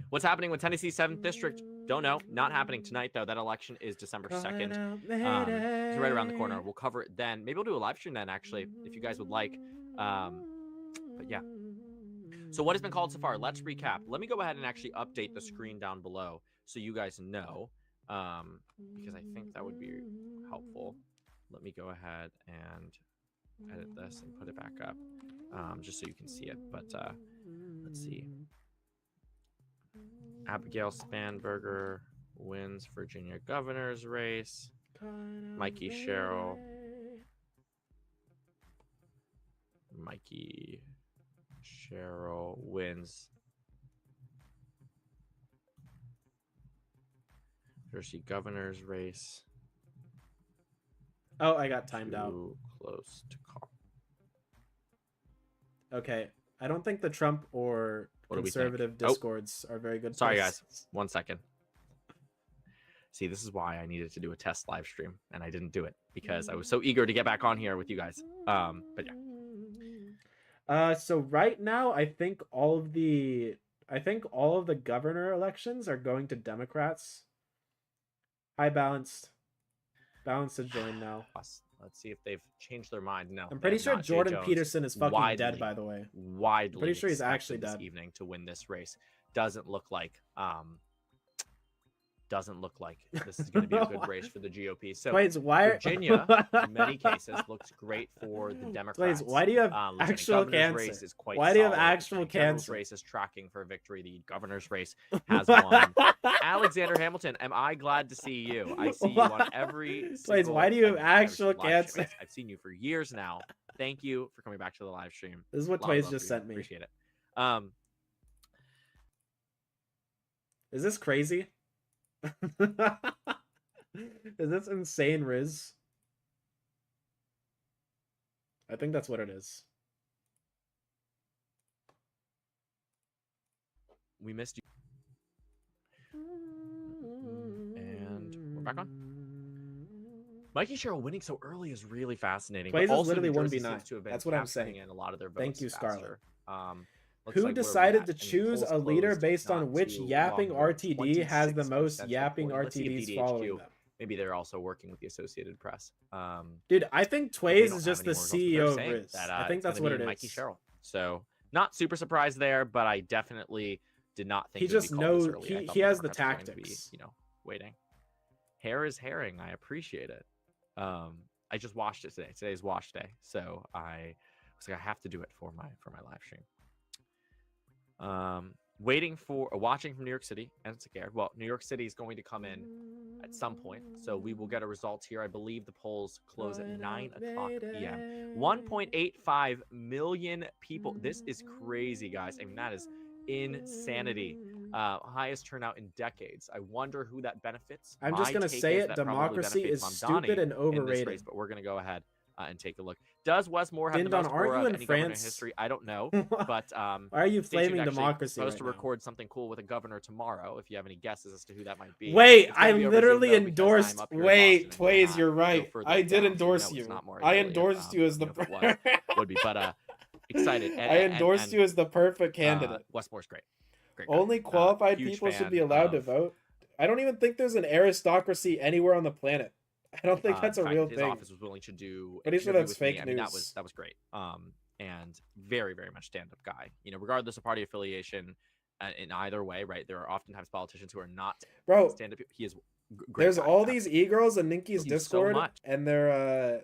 What's happening with Tennessee's 7th district? Don't know. Not happening tonight, though. That election is December 2nd. It's right around the corner. We'll cover it then. Maybe we'll do a live stream then, actually, if you guys would like. But yeah. So what has been called so far? Let's recap. Let me go ahead and actually update the screen down below so you guys know, because I think that would be helpful. Let me go ahead and edit this and put it back up, just so you can see it. But let's see. Abigail Spanberger wins Virginia governor's race. Mikey Sherrill. Mikey Sherrill wins Jersey governor's race. Oh, I got timed out. Too close to call. Okay, I don't think the Trump or What do we think? conservative discords are very good. Sorry, places. guys. 1 second. See, this is why I needed to do a test live stream, and I didn't do it because I was so eager to get back on here with you guys. But yeah. So right now, I think all of the governor elections are going to Democrats. Hi, Balanced. Balanced to join now. Let's see if they've changed their mind. No, I'm they pretty have not. not. Jay Jordan Jones Peterson is fucking dead, by the way. Widely, Pretty sure he's expected actually this dead. evening to win this race. Doesn't look like this is going to be a good race for the GOP. So Wait, why Virginia, in many cases, looks great for the Democrats. Wait, why do you have Lieutenant actual governor's cancer? Race is quite Why do you have solid. actual The general's cancer? race is tracking for victory. The governor's race has won. Alexander Hamilton, am I glad to see you? I see you on every. Wait, why do you have actual live stream. cancer? I've seen you for years now. Thank you for coming back to the live stream. This is what Lot of Tways love just for you. sent me. Appreciate it. Is this crazy? Is this insane, Riz? I think that's what it is. We missed you. back on. Mikey Sherrill winning so early is really fascinating. Tways But is also, literally New Jersey 1v9. seems to have been That's what I'm capturing saying. in a lot of their votes Thank you, faster. Scarlett. Looks Who like where we decided at? to And choose polls a leader closed based on not which too yapping long ago. RTD has the 26% most of yapping 40. Let's see if RTDs DDHQ, following them? maybe they're also working with the Associated Press. Dude, I think Hopefully Tways don't is have just any the more results, but they're CEO of saying Riz. that, I think it's that's gonna what be it Mikey is. Sherrill. So not super surprised there, but I definitely did not think He it would just be called this knows early. I thought he has the Democrats were going to be, tactics. waiting. Hair is herring. I appreciate it. I just washed it today. Today's wash day, so I was like, I have to do it for my live stream. Watching from New York City, and it's scared. Well, New York City is going to come in at some point, so we will get a result here. I believe the polls close at 9 o'clock p.m. 1.85 million people. This is crazy, guys. I mean, that is insanity. Highest turnout in decades. I wonder who that benefits. I'm My just gonna take say is it. that probably Democracy benefits is Mamdani stupid and in this overrated. race, but we're gonna go ahead and take a look. Does Wes Moore have the Dindon, most aren't aura you of in any governor in France? history? I don't know, but Why are you stay tuned. flaming Actually, democracy supposed right to now? record something cool with a governor tomorrow. If you have any guesses as to who that might be. Wait, It's gonna I be over Zoom, literally though, because endorsed. I'm up here in Wait, Boston and Tways, cannot you're go right. further I did down, so endorse no, it's you. not Maury I Bailey, endorsed you as the. if it was, would be, but excited. I endorsed you as the perfect candidate. Wes Moore's great. Great guy. Only qualified Huge people should fan be allowed to of, vote. I don't even think there's an aristocracy anywhere on the planet. I don't think that's the a fact real that his thing. office was willing to do an Pretty sure interview that's with me. fake I mean, that news. was great. And very, very much stand-up guy. Regardless of party affiliation, in either way, right? There are oftentimes politicians who are not Bro, stand-up. He is great. There's guy. all these e-girls in Ninky's So Discord, much. and they're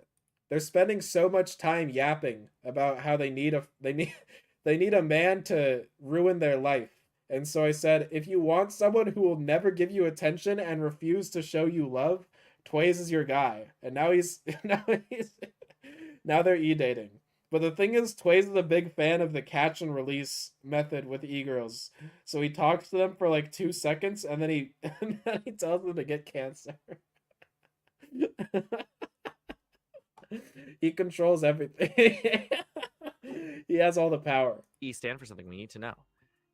spending so much time yapping about how they need a man to ruin their life. And so I said, if you want someone who will never give you attention and refuse to show you love, Tways is your guy. And now now they're e-dating. But the thing is, Tways is a big fan of the catch and release method with e-girls. So he talks to them for like 2 seconds, and then he tells them to get cancer. He controls everything. He has all the power. E stand for something we need to know.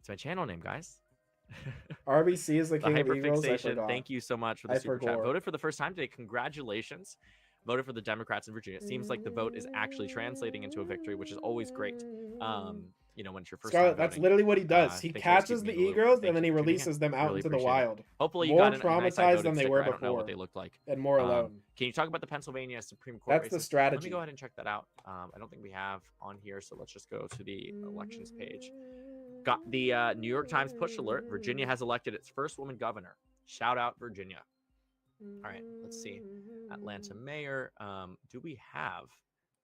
It's my channel name, guys. RBC is the king of e-girls. I Hyperfixation. forgot. Thank you so much for the super chat. Voted for the first time today. Congratulations. Voted for the Democrats in Virginia. It seems like the vote is actually translating into a victory, which is always great. When it's your first Scarlett, time that's voting. literally what he does. He Thanks for always catches keeping the me in the loop. e-girls Thank and then he you for tuning in. releases them out Really into the appreciate it. wild. Hopefully you More got a nice traumatized than they sticker. were I don't know what before. they looked like. And more alone. Can you talk about the Pennsylvania Supreme That's Court the races? strategy. Let me go ahead and check that out. I don't think we have on here, so let's just go to the elections page. Got the New York Times push alert. Virginia has elected its first woman governor. Shout out Virginia. All right, let's see. Atlanta mayor. Do we have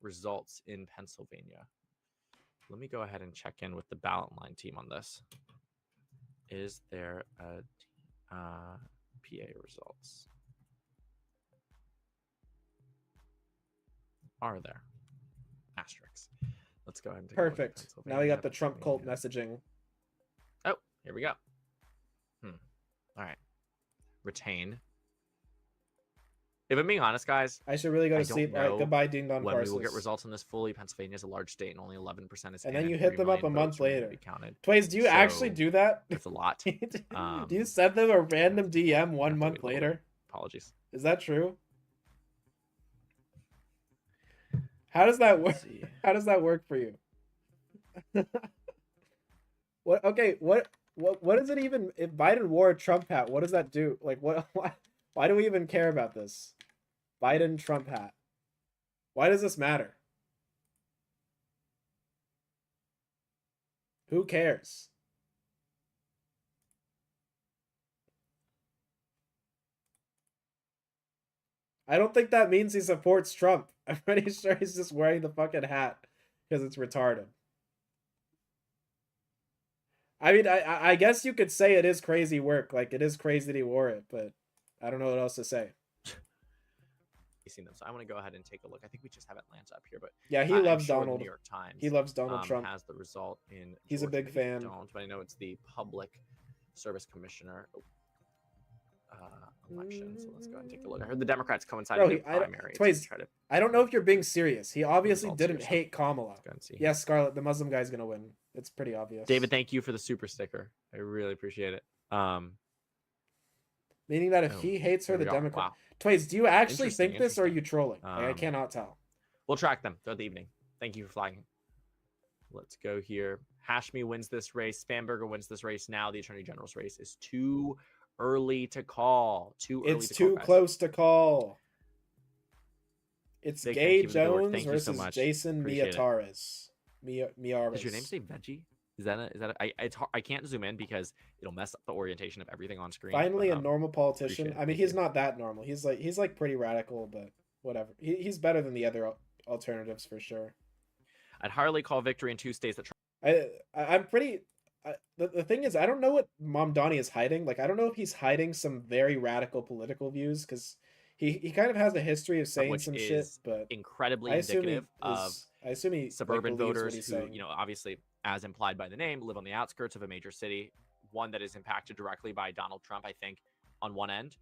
results in Pennsylvania? Let me go ahead and check in with the ballot line team on this. Is there a PA results? Are there? Asterisks. Let's go ahead and take a look at Perfect. Now we got the Trump cult Pennsylvania. messaging. Oh, here we go. All right. Retain. If I'm being honest, guys, I should really go I to don't sleep. All right, know goodbye, Ding Dong when we will get Parsons. results on this fully. Pennsylvania is a large state, and only 11% is And in, then you 3 hit them up a million month votes remain to later. be counted. Tways, do you actually So, do that? That's a lot. Do you send them a random DM 1 have to month wait a little bit. later? Apologies. Is that true? How does that work? How does that work for you? What? Okay. What does it even? If Biden wore a Trump hat, what does that do? Like, what? Why do we even care about this? Biden Trump hat. Why does this matter? Who cares? I don't think that means he supports Trump. I'm pretty sure he's just wearing the fucking hat because it's retarded. I mean, I guess you could say it is crazy work. Like, it is crazy that he wore it, but I don't know what else to say. Seen them, so I want to go ahead and take a look. I think we just have Atlanta up here, but yeah, he I'm loves sure Donald. The New York Times. He loves Donald Trump. Has the result in. He's Georgia. a big fan. Don't, but I know it's the Public Service Commissioner election. So let's go ahead and take a look. I heard the Democrats coincided in primary. I don't know if you're being serious. He obviously results didn't here, so hate Kamala. let's go and see. Yes, Scarlett, the Muslim guy's gonna win. It's pretty obvious. David, thank you for the super sticker. I really appreciate it. Meaning that if Oh, he hates her, here the we are. Democrat. Wow. Twades, do you actually Interesting, think this, or are you interesting. trolling? Like, I cannot tell. We'll track them throughout the evening. Thank you for flagging. Let's go here. Hashmi wins this race. Spamberger wins this race. Now the Attorney General's race is too early to call. It's too close to call. It's Big Gay thank you for the good work. Jones Thank you so versus much. Jason Appreciate it. Miatares. Miares. Does your name say Veggie? Is that I can't zoom in because it'll mess up the orientation of everything on screen. Finally, but, a normal politician. appreciate it. I mean, Thank he's you. not that normal. He's like pretty radical, but whatever. He's better than the other alternatives for sure. I'd hardly call victory in 2 states that. I'm pretty. The thing is, I don't know what Mamdani is hiding. Like, I don't know if he's hiding some very radical political views, because he kind of has a history of saying Which some is shit. But incredibly I assume indicative of I assume he suburban like, believes what voters he's who, saying. you know, obviously, as implied by the name, live on the outskirts of a major city, one that is impacted directly by Donald Trump. I think on one end,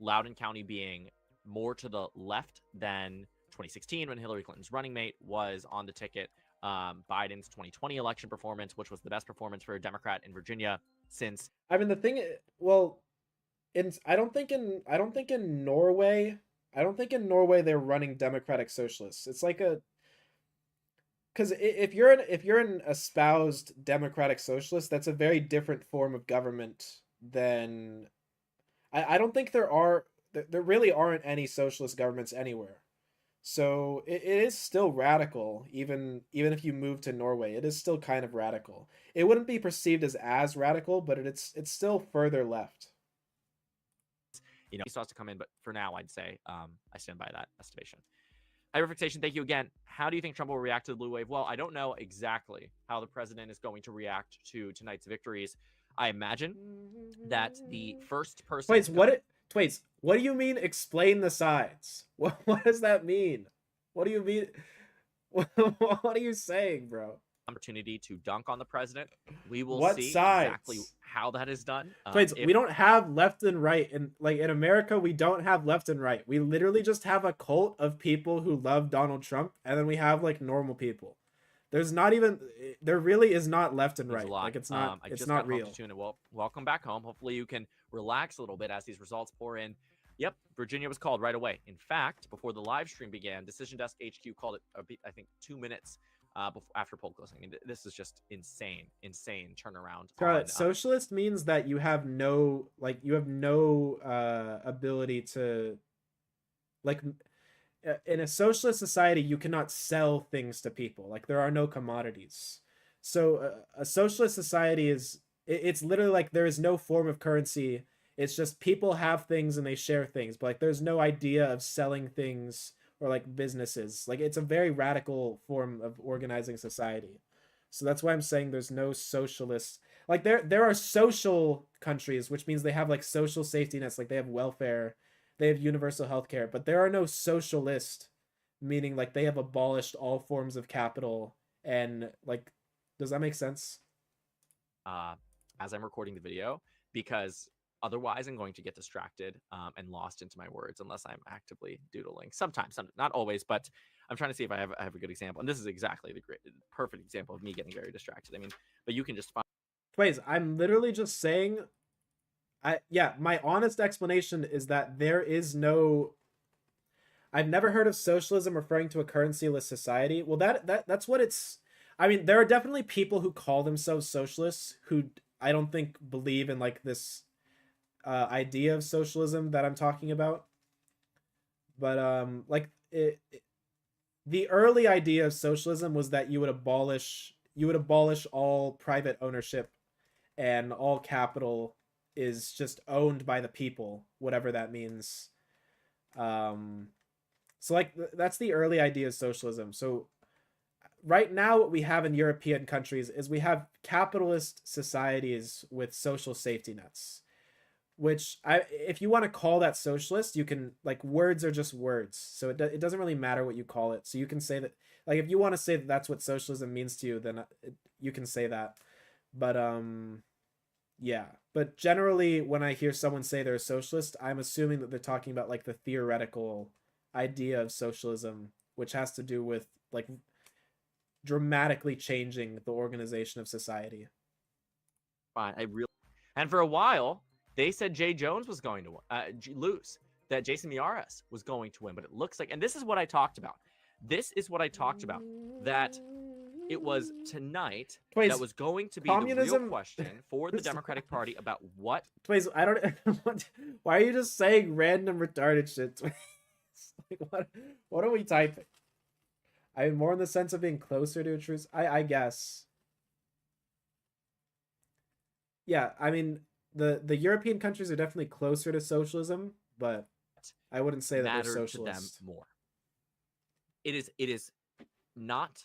Loudoun County being more to the left than 2016 when Hillary Clinton's running mate was on the ticket. Biden's 2020 election performance, which was the best performance for a Democrat in Virginia since. I mean, the thing, well, I don't think in Norway, they're running democratic socialists. It's like because if you're an espoused democratic socialist, that's a very different form of government than. I don't think there really aren't any socialist governments anywhere. So it is still radical, even if you move to Norway. It is still kind of radical. It wouldn't be perceived as radical, but it's still further left. You know, he still has to come in, but for now, I'd say I stand by that estimation. Hyperfixation, thank you again. How do you think Trump will react to the blue wave? Well, I don't know exactly how the president is going to react to tonight's victories. I imagine that the first person. Wait, what do you mean? Explain the sides. What does that mean? What do you mean? What are you saying, bro? Opportunity to dunk on the president. We will What see sides? exactly how that is done. We don't have left and right, and like in America, we don't have left and right. We literally just have a cult of people who love Donald Trump, and then we have like normal people. There really is not left and right. Like it's not. I It's just not got home real. to tune in. Well, welcome back home. Hopefully you can relax a little bit as these results pour in. Yep, Virginia was called right away. In fact, before the live stream began, Decision Desk HQ called it, I think, 2 minutes after poll closing. I mean, this is just insane turnaround. Scarlett, socialist means that you have no ability to, like, in a socialist society, you cannot sell things to people. Like, there are no commodities. So a socialist society it's literally like there is no form of currency. It's just people have things and they share things, but like there's no idea of selling things or like businesses. Like it's a very radical form of organizing society. So that's why I'm saying there's no socialist. Like there are social countries, which means they have like social safety nets, like they have welfare, they have universal healthcare, but there are no socialist, meaning like they have abolished all forms of capital. And like, does that make sense? As I'm recording the video, because otherwise I'm going to get distracted and lost into my words unless I'm actively doodling. Sometimes, not always, but I'm trying to see if I have a good example. And this is exactly the perfect example of me getting very distracted. I mean, but you can just find. Wait, I'm literally just saying. My honest explanation is that there is no. I've never heard of socialism referring to a currency-less society. Well, that's what it's. I mean, there are definitely people who call themselves socialists who I don't think believe in like this idea of socialism that I'm talking about. But the early idea of socialism was that you would abolish all private ownership, and all capital is just owned by the people, whatever that means. So like that's the early idea of socialism. So right now what we have in European countries is we have capitalist societies with social safety nets, which if you want to call that socialist, you can, like, words are just words. So it doesn't really matter what you call it. So you can say that, like, if you want to say that that's what socialism means to you, then you can say that. But yeah, but generally when I hear someone say they're a socialist, I'm assuming that they're talking about like the theoretical idea of socialism, which has to do with like dramatically changing the organization of society. Fine, and for a while They said Jay Jones was going to lose, that Jason Miyares was going to win, but it looks like, and this is what I talked about. This is what I talked about, that it was tonight Tways, that was going to be the communism- real question for the Democratic Party about what. Tways, I don't. Why are you just saying random retarded shit? Tways? Like, what are we typing? I'm more in the sense of being closer to a truce. I guess. Yeah, I mean the European countries are definitely closer to socialism, but I wouldn't say that they're mattered socialist. to them more. It is not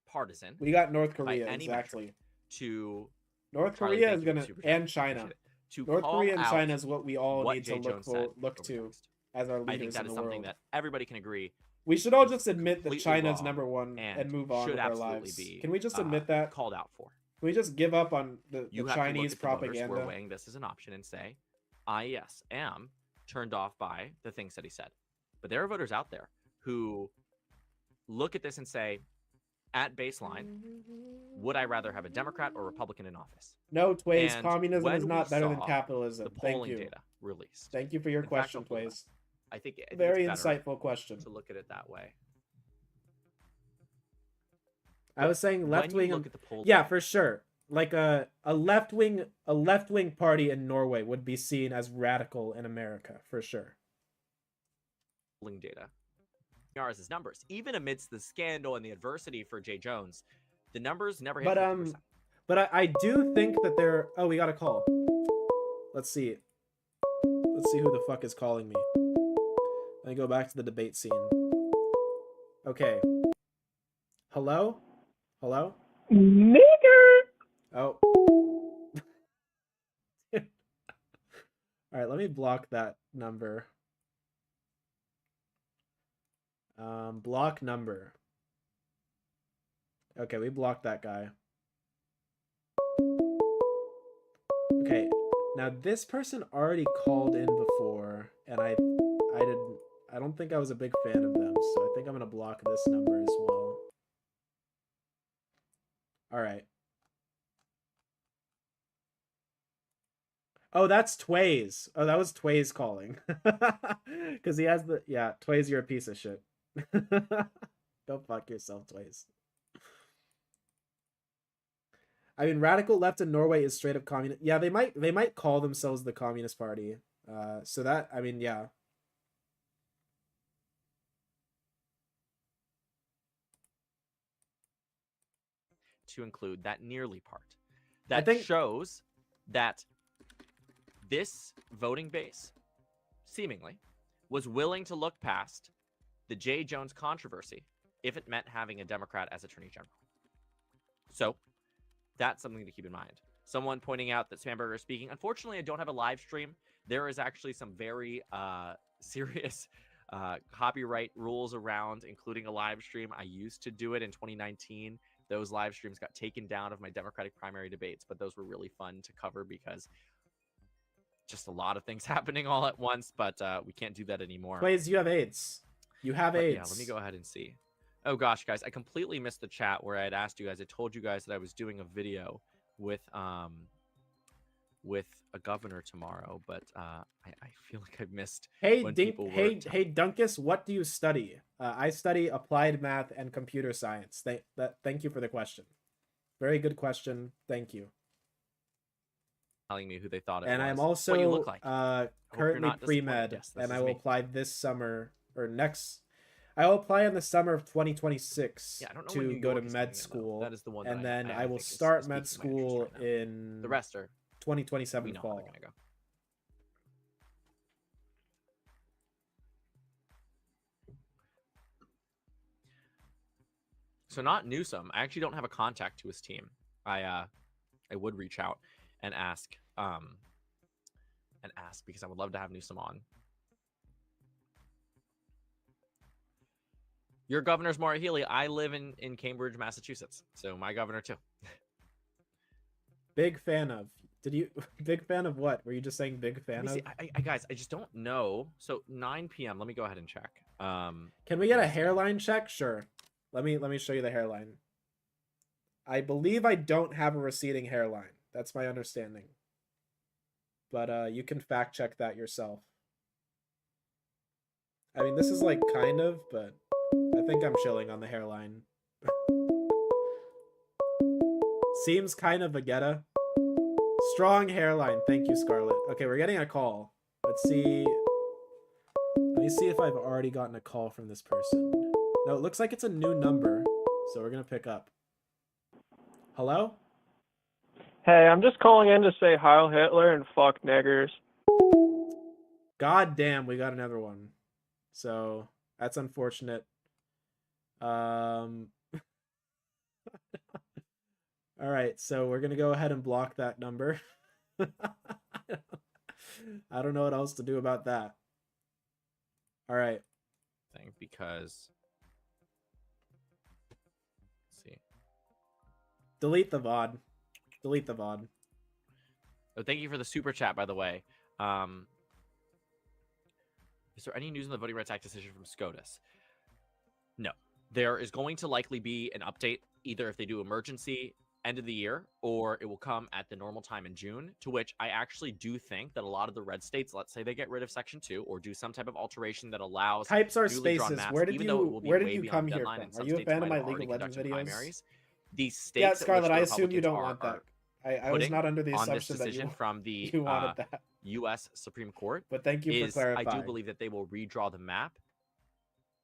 partisan. We got North by Korea, any exactly. metric to North Charlie, Korea thank is you, gonna, Super Chat. and China. Appreciate it. To North call Korea and out China is what we all what need Jay to Jones said look over to text. as our I think leaders that in is the something world. that everybody can agree. We should all just admit that completely China's wrong number one and move on should with our absolutely lives. be, Can we just admit that? called out for? Can we just give up on the You have Chinese to look at the voters who propaganda? are weighing this as an option and say, I, yes, am turned off by the things that he said. But there are voters out there who look at this and say, at baseline, would I rather have a Democrat or Republican in office? No, Tways, And communism is when not we better than saw capitalism. the Thank polling you. data released. Thank you for your In fact, question, I'll pull that. Tways. I think Very it's better insightful question. to look at it that way. I was saying When left you wing. look at the poll Yeah, data- for sure. Like a left wing party in Norway would be seen as radical in America for sure. Polling data. Miyares' numbers, even amidst the scandal and the adversity for Jay Jones, the numbers never hit 50%. But I do think that they're. Oh, we got a call. Let's see. Let's see who the fuck is calling me. Let me go back to the debate scene. Okay. Hello? Hello? Nigger! Oh. Alright, let me block that number. Block number. Okay, we blocked that guy. Okay, now this person already called in before, and I don't think I was a big fan of them, so I think I'm gonna block this number as well. Alright. Oh, that's Tways. Oh, that was Tways calling. Because he has the... Yeah, Tways, you're a piece of shit. Go fuck yourself, Tways. I mean, radical left in Norway is straight up communist. Yeah, they might call themselves the Communist Party. So that, I mean, yeah. To include that nearly part. That shows that this voting base, seemingly, was willing to look past the Jay Jones controversy if it meant having a Democrat as Attorney General. So, that's something to keep in mind. Someone pointing out that Spamberger is speaking. Unfortunately, I don't have a live stream. There is actually some very serious copyright rules around, including a live stream. I used to do it in 2019. Those live streams got taken down of my Democratic primary debates, but those were really fun to cover because just a lot of things happening all at once, but we can't do that anymore. Tways, you have AIDS. You have AIDS. Yeah, let me go ahead and see. Oh gosh, guys, I completely missed the chat where I had asked you guys. I told you guys that I was doing a video with a governor tomorrow, but I feel like I've missed. Hey, when Dink, people were hey, Dunkus, what do you study? I study applied math and computer science. Thank you for the question. Very good question. Thank you. telling me who they thought it And was. I'm What you look also like. currently pre-med, and I will apply this summer or next. I will apply in the summer of 2026 Yeah, I don't know when to New go York to is med coming in, though. school, That is the one and that then I will think is start piquing med my interest school right now. in The rest are 2027 we know how fall. they're gonna go. So not Newsom. I actually don't have a contact to his team. I would reach out and ask because I would love to have Newsom on. Your governor's Maura Healey. I live in Cambridge, Massachusetts. So my governor too. Big fan of. Did you big fan of what? Were you just saying big fan of? See, I guys, I just don't know. So 9 p.m. Let me go ahead and check. Can we get a hairline check? Sure. Let me show you the hairline. I believe I don't have a receding hairline. That's my understanding. but you can fact check that yourself. I mean, this is like kind of, but I think I'm chilling on the hairline. Seems kind of Vegeta. Strong hairline. Thank you, Scarlet. Okay, we're getting a call. Let's see. Let me see if I've already gotten a call from this person. No, it looks like it's a new number, so we're gonna pick up. Hello? Hey, I'm just calling in to say Heil Hitler and fuck niggers. God damn, we got another one. So that's unfortunate. All right, so we're gonna go ahead and block that number. I don't know what else to do about that. All right. Thing because let's see. Delete the VOD. Delete the VOD. Oh, thank you for the super chat, by the way. Is there any news on the Voting Rights Act decision from SCOTUS? No. There is going to likely be an update, either if they do emergency end of the year, or it will come at the normal time in June, to which I actually do think that a lot of the red states, let's say they get rid of Section 2 or do some type of alteration that allows Types are newly drawn spaces. maps, Where did even though it will be you way come beyond here deadline, from? and some Are you a states fan of might my have League already of Legends conducted videos? primaries. These states Yeah, at which Scarlett, the I assume you Republicans don't want that. I was putting not under the on this assumption that decision you, from the you wanted that. U.S. Supreme Court. But thank you for I clarifying. do believe that they will redraw the map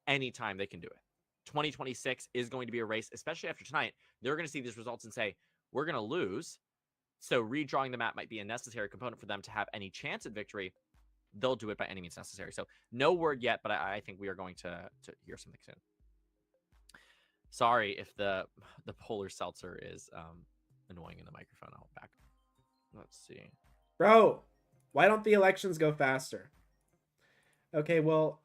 anytime they can do it. 2026 is going to be a race, especially after tonight. They're going to see these results and say, we're going to lose. So redrawing the map might be a necessary component for them to have any chance at victory. They'll do it by any means necessary. So no word yet, but I think we are going to hear something soon. Sorry if the polar seltzer is annoying in the microphone. I'll back. Let's see. Bro, why don't the elections go faster? Okay, well,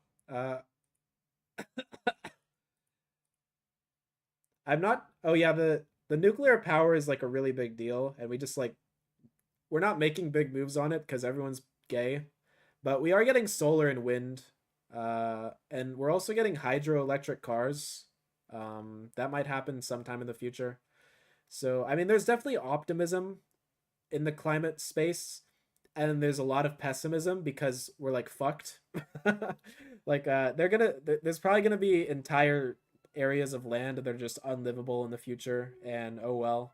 I'm not. Oh yeah, the nuclear power is like a really big deal, and we just like we're not making big moves on it because everyone's gay, but we are getting solar and wind, and we're also getting hydroelectric cars. That might happen sometime in the future. So I mean, there's definitely optimism in the climate space, and there's a lot of pessimism because we're like fucked. Like there's probably gonna be entire areas of land that are just unlivable in the future, and oh well.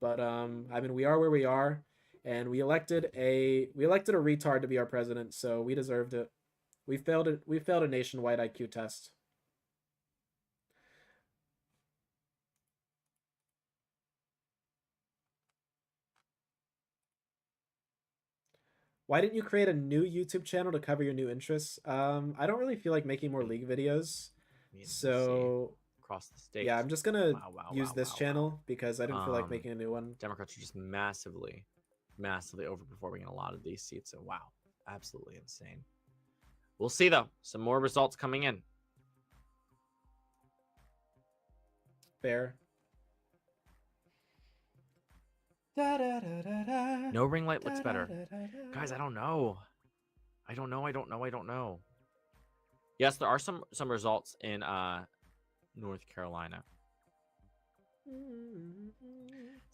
But I mean, we are where we are, and we elected a retard to be our president, so we deserved it. We failed a nationwide IQ test. Why didn't you create a new YouTube channel to cover your new interests? I don't really feel like making more League videos. So across the state. Yeah, I'm just gonna use this channel because I didn't feel like making a new one. Democrats are just massively overperforming in a lot of these seats. So wow, absolutely insane. We'll see though. Some more results coming in. Fair. No ring light looks better. Guys, I don't know. I don't know. Yes, there are some results in North Carolina.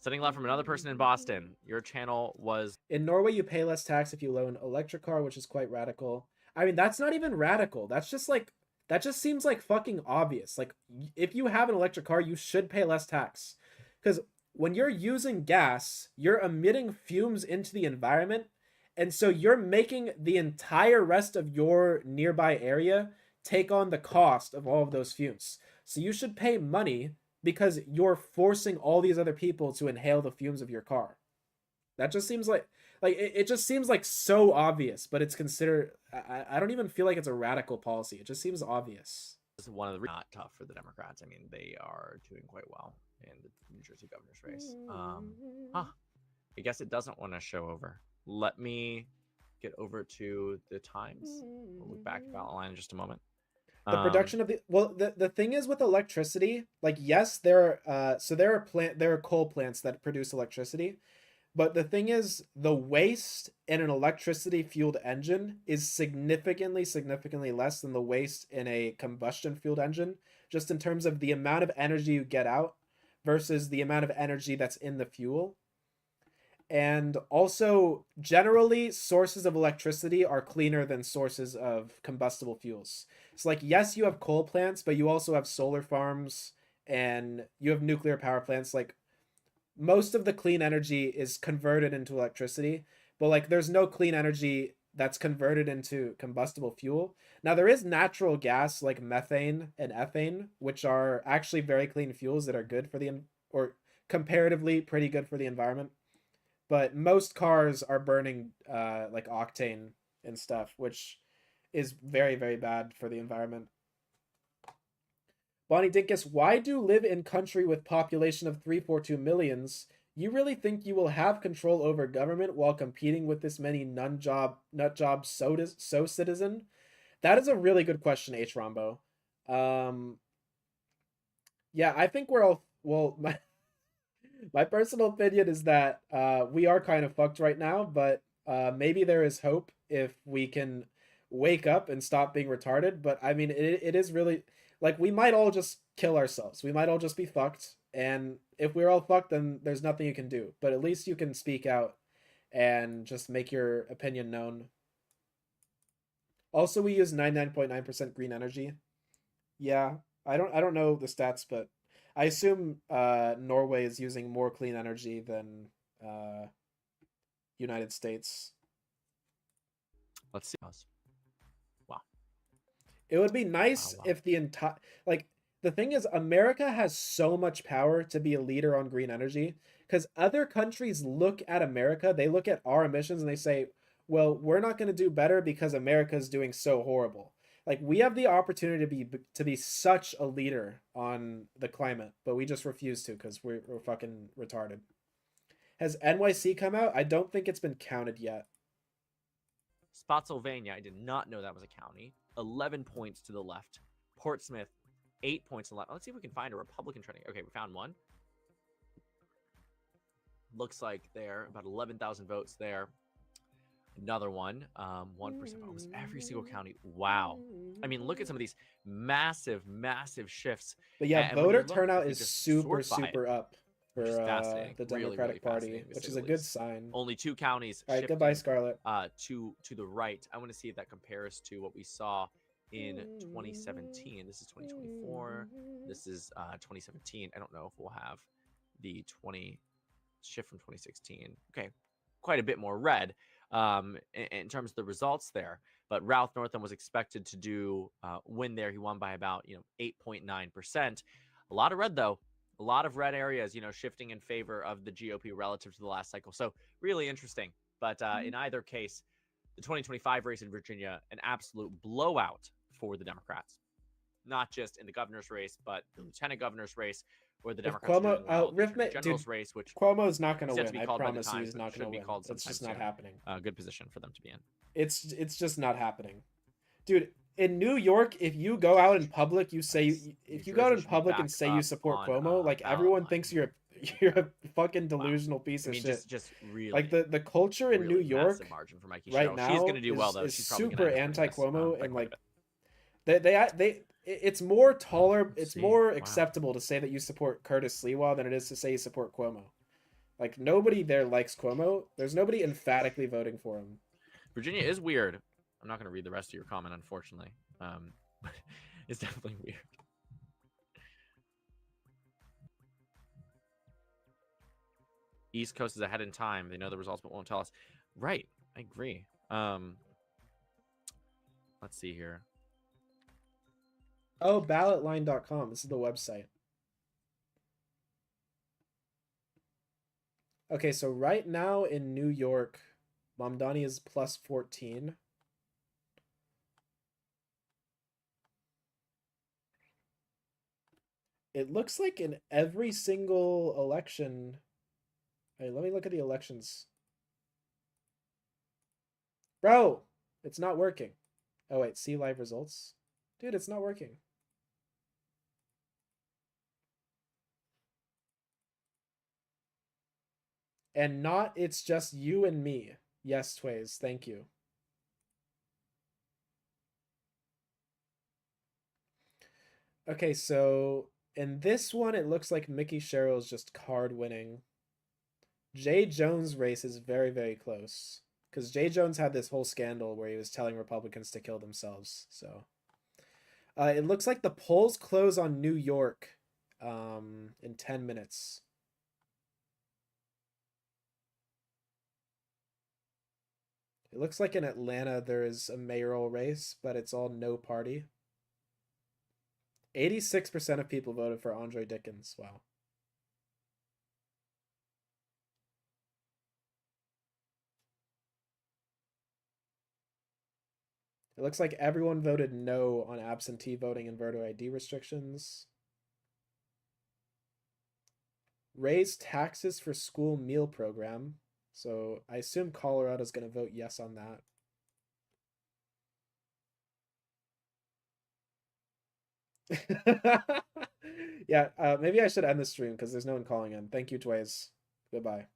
Sending love from another person in Boston. Your channel was... In Norway, you pay less tax if you loan electric car, which is quite radical. I mean, that's not even radical. That's just like... That just seems like fucking obvious. Like, if you have an electric car, you should pay less tax. Because when you're using gas, you're emitting fumes into the environment, and so you're making the entire rest of your nearby area take on the cost of all of those fumes. So you should pay money because you're forcing all these other people to inhale the fumes of your car. That just seems like it just seems like so obvious, but it's considered... I don't even feel like it's a radical policy. It just seems obvious. This is one of the... Not tough for the Democrats. I mean, they are doing quite well in the New Jersey governor's race. I guess it doesn't want to show over. Let me get over to the Times. We'll look back at ballot line in just a moment. The production of the thing is with electricity, like, yes, there are coal plants that produce electricity, but the thing is, the waste in an electricity fueled engine is significantly less than the waste in a combustion fueled engine, just in terms of the amount of energy you get out versus the amount of energy that's in the fuel. And also, generally, sources of electricity are cleaner than sources of combustible fuels. So, like, yes, you have coal plants, but you also have solar farms and you have nuclear power plants. Like, most of the clean energy is converted into electricity, but like, there's no clean energy that's converted into combustible fuel. Now, there is natural gas like methane and ethane, which are actually very clean fuels that are good for the, or comparatively pretty good for the environment. But most cars are burning like octane and stuff, which is very, very bad for the environment. Bonnie Dinkus, why do live in country with population of 342 millions? You really think you will have control over government while competing with this many nut job so citizen? That is a really good question, H Rombo. Yeah, I think we're all, well, my personal opinion is that we are kind of fucked right now, but maybe there is hope if we can wake up and stop being retarded. But I mean, it is really, like, we might all just kill ourselves. We might all just be fucked. And if we're all fucked, then there's nothing you can do. But at least you can speak out and just make your opinion known. Also, we use 99.9% green energy. Yeah, I don't know the stats, but I assume Norway is using more clean energy than United States. Let's see. Wow. It would be nice if the entire, like, the thing is, America has so much power to be a leader on green energy because other countries look at America, they look at our emissions and they say, well, we're not going to do better because America is doing so horrible. Like, we have the opportunity to be such a leader on the climate, but we just refuse to because we're fucking retarded. Has NYC come out? I don't think it's been counted yet. Spotsylvania, I did not know that was a county. 11 points to the left. Portsmouth, 8 points to the left. Let's see if we can find a Republican trending. Okay, we found one. Looks like there, about 11,000 votes there. Another one, 1%, almost every single county. Wow. I mean, look at some of these massive, massive shifts. But yeah, voter turnout is super up for the Democratic Party, which is a good sign. Only 2 counties. All right, goodbye, Scarlett. To the right. I want to see if that compares to what we saw in 2017. This is 2024. This is 2017. I don't know if we'll have the shift from 2016. Okay, quite a bit more red in terms of the results there. But Ralph Northam was expected to do win there. He won by about 8.9%. A lot of red though. A lot of red areas, shifting in favor of the GOP relative to the last cycle. So really interesting. But in either case, the 2025 race in Virginia, an absolute blowout for the Democrats. Not just in the governor's race, but the lieutenant governor's race, where the Democrats Cuomo, general's race, which Cuomo's not going to win. I promise you, he's not going to win. Called it's just not happening. Good position for them to be in. It's just not happening, dude. In New York, if you go out in public, you say if you go out in public and say you support Cuomo, like everyone thinks you're a fucking delusional piece of shit. Just really, like the culture in New York margin for Mikey right now she's going to do well though. Is she's super anti-Cuomo and like they it's more it's more acceptable to say that you support Curtis Sliwa than it is to say you support Cuomo. Like, nobody there likes Cuomo. There's nobody emphatically voting for him. Virginia is weird. I'm not going to read the rest of your comment, unfortunately. It's definitely weird. East Coast is ahead in time. They know the results but won't tell us. Right. I agree. Let's see here. Oh, ballotline.com. This is the website. Okay, so right now in New York, Mamdani is plus 14. It looks like in every single election... Hey, let me look at the elections. Bro, it's not working. Oh, wait, see live results? Dude, it's not working. And not, it's just you and me. Yes, Tways, thank you. Okay, so in this one, it looks like Mickey Sherrill's just card winning. Jay Jones' race is very, very close. Because Jay Jones had this whole scandal where he was telling Republicans to kill themselves. So it looks like the polls close on New York in 10 minutes. It looks like in Atlanta there is a mayoral race, but it's all no party. 86% of people voted for Andre Dickens. Wow. It looks like everyone voted no on absentee voting and voter ID restrictions. Raise taxes for school meal program. So I assume Colorado's going to vote yes on that. Yeah, maybe I should end the stream because there's no one calling in. Thank you, Tways. Goodbye.